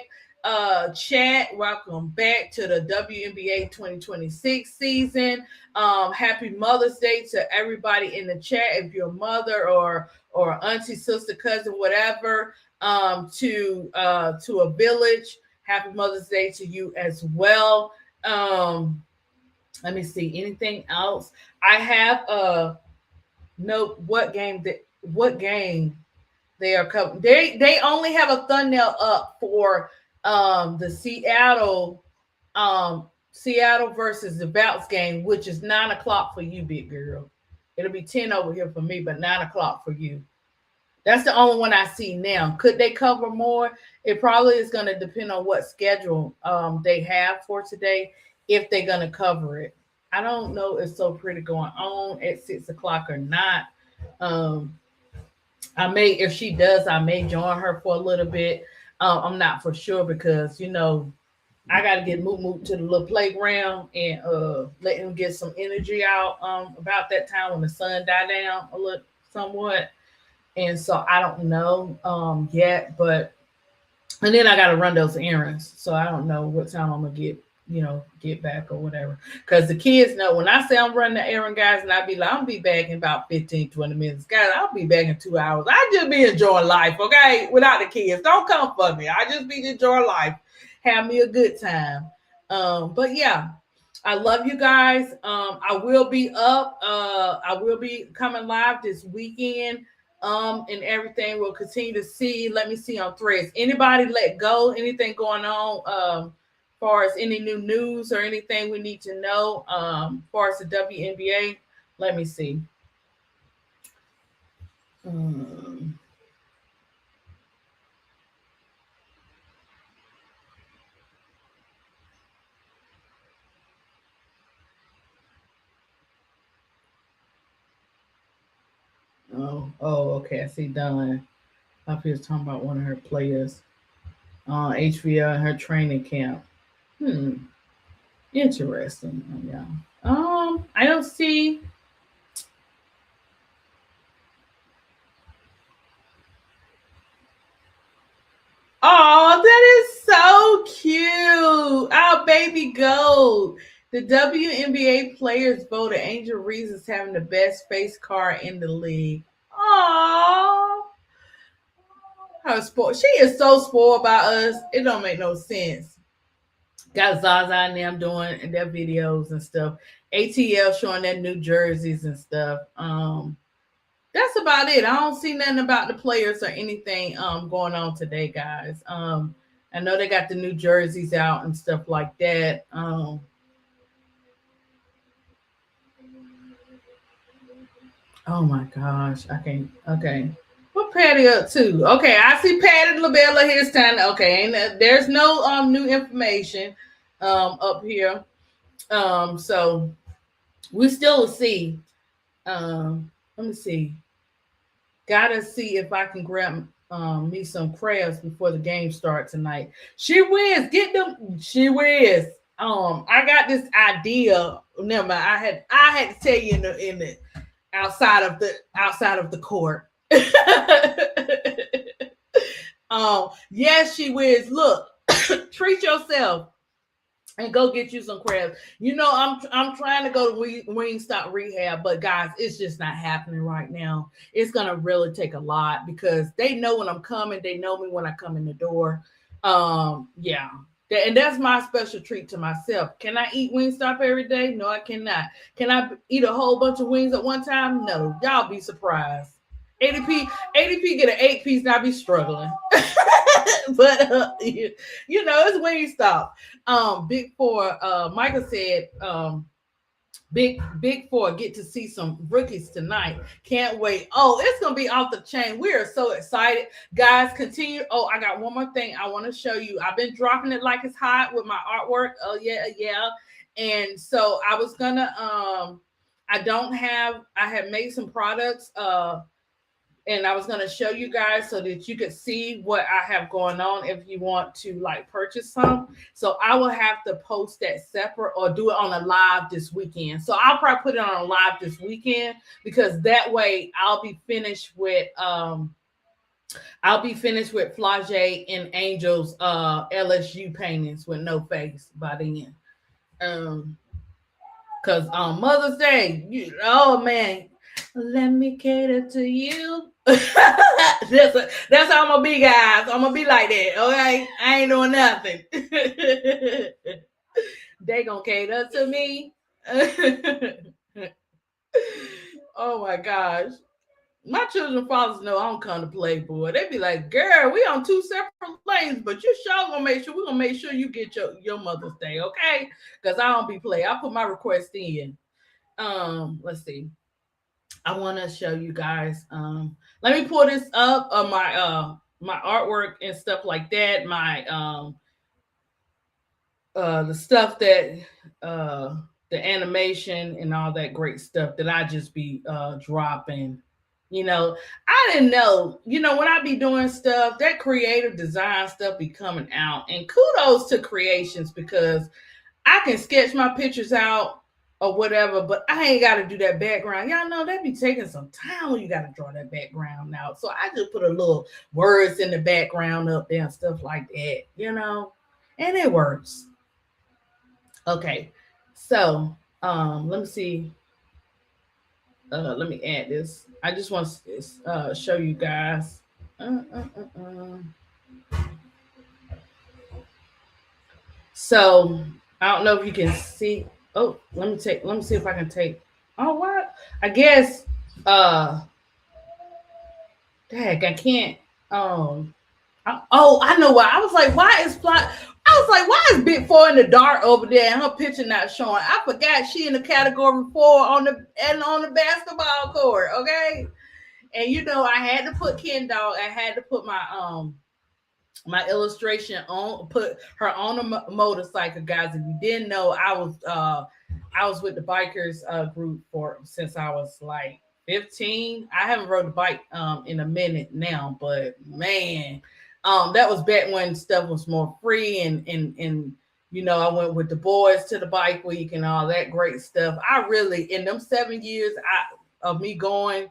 chat. Welcome back to the WNBA 2026 season. Happy Mother's Day to everybody in the chat. If you're a mother or auntie, sister, cousin, whatever, to a village. Happy Mother's Day to you as well. Let me see. Anything else? I have note what game they are covering. They only have a thumbnail up for the Seattle versus the Bounce game, which is 9:00 for you, big girl. It'll be 10 over here for me, but 9:00 for you. That's the only one I see now. Could they cover more? It probably is going to depend on what schedule they have for today, if they're going to cover it. I don't know if So Pretty going on at 6:00 or not. If she does, I may join her for a little bit. I'm not for sure because, I got to get Moot to the little playground and let him get some energy out about that time when the sun die down a little somewhat. And so I don't know yet, and then I got to run those errands. So I don't know what time I'm going to get back or whatever. Because the kids know when I say I'm running the errand, guys, and I'll be back in about 15, 20 minutes. Guys, I'll be back in 2 hours. I just be enjoying life, okay? Without the kids. Don't come for me. I just be enjoying life. Have me a good time. But yeah. I love you guys. I will be up. I will be coming live this weekend. And everything we'll continue to see. Let me see on Threads. Anybody let go? Anything going on? As far as any new news or anything we need to know? As far as the WNBA, let me see. Okay. I see Dawn up here talking about one of her players. HVL and her training camp. Interesting. Yeah. I don't see. Oh, that is so cute. Our baby goat. The WNBA players voted Angel Reese as having the best face card in the league. Aww. Her sport. She is so spoiled by us. It don't make no sense. Got Zaza and them doing their videos and stuff. ATL showing their new jerseys and stuff. That's about it. I don't see nothing about the players or anything going on today, guys. I know they got the new jerseys out and stuff like that. Oh my gosh, I can't. Okay, what Patty up to? Okay, I see Patty LaBella his time. Okay, and there's no new information up here. So we still see. Let me see. Gotta see if I can grab me some crabs before the game starts tonight. She wins. Get them. She wins. I got this idea. Never mind. I had to tell you in the outside of the court. Yes, she wins. Look, treat yourself and go get you some crabs. I'm trying to go to Wingstop Rehab, but guys, it's just not happening right now. It's gonna really take a lot because they know when I'm coming. They know me when I come in the door. Yeah. And that's my special treat to myself. Can I eat Wingstop every day? No, I cannot. Can I eat a whole bunch of wings at one time? No. Y'all be surprised. ADP get an 8-piece and I be struggling. But it's Wingstop. Big Four. Michael said Big Four get to see some rookies tonight. Can't wait. Oh, it's gonna be off the chain. We are so excited, guys. Continue. Oh, I got one more thing I want to show you. I've been dropping it like it's hot with my artwork. Oh yeah. And so I was gonna I had made some products and I was going to show you guys so that you could see what I have going on if you want to like purchase some. So I will have to post that separate or do it on a live this weekend. So I'll probably put it on a live this weekend because that way I'll be finished with Flage and Angel's LSU paintings with no face by the end. Because on Mother's Day, oh man, let me cater to you. That's how I'm gonna be, guys. I'm gonna be like that, okay? I ain't doing nothing. They gonna cater to me. Oh my gosh. My children fathers know I don't come to play, boy. They be like, girl, we on two separate lanes, but you sure gonna make sure we're gonna make sure you get your Mother's Day, okay? Because I don't be playing. I put my request in. Let's see. I want to show you guys. Let me pull this up of my artwork and stuff like that. My the stuff that the animation and all that great stuff that I just be dropping. You know, I didn't know, when I be doing stuff, that creative design stuff be coming out. And kudos to Creations because I can sketch my pictures out or whatever, but I ain't got to do that background. Y'all know that be taking some time when you got to draw that background out. So I just put a little words in the background up there and stuff like that, and it works. Okay, so let me see. Let me add this. I just want to show you guys. So I don't know if you can see. Oh, let me see if I can take. Oh, what? I guess. Dang, I can't. I know why. I was like, why is why is Big Four in the dark over there and her picture not showing? I forgot she in the category 4 on the basketball court. Okay, and I had to put Ken Dog. I had to put my illustration on, put her on a motorcycle, guys. If you didn't know, I was with the bikers group since I was like 15. I haven't rode a bike in a minute now, but man, that was back when stuff was more free and I went with the boys to the bike week and all that great stuff. I really, in them 7 years of me going,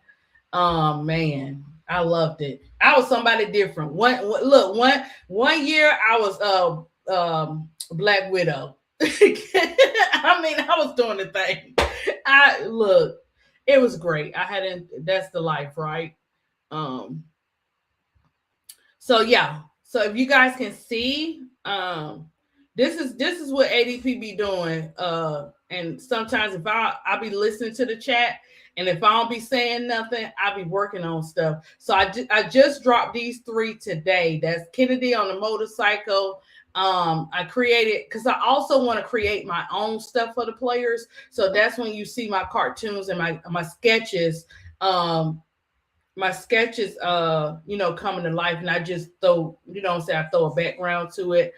man, I loved it. I was somebody different. One year I was Black Widow. I mean, I was doing the thing. It was great. That's the life, right? So yeah. So if you guys can see, this is what ADP be doing. And sometimes if I be listening to the chat, and if I don't be saying nothing, I'll be working on stuff. So I just dropped these 3 today. That's Kennedy on the motorcycle. I created, because I also want to create my own stuff for the players. So that's when you see my cartoons and my sketches. My sketches, coming to life, and I just throw, I throw a background to it.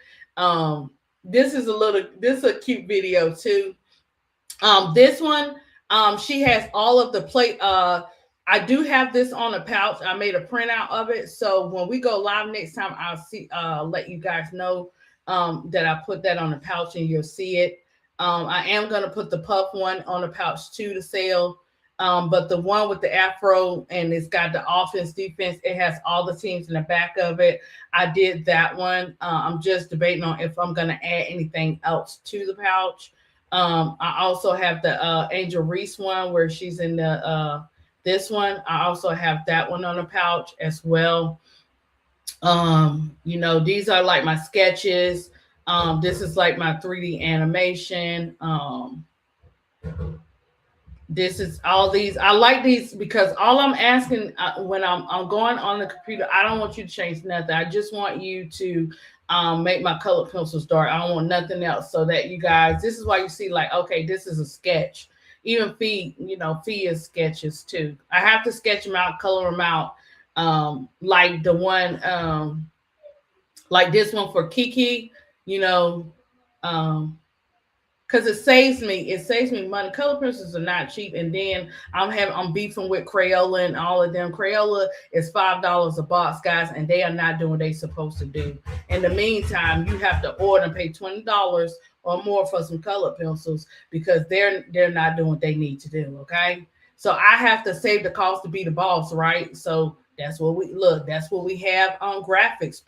This is a cute video too. This one, she has all of the plate. I do have this on a pouch. I made a printout of it. So when we go live next time, I'll let you guys know that I put that on the pouch and you'll see it. I am going to put the puff one on the pouch too to sell. But the one with the afro and it's got the offense, defense, it has all the teams in the back of it. I did that one. I'm just debating on if I'm going to add anything else to the pouch. I also have the Angel Reese one where she's in the this one. I also have that one on the pouch as well. These are like my sketches. This is like my 3D animation. This is all these. I like these because all I'm asking when I'm going on the computer, I don't want you to change nothing. I just want you to make my colored pencils dark. I don't want nothing else, so that you guys, this is why you see like, okay, this is a sketch. even feed his sketches too. I have to sketch them out, color them out. Like the one, like this one for Kiki, because it saves me money. Color pencils are not cheap, and then I'm beefing with Crayola and all of them. Crayola is $5 a box, guys, and they are not doing what they're supposed to do. In the meantime, you have to order and pay $20 or more for some color pencils because they're not doing what they need to do. Okay, so I have to save the cost to be the boss, right? So that's what we have on graphics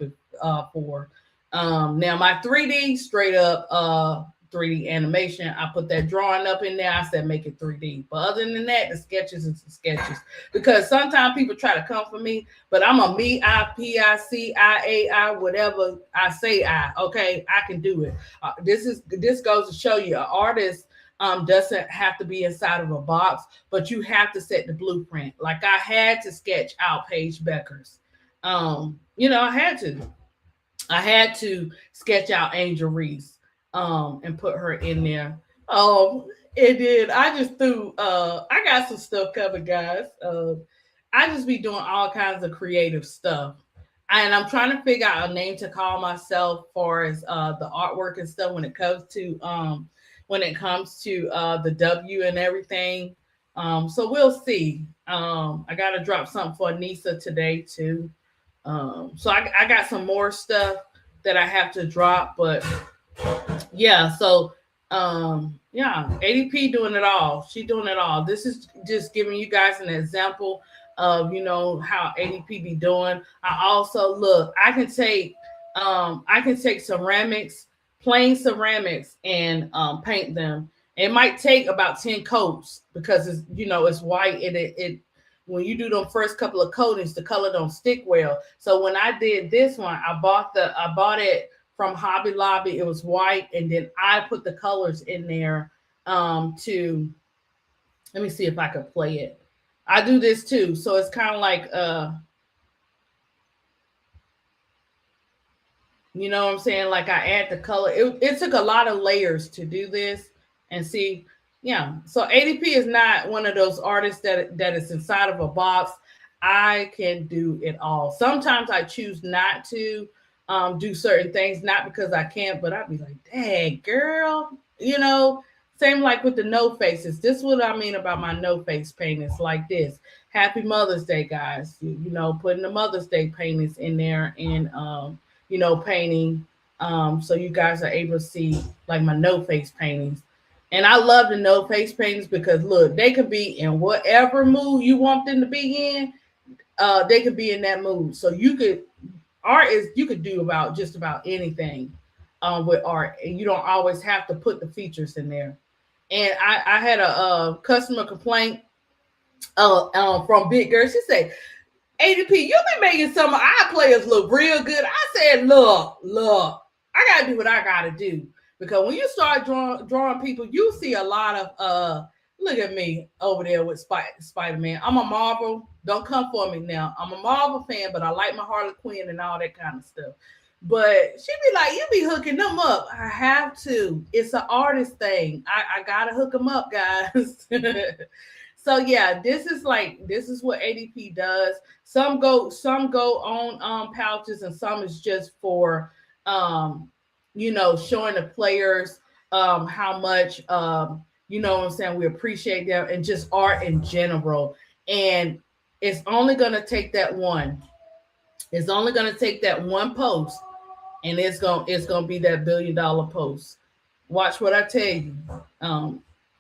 for. Now my 3D straight up 3D animation, I put that drawing up in there. I said make it 3D. But other than that, the sketches and sketches. Because sometimes people try to come for me, but I'm a me, I, P-I-C, I-A-I, whatever I say I. Okay, I can do it. This goes to show you an artist doesn't have to be inside of a box, but you have to set the blueprint. Like I had to sketch out Paige Beckers. I had to sketch out Angel Reese. And put her in there. It did. I just threw I got some stuff covered, guys. I just be doing all kinds of creative stuff. And I'm trying to figure out a name to call myself for as the artwork and stuff when it comes to the W and everything. So we'll see. I gotta drop something for Anissa today too. So I got some more stuff that I have to drop, but yeah, so ADP doing it all. She doing it all. This is just giving you guys an example of how ADP be doing. I also I can take ceramics, plain ceramics, and paint them. It might take about 10 coats because it's white and it when you do them first couple of coatings, the color don't stick well. So when I did this one, I bought it from Hobby Lobby. It was white, and then I put the colors in there to let me see if I could play it. I do this too, so it's kind of like you know what I'm saying? Like I add the color. It took a lot of layers to do this, and see, yeah. So ADP is not one of those artists that is inside of a box. I can do it all. Sometimes I choose not to do certain things, not because I can't, but I'd be like, dang, girl, same like with the no faces. This is what I mean about my no face paintings like this. Happy Mother's Day, guys. Putting the Mother's Day paintings in there and, painting. So you guys are able to see like my no face paintings. And I love the no face paintings because look, they could be in whatever mood you want them to be in. They could be in that mood. So you could do about just about anything with art, and you don't always have to put the features in there. And I had a customer complaint from Big Girl. She said, ADP, you been making some of our players look real good. I said, look, I gotta do what I gotta do, because when you start drawing people, you see a lot of look at me over there with Spider-Man. I'm a Marvel. Don't come for me now. I'm a Marvel fan, but I like my Harley Quinn and all that kind of stuff. But she be like, you be hooking them up. I have to. It's an artist thing. I gotta hook them up, guys. So yeah, this is what ADP does. Some go on pouches, and some is just for showing the players how much what I'm saying, we appreciate them, and just art in general. And it's only gonna take that one. It's only gonna take that one post, and it's gonna be that $1 billion post. Watch what I tell you.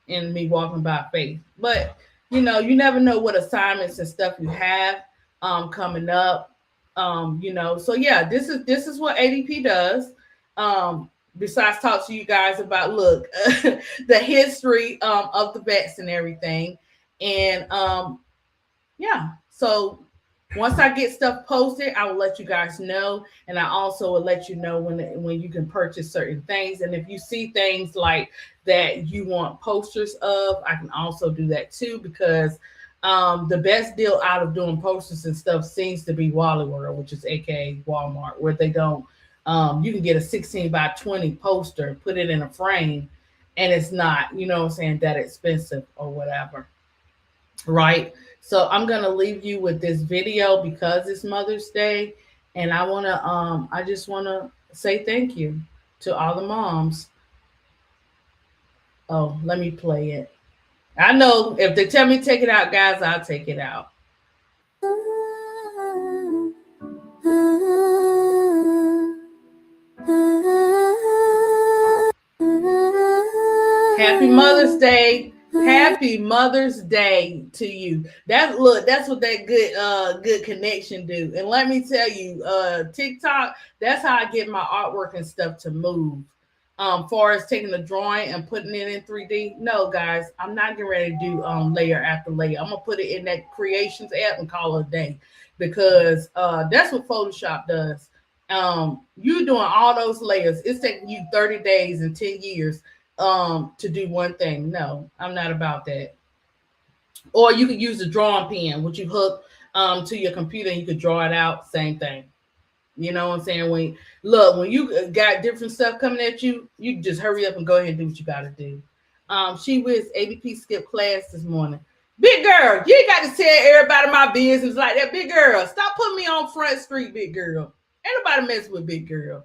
In me walking by faith. But you never know what assignments and stuff you have coming up. So yeah, this is what ADP does. Besides talk to you guys about the history of the vets and everything. And yeah, so once I get stuff posted, I will let you guys know, and I also will let you know when you can purchase certain things. And if you see things like that you want posters of, I can also do that too, because the best deal out of doing posters and stuff seems to be Wally World, which is aka Walmart, where they don't you can get a 16 by 20 poster, put it in a frame, and it's not, you know what I'm saying, that expensive or whatever. Right? So I'm gonna leave you with this video because it's Mother's Day, and I just wanna say thank you to all the moms. Oh, let me play it. I know if they tell me to take it out, guys, I'll take it out. Happy Mother's Day. Happy Mother's Day to you. That's what that good connection do. And let me tell you, TikTok, that's how I get my artwork and stuff to move. Far as taking a drawing and putting it in 3D. No, guys, I'm not getting ready to do layer after layer. I'm gonna put it in that creations app and call it a day, because that's what Photoshop does. You doing all those layers, it's taking you 30 days and 10 years to do one thing. No, I'm not about that. Or you could use a drawing pen, which you hook to your computer and you could draw it out. Same thing. You know what I'm saying? When you got different stuff coming at you, you just hurry up and go ahead and do what you got to do. She was ADP skipped class this morning. Big girl, you ain't got to tell everybody my business like that. Big girl, stop putting me on Front Street, big girl. Ain't nobody mess with big girl.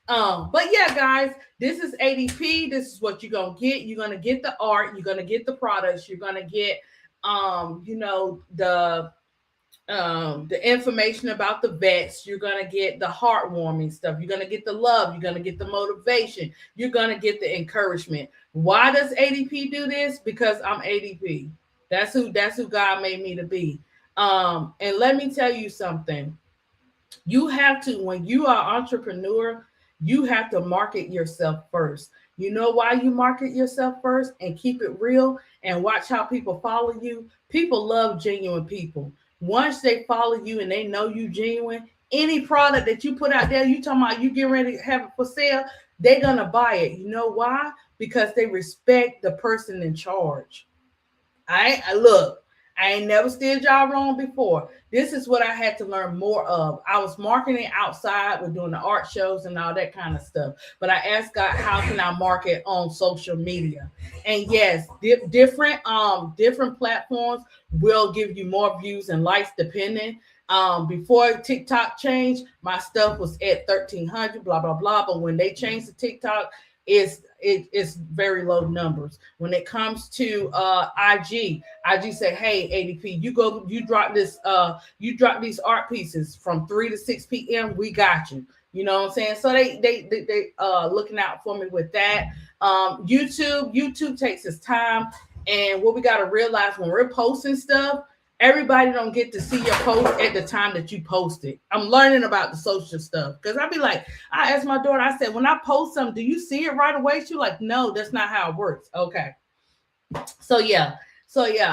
But yeah, guys, this is ADP. This is what you're gonna get. You're gonna get the art. You're gonna get the products. You're gonna get, the information about the vets. You're gonna get the heartwarming stuff. You're gonna get the love. You're gonna get the motivation. You're gonna get the encouragement. Why does ADP do this? Because I'm ADP. That's who God made me to be. And let me tell you something. You have to, when you are an entrepreneur, you have to market yourself first. You know why you market yourself first and keep it real and watch how people follow you? People love genuine people. Once they follow you and they know you genuine, any product that you put out there, you talking about you get ready to have it for sale, they're going to buy it. You know why? Because they respect the person in charge. I ain't never steered y'all wrong before. This is what I had to learn more of. I was marketing outside, we're doing the art shows and all that kind of stuff. But I asked God, how can I market on social media? And yes, different platforms will give you more views and likes depending. Before TikTok changed, my stuff was at 1,300, blah, blah, blah. But when they changed to TikTok, it's very low numbers. When it comes to IG say, hey, ADP, you drop these art pieces from 3 to 6 p.m. We got you. You know what I'm saying? So they looking out for me with that. YouTube takes its time, and what we got to realize when we're posting stuff, everybody don't get to see your post at the time that you post it. I'm learning about the social stuff because I asked my daughter, I said, when I post something, do you see it right away? She's like, no, that's not how it works. Okay. So yeah,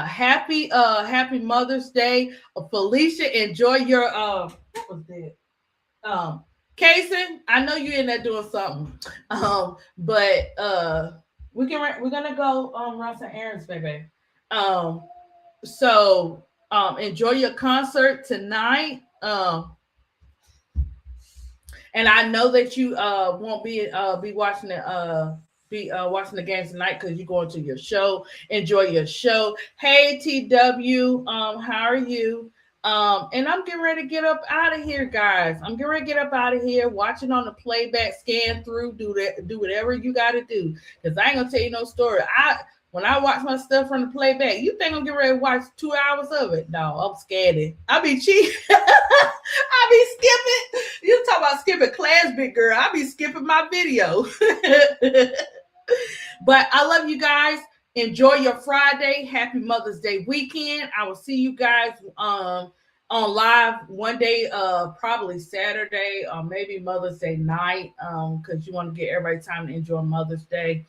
happy Mother's Day. Felicia, enjoy your what was that? Casey, I know you're in there doing something. But we're gonna go run some errands, baby. So enjoy your concert tonight. And I know that you won't be watching watching the games tonight because you're going to your show. Enjoy your show. Hey TW, how are you? And I'm getting ready to get up out of here, guys. I'm getting ready to get up out of here, watching on the playback, scan through, do whatever you got to do. Because I ain't gonna tell you no story. When I watch my stuff from the playback, you think I'm getting ready to watch 2 hours of it? No, I'm scared. I be cheating. I be skipping. You talk about skipping class, big girl. I be skipping my video. But I love you guys. Enjoy your Friday. Happy Mother's Day weekend. I will see you guys on live one day, probably Saturday or maybe Mother's Day night, because you want to get everybody time to enjoy Mother's Day.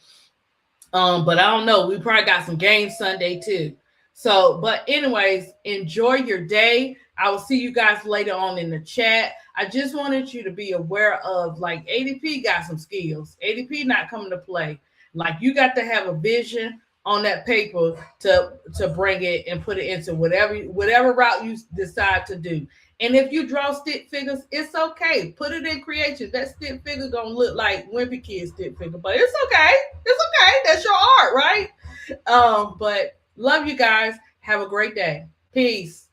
But I don't know. We probably got some games Sunday too. So, but anyways, enjoy your day. I will see you guys later on in the chat. I just wanted you to be aware of, like, ADP got some skills. ADP not coming to play. Like, you got to have a vision on that paper to bring it and put it into whatever route you decide to do. And if you draw stick figures, it's okay. Put it in creations. That stick figure gonna look like Wimpy Kid stick figure, but it's okay. It's okay. That's your But love you guys. Have a great day. Peace.